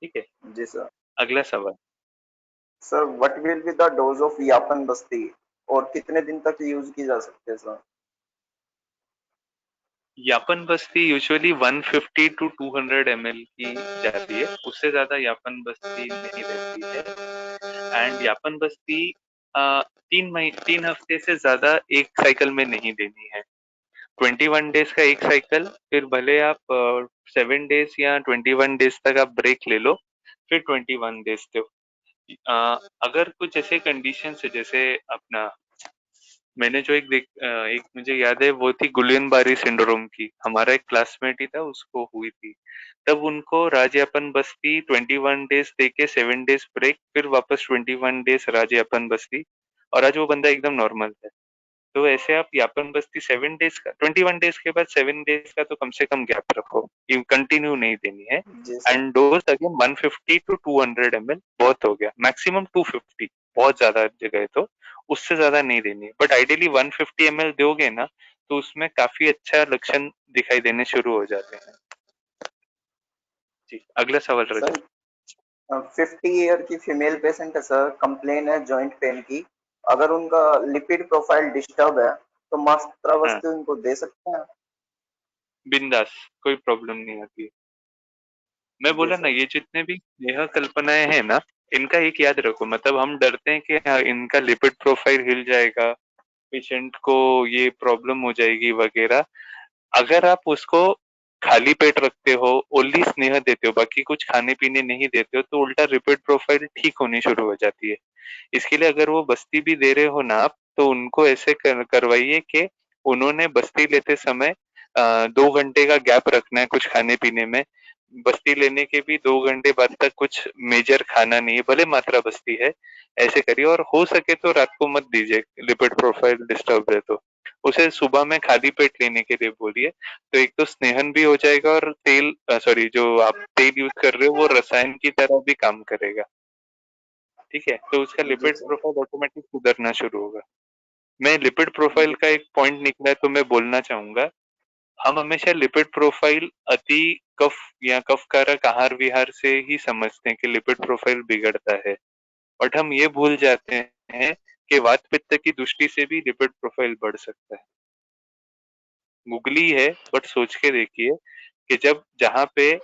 S1: ठीक है,
S4: जी सर।
S1: अगला सवाल।
S4: Sir what will be the dose of यापन बस्ती, और कितने दिन तक यूज की जा सकती है सर?
S1: यापन बस्ती यूजुअली 150 टू 200 ml की जाती है, उससे ज्यादा यापन बस्ती नहीं रहती है। एंड यापन बस्ती 3 हफ्ते से ज्यादा एक साइकिल में नहीं देनी है। 21 डेज का एक साइकिल, फिर भले आप 7 डेज या 21 डेज तक आप ब्रेक ले लो, फिर 21 डेज दो। अगर कुछ ऐसे कंडीशन है, जैसे अपना, मैंने जो एक मुझे याद है, वो थी गुलियन बारी सिंड्रोम की, हमारा एक क्लासमेट ही था, उसको हुई थी। तब उनको राजयापन बस्ती 21 डेज दे के 7 डेज ब्रेक, फिर वापस 21 डेज राजयापन बस्ती, और आज वो बंदा एकदम नॉर्मल है। तो ऐसे आप यापन बस्ती 7 डेज का, 21 डेज के बाद 7 डेज का तो कम से कम गैप रखो, ये कंटिन्यू नहीं देनी है।
S4: जी sir.
S1: And dose again 150 to 200 ml बहुत हो गया, मैक्सिमम 250, बहुत ज्यादा जगह है तो उससे ज्यादा नहीं देनी है। बट आइडियली 150 ml दोगे ना, तो उसमें काफी अच्छा लक्षण दिखाई देने शुरू हो जाते हैं। जी, अगला सवाल
S4: सर
S1: रखिए।
S4: 50 ईयर की फीमेल पेशेंट है सर, कंप्लेन है जॉइंट पेन की, अगर उनका लिपिड प्रोफाइल डिस्टर्ब है तो मात्रा
S1: हाँ,
S4: वस्तु उनको दे सकते हैं?
S1: बिंदास, कोई प्रॉब्लम नहीं आती है। मैं
S4: जी
S1: बोला ना,
S4: सर।
S1: ये जितने भी नेहा कल्पनाएं हैं ना, इनका एक याद रखो, मतलब हम डरते हैं कि हाँ, इनका लिपिड प्रोफाइल हिल जाएगा, पेशेंट को ये प्रॉब्लम हो जाएगी वगैरह। अगर आप उसको खाली पेट रखते हो, ओनली स्नेह देते हो, बाकी कुछ खाने पीने नहीं देते हो, तो उल्टा लिपिड प्रोफाइल ठीक होनी शुरू हो जाती है। इसके लिए अगर वो बस्ती भी दे रहे हो ना आप, तो उनको ऐसे करवाइए कि उन्होंने बस्ती लेते समय 2 घंटे का गैप रखना है कुछ खाने पीने में। बस्ती लेने के भी 2 घंटे बाद तक कुछ मेजर खाना नहीं है, भले मात्रा बस्ती है। ऐसे करिए, और हो सके तो रात को मत दीजिए, लिपिड प्रोफाइल डिस्टर्ब है तो। उसे सुबह में खाली पेट लेने के लिए बोलिए। तो एक तो स्नेहन भी हो जाएगा और तेल सॉरी जो आप तेल यूज कर रहे हो वो रसायन की तरह भी काम करेगा। ठीक है, तो उसका
S4: जी
S1: लिपिड
S4: सर।
S1: प्रोफाइल ऑटोमेटिक सुधरना शुरू होगा। मैं लिपिड प्रोफाइल
S4: जी
S1: का एक पॉइंट निकला है तो मैं बोलना चाहूंगा। हम हमेशा लिपिड प्रोफाइल अति कफ या कफ कारक आहार विहार से ही समझते हैं कि लिपिड प्रोफाइल बिगड़ता है, बट हम ये भूल जाते हैं कि वात पित्त की दृष्टि से भी लिपिड प्रोफाइल बढ़ सकता है। गुगली है, बट सोच के देखिए कि जब जहाँ पे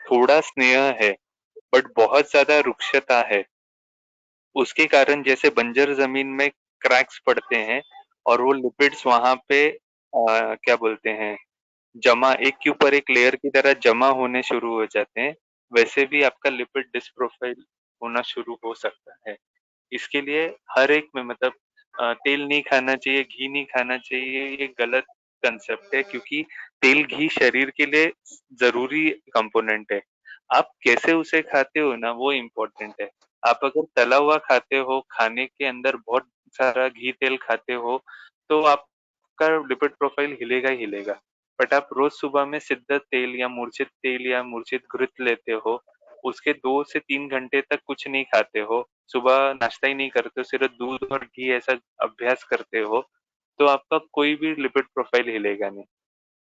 S1: थोड़ा स्नेह है बट बहुत ज्यादा रुक्षता है, उसके कारण जैसे बंजर जमीन में क्रैक्स पड़ते हैं और वो लिपिड्स वहां पे क्या बोलते हैं जमा एक के ऊपर एक लेयर की तरह जमा होने शुरू हो जाते हैं, वैसे भी आपका लिपिड डिसप्रोफाइल होना शुरू हो सकता है। इसके लिए हर एक में मतलब तेल नहीं खाना चाहिए, घी नहीं खाना चाहिए, ये गलत कंसेप्ट है क्योंकि तेल घी शरीर के लिए जरूरी कंपोनेंट है। आप कैसे उसे खाते हो ना वो इम्पोर्टेंट है। आप अगर तला हुआ खाते हो, खाने के अंदर बहुत सारा घी तेल खाते हो, तो आपका लिपिड प्रोफाइल हिलेगा ही हिलेगा। बट आप रोज सुबह में सिद्ध तेल या मूर्छित घृत लेते हो, उसके 2 से 3 घंटे तक कुछ नहीं खाते हो, सुबह नाश्ता ही नहीं करते हो, सिर्फ दूध और घी ऐसा अभ्यास करते हो, तो आपका कोई भी लिपिड प्रोफाइल हिलेगा नहीं।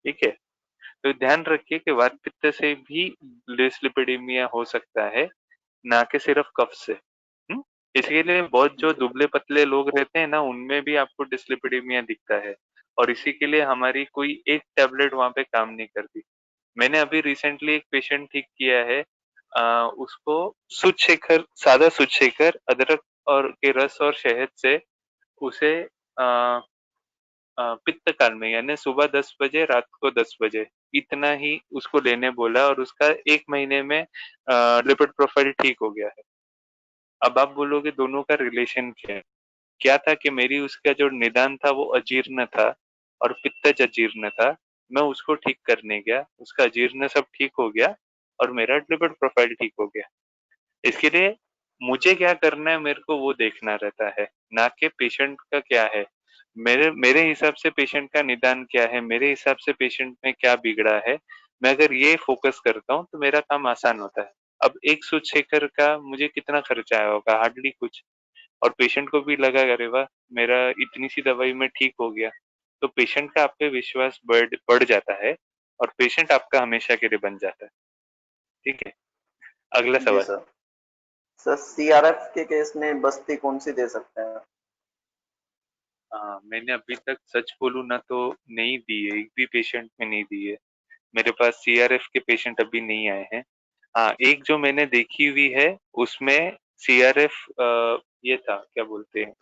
S1: ठीक है, तो ध्यान रखिए कि वात पित्त से भी डिसलिपिडीमिया हो सकता है, ना कि सिर्फ कफ से। इसके लिए बहुत जो दुबले पतले लोग रहते हैं ना उनमें भी आपको डिसलिपिडीमिया दिखता है, और इसी के लिए हमारी कोई एक टैबलेट वहां पे काम नहीं करती। मैंने अभी रिसेंटली एक पेशेंट ठीक किया है, उसको सूद शेखर, सादा सूद शेखर अदरक और के रस और शहद से उसे पित्त काल में यानी सुबह 10 बजे रात को 10 बजे इतना ही उसको लेने बोला, और उसका 1 महीने में लिपिड प्रोफाइल ठीक हो गया है। अब आप बोलोगे दोनों का रिलेशन क्या है? क्या था कि मेरी उसका जो निदान था वो अजीर्ण था और पित्तज अजीर्ण था। मैं उसको ठीक करने गया, उसका अजीर्ण सब ठीक हो गया और मेरा लिपिड प्रोफाइल ठीक हो गया। इसके लिए मुझे क्या करना है मेरे को वो देखना रहता है, ना कि पेशेंट का क्या है। मेरे मेरे हिसाब से पेशेंट का निदान क्या है, मेरे हिसाब से पेशेंट में क्या बिगड़ा है, मैं अगर ये फोकस करता हूँ तो मेरा काम आसान होता है। अब एक सूद शेखर का मुझे कितना खर्चा आया होगा, हार्डली कुछ, और पेशेंट को भी लगा अरे वाह मेरा इतनी सी दवाई में ठीक हो गया, तो पेशेंट का आप पे विश्वास बढ़ जाता है और पेशेंट आपका हमेशा के लिए बन जाता है। ठीक है, अगला
S4: जी
S1: सवाल।
S4: सर। सर सीआरएफ के केस में बस्ती कौन सी दे सकते हैं?
S1: हाँ, मैंने अभी तक सच बोलूँ ना तो नहीं दी है, एक भी पेशेंट में नहीं दी है। मेरे पास सीआरएफ के पेशेंट अभी नहीं आए हैं। हाँ, एक जो मैंने देखी हुई है उसमें सीआरएफ ये था क्या बोलते हैं,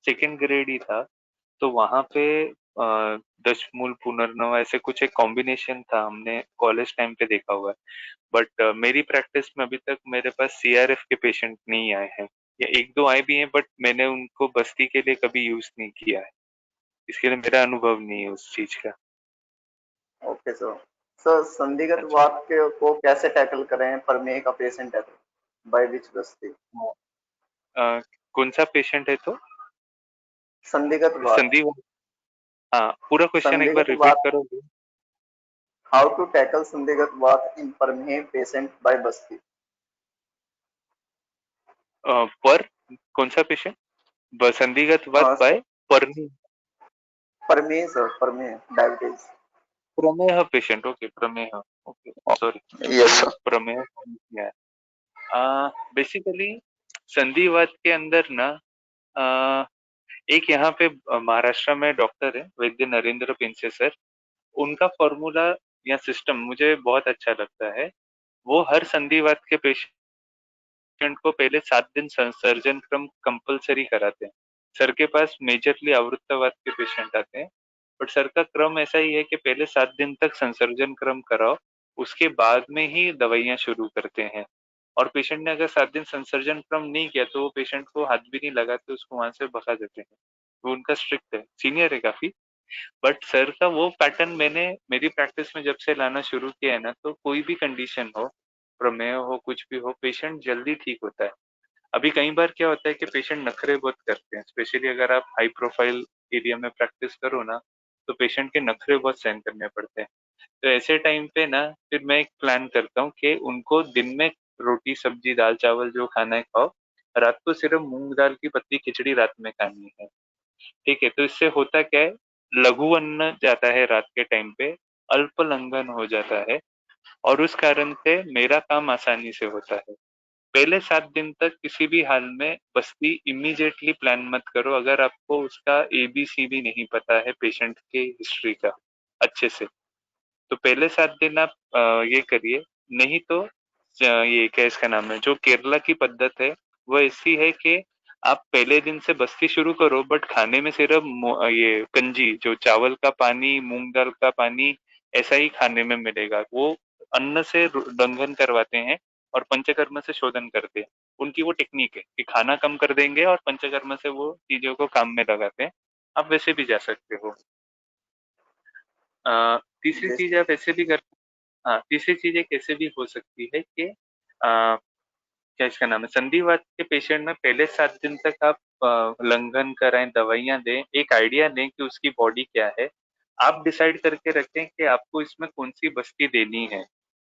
S1: सेकंड ग्रेड ही था, तो वहां पे दशमूल पुनर्नवा ऐसे कुछ एक कॉम्बिनेशन था, हमने कॉलेज टाइम पे देखा हुआ है। बट मेरी प्रैक्टिस में अभी तक मेरे पास सीआरएफ के पेशेंट नहीं आए हैं, या एक दो आए भी हैं बट मैंने उनको बस्ती के लिए कभी यूज नहीं किया है, इसके लिए मेरा अनुभव नहीं है उस चीज का।
S4: Okay sir. सर संदिग्ध
S1: अच्छा,
S4: वात के को कैसे टैकल करें? प्रमेह का पेशेंट है तो बाय विच बस्ती?
S1: कौन सा पेशेंट है तो?
S4: संदिग्ध वात।
S1: संधि, हाँ पूरा क्वेश्चन एक बार
S4: संदिग्ध
S1: रिपीट
S4: वात।
S1: करोगे?
S4: हाउ टू टैकल संदिग्ध वात इन प्रमेह पेशेंट बाय बस्ती?
S1: पर कौन सा पेशेंट? संधिगत वात बाय परनी,
S4: प्रमेह सर, प्रमेह डायबिटीज।
S1: प्रमेह पेशेंट, ओके प्रमेह, ओके सॉरी,
S3: यस
S1: ये
S3: सर।
S1: प्रमेह क्या है? बेसिकली संधिवात के अंदर ना आ, एक यहाँ पे महाराष्ट्र में डॉक्टर है वैद्य नरेंद्र पिंसे सर, उनका फॉर्मूला या सिस्टम मुझे बहुत अच्छा लगता है। वो हर संधिवात के पेशेंट को पहले 7 दिन सर्जन क्रम कंपलसरी कराते हैं। सर के पास मेजरली आवृत्तवात के पेशेंट आते हैं, बट सर का क्रम ऐसा ही है कि पहले 7 दिन तक संसर्जन क्रम कराओ, उसके बाद में ही दवाइयां शुरू करते हैं। और पेशेंट ने अगर 7 दिन संसर्जन क्रम नहीं किया तो वो पेशेंट को हाथ भी नहीं लगाते, उसको वहां से भगा देते हैं। वो उनका स्ट्रिक्ट है, सीनियर है काफी। बट सर का वो पैटर्न मैंने मेरी प्रैक्टिस में जब से लाना शुरू किया है ना, तो कोई भी कंडीशन हो, प्रमेय हो कुछ भी हो, पेशेंट जल्दी ठीक होता है। अभी कई बार क्या होता है कि पेशेंट नखरे बहुत करते हैं, स्पेशली अगर आप हाई प्रोफाइल एरिया में प्रैक्टिस करो ना, तो पेशेंट के नखरे बहुत सहन करने पड़ते हैं। तो ऐसे टाइम पे ना फिर मैं एक प्लान करता हूँ कि उनको दिन में रोटी सब्जी दाल चावल जो खाना है खाओ, रात को सिर्फ मूंग दाल की पतली खिचड़ी रात में खानी है। ठीक है, तो इससे होता क्या है, लघु अन्न जाता है रात के टाइम पे, अल्प लंघन हो जाता है, और उस कारण से मेरा काम आसानी से होता है। पहले 7 दिन तक किसी भी हाल में बस्ती इमीडिएटली प्लान मत करो अगर आपको उसका ABCD नहीं पता है पेशेंट के हिस्ट्री का अच्छे से। तो पहले 7 दिन आप ये करिए। नहीं तो ये क्या इसका नाम है, जो केरला की पद्धत है वो ऐसी है कि आप पहले दिन से बस्ती शुरू करो, बट खाने में सिर्फ ये कंजी जो चावल का पानी मूंग दाल का पानी ऐसा ही खाने में मिलेगा। वो अन्न से उल्लंघन करवाते हैं और पंचकर्म से शोधन करते हैं। उनकी वो टेक्निक है कि खाना कम कर देंगे और पंचकर्म से वो चीजों को काम में लगाते हैं। आप वैसे भी जा सकते हो। तीसरी
S4: जी
S1: चीज
S4: सर।
S1: आप ऐसे भी कर, हाँ तीसरी चीज एक ऐसे भी हो सकती है कि आ, क्या इसका नाम है, संधिवात के पेशेंट में पहले 7 दिन तक आप लंघन कराएं दवाइयां दें, एक आइडिया दें कि उसकी बॉडी क्या है। आप डिसाइड करके रखें कि आपको इसमें कौन सी बस्ती देनी है।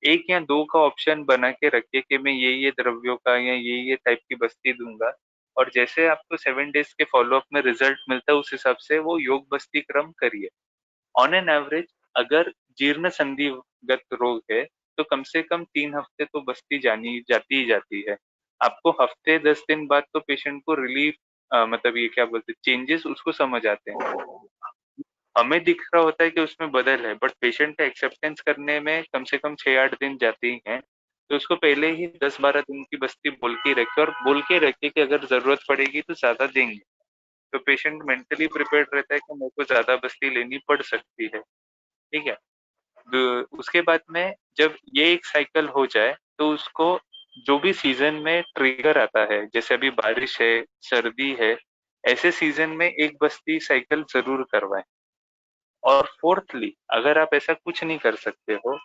S1: एक या दो का ऑप्शन बना के रखिए कि मैं ये द्रव्यों का या ये टाइप की बस्ती दूंगा, और जैसे आपको 7 डेज के फॉलोअप में रिजल्ट मिलता है उस हिसाब से वो योग बस्ती क्रम करिए। ऑन एन एवरेज अगर जीर्ण संधिगत रोग है तो कम से कम 3 हफ्ते तो बस्ती जानी जाती ही जाती है। आपको हफ्ते 10 दिन बाद तो पेशेंट को रिलीफ मतलब ये क्या बोलते हैं चेंजेस उसको समझ आते हैं। हमें दिख रहा होता है कि उसमें बदल है, बट पेशेंट का एक्सेप्टेंस करने में कम से कम 6-8 दिन जाते ही हैं। तो उसको पहले ही 10-12 दिन की बस्ती बोल के रखे, और बोल के रखे कि अगर जरूरत पड़ेगी तो ज्यादा देंगे। तो पेशेंट मेंटली प्रिपेयर्ड रहता है कि मेरे को ज्यादा बस्ती लेनी पड़ सकती है। ठीक है। उसके बाद में जब ये एक साइकिल हो जाए तो उसको जो भी सीजन में ट्रिगर आता है, जैसे अभी बारिश है सर्दी है, ऐसे सीजन में एक बस्ती साइकिल जरूर करवाएं। और फोर्थली अगर आप ऐसा कुछ नहीं कर सकते हो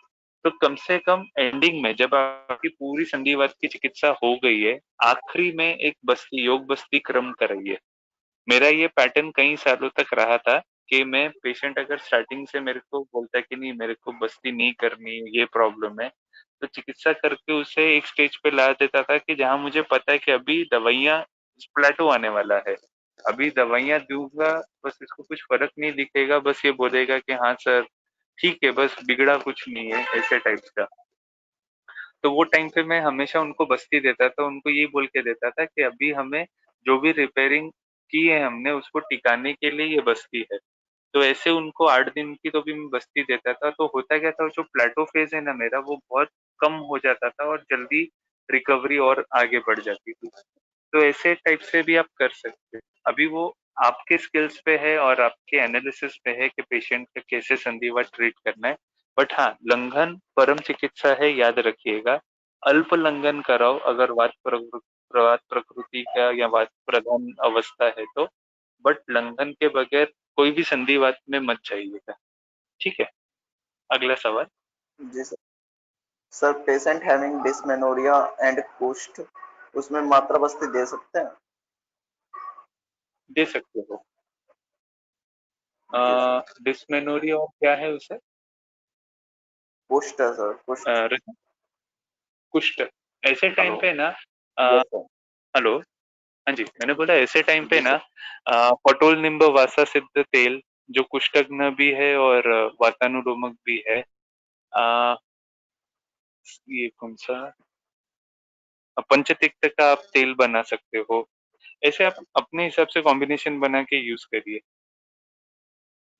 S1: तो कम से कम एंडिंग में जब आपकी पूरी संधिवात की चिकित्सा हो गई है, आखिरी में एक बस्ती योग बस्ती क्रम कराइए। मेरा ये पैटर्न कई सालों तक रहा था कि मैं पेशेंट अगर स्टार्टिंग से मेरे को बोलता है कि नहीं मेरे को बस्ती नहीं करनी ये प्रॉब्लम है, तो चिकित्सा करके उसे एक स्टेज पे ला देता था कि जहां मुझे पता है कि अभी दवाइयां प्लेटो आने वाला है, अभी दवाइयां दूंगा बस इसको कुछ फर्क नहीं दिखेगा, बस ये बोलेगा कि हाँ सर ठीक है बस बिगड़ा कुछ नहीं है ऐसे टाइप का। तो वो टाइम पे मैं हमेशा उनको बस्ती देता था, उनको ये बोल के देता था कि अभी हमें जो भी रिपेयरिंग की है हमने उसको टिकाने के लिए ये बस्ती है। तो ऐसे उनको 8 दिन की तो भी मैं बस्ती देता था, तो होता क्या था जो प्लेटो फेज है ना मेरा वो बहुत कम हो जाता था और जल्दी रिकवरी और आगे बढ़ जाती थी। तो ऐसे टाइप से भी आप कर सकते हैं। अभी वो आपके स्किल्स पे है और आपके एनालिसिस पे है कि पेशेंट का कैसे संधिवा ट्रीट करना है। बट हाँ लंघन परम चिकित्सा है याद रखिएगा। अल्प लंघन कराओ अगर वात प्रकृति का या वात प्रधान अवस्था है तो, बट लंघन के बगैर कोई भी संधिवात में मत जाइएगा। ठीक है। अगला सवाल।
S4: जी sir. Sir patient having dysmenorrhoea and कुष्ठ, उसमें मात्रा बस्ती दे सकते हैं?
S1: दे सकते हो।
S4: जी सर।
S1: डिस्मेनोरिया और क्या है उसे?
S4: कुष्ठ है सर, कुष्ठ।
S1: कुष्ठ। ऐसे टाइम
S4: हेलो।
S1: पे ना
S4: यस सर।
S1: हेलो, हाँ जी मैंने बोला ऐसे टाइम पे
S4: जी
S1: ना
S4: सर।
S1: पटोल निम्ब वासा सिद्ध तेल जो कुष्ठग्न भी है और वातानुरोमक भी है, आ, ये कौन सा पंचतिक्त का आप तेल बना सकते हो। ऐसे आप अपने हिसाब से कॉम्बिनेशन बना के यूज करिए।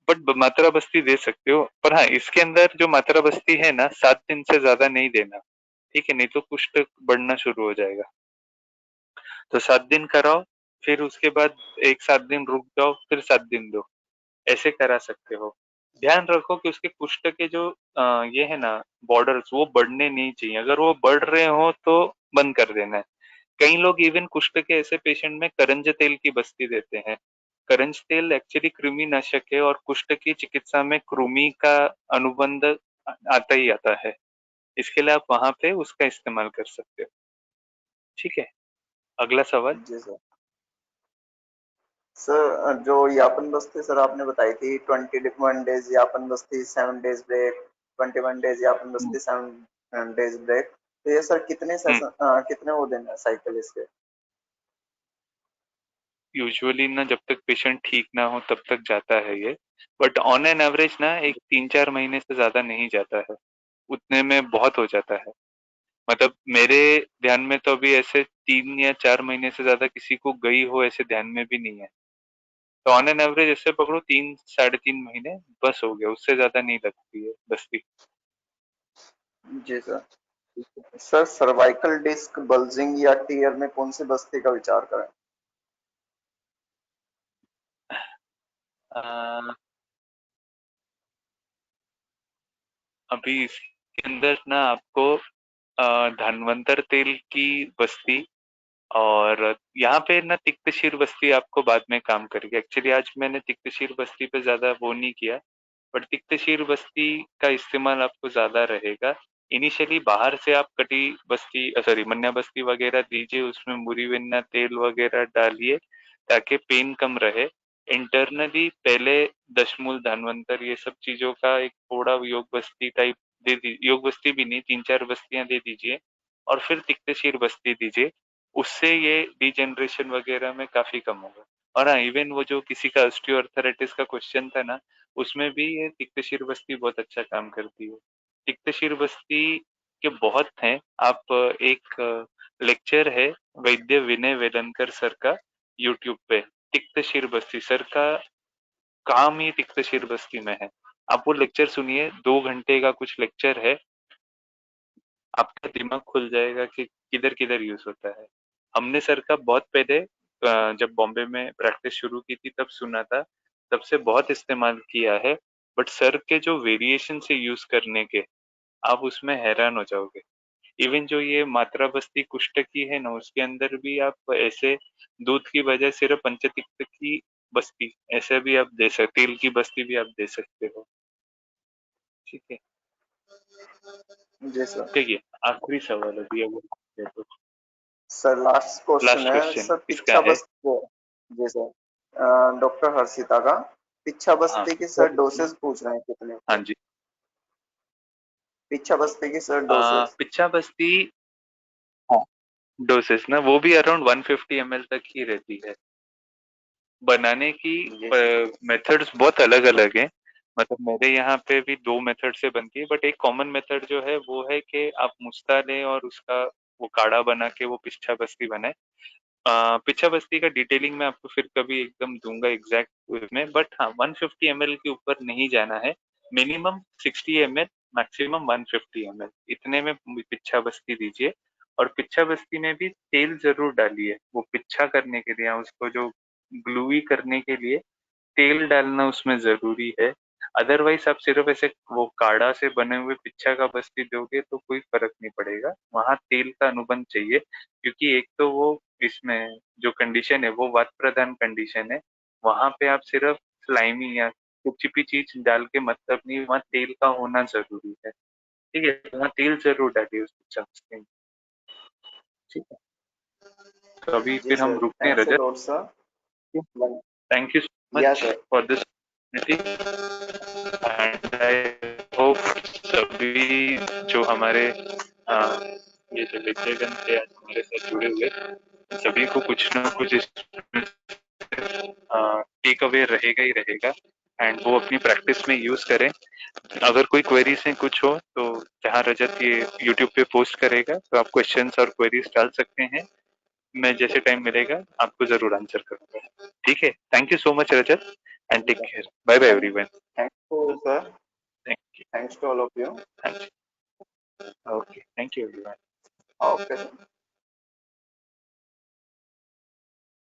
S1: बट मात्रा बस्ती दे सकते हो, पर हाँ इसके अंदर जो मात्रा बस्ती है ना 7 दिन से ज्यादा नहीं देना। ठीक है, नहीं तो कुष्ठ बढ़ना शुरू हो जाएगा। तो 7 दिन कराओ, फिर उसके बाद एक 7 दिन रुक जाओ, फिर 7 दिन दो, ऐसे करा सकते हो। ध्यान रखो कि उसके कुष्ठ के जो ये है ना बॉर्डर्स वो बढ़ने नहीं चाहिए, अगर वो बढ़ रहे हो तो बंद कर देना है। कई लोग इवन कुष्ठ के ऐसे पेशेंट में करंज तेल की बस्ती देते हैं। करंज तेल एक्चुअली कृमि नाशक है और कुष्ठ की चिकित्सा में कृमि का अनुबंध आता ही आता है। इसके लिए आप वहां पे उसका इस्तेमाल कर सकते हो। ठीक है। अगला सवाल।
S4: जी सर। सर जो यापन बस्ती सर आपने बताई थी 21 डेज यापन बस्ती 7 डेज ब्रेक, 21 डेज यापन बस्ती 7 डेज ब्रेक, तो ये सर कितने सेशन कितने वो दिन है साइकिल इसके?
S1: यूजुअली ना जब तक पेशेंट ठीक ना हो तब तक जाता है ये, बट ऑन एन एवरेज ना एक 3-4 महीने से ज्यादा नहीं जाता है, उतने में बहुत हो जाता है। मतलब मेरे ध्यान में तो अभी ऐसे 3 या 4 महीने से ज्यादा किसी को गई हो ऐसे ध्यान में भी नहीं है। तो ऑन एन एवरेज ऐसे पकड़ो 3-3.5 महीने बस हो गया, उससे ज्यादा नहीं लगती है बस्ती।
S4: जी sir. Sir cervical disc bulging या टीयर में कौन सी बस्ती का विचार करें?
S1: अ, अभी इसके अंदर ना आपको धन्वंतर तेल की बस्ती, और यहाँ पे ना तिक्तशीर बस्ती आपको बाद में काम करेगी। एक्चुअली आज मैंने तिक्तशीर बस्ती पे ज्यादा वो नहीं किया, बट तिक्तशीर बस्ती का इस्तेमाल आपको ज्यादा रहेगा। इनिशियली बाहर से आप कटी बस्ती सॉरी मन्या बस्ती वगैरह दीजिए, उसमें मुरी वेन्ना तेल वगैरह डालिए ताकि पेन कम रहे। इंटरनली पहले दशमूल धन्वंतर ये सब चीजों का एक थोड़ा योग बस्ती टाइप दे दी, योग बस्ती भी नहीं 3-4 बस्तियां दे दीजिए और फिर तिक्तशीर बस्ती दीजिए। उससे ये डिजेनरेशन वगैरह में काफी कम होगा। और हाँ, इवन वो जो किसी का ऑस्टियोआर्थराइटिस का क्वेश्चन था ना, उसमें भी ये तिक्तशीर बस्ती बहुत अच्छा काम करती है। तिक्तशीर बस्ती के बहुत हैं। आप एक लेक्चर है वैद्य विनय वेलनकर सर का यूट्यूब पे, तिक्तशीर बस्ती सर का काम ही तिक्तशीर बस्ती में है। आप वो लेक्चर सुनिए, 2 घंटे का कुछ लेक्चर है, आपका दिमाग खुल जाएगा कि किधर किधर यूज होता है। हमने सर का बहुत पहले जब बॉम्बे में प्रैक्टिस शुरू की थी तब सुना था, तब से बहुत इस्तेमाल किया है। बट सर के जो वेरिएशन से यूज करने के, आप उसमें हैरान हो जाओगे। इवन जो ये मात्रा बस्ती कुष्ठ की है ना, उसके अंदर भी आप ऐसे दूध की बजाय सिर्फ पंचतिक्त की बस्ती ऐसे भी आप दे सकते, तेल की बस्ती भी आप दे सकते हो। ठीक है,
S4: जी सर।
S1: देखिए आखिरी सवाल अभी अगर तो
S4: सर लास्ट क्वेश्चन
S1: लास्ट
S4: है
S1: क्वेश्चन
S4: सर,
S1: इसका
S4: पिच्छा
S1: है।
S4: बस्ती। जी सर, डॉक्टर हर्षिता का पिच्छा
S1: हाँ
S4: बस्ती की सर डोसेस पूछ रहे हैं कितने
S1: हाँ
S4: होते हैं?
S1: जी।
S4: पिच्छा बस्ती की सर डोसेस।
S1: पिच्छा बस्ती, हाँ, डोसेस ना वो भी अराउंड 150 ml तक ही रहती है। बनाने की
S4: जी सर।
S1: मेथड्स बहुत अलग अलग हैं। मतलब मेरे यहाँ पे भी 2 मेथड से बनती है, बट एक कॉमन मेथड जो है वो है कि आप मुस्ता लें और उसका वो काढ़ा बना के वो पिच्छा बस्ती बनाए। पिच्छा बस्ती का डिटेलिंग मैं आपको फिर कभी एकदम दूंगा एग्जैक्ट में, बट हाँ 150 ml के ऊपर नहीं जाना है। मिनिमम 60 ml, मैक्सिमम 150 ml, इतने में पिच्छा बस्ती दीजिए। और पिच्छा बस्ती में भी तेल जरूर डालिए, वो पिच्छा करने के लिए, उसको जो ग्लूई करने के लिए तेल डालना उसमें जरूरी है। अदरवाइज आप सिर्फ ऐसे वो काढ़ा से बने हुए पिच्छा का बस्ती दोगे तो कोई फर्क नहीं पड़ेगा, वहां तेल का अनुबंध चाहिए। क्योंकि एक तो वो इसमें जो कंडीशन है वो वात प्रधान कंडीशन है, वहां पे आप सिर्फ स्लाइमी या चिपचिपी चीज डाल के मतलब नहीं, वहाँ तेल का होना जरूरी है। ठीक है, वहाँ तेल जरूर डालिए उस पिज्जा बस्ती में। ठीक है, तो अभी
S4: जी
S1: फिर हम
S4: सर,
S1: रुकते हैं
S4: thanks a
S1: Rajat.
S4: Lot sir. One.
S1: Thank you so
S4: या
S1: much
S4: sir.
S1: For this opportunity, and I hope सभी जो हमारे अ, ये जो लेक्चरगण थे आज हमारे साथ जुड़े हुए, सभी को कुछ ना कुछ इसमें टेक अवे रहेगा ही रहेगा, एंड वो अपनी प्रैक्टिस में यूज करें। अगर कोई क्वेरीज है कुछ हो तो जहाँ रजत ये यूट्यूब पे पोस्ट करेगा तो आप क्वेश्चंस और क्वेरीज डाल सकते हैं। मैं जैसे टाइम मिलेगा आपको जरूर आंसर करूंगा। ठीक है, thank you so much Rajat, and take care, bye bye
S4: thank
S1: everyone.
S4: Thanks to sir.
S1: Thank you,
S4: thanks to all of you.
S1: Thank you, okay, thank you everyone.
S4: Okay sir.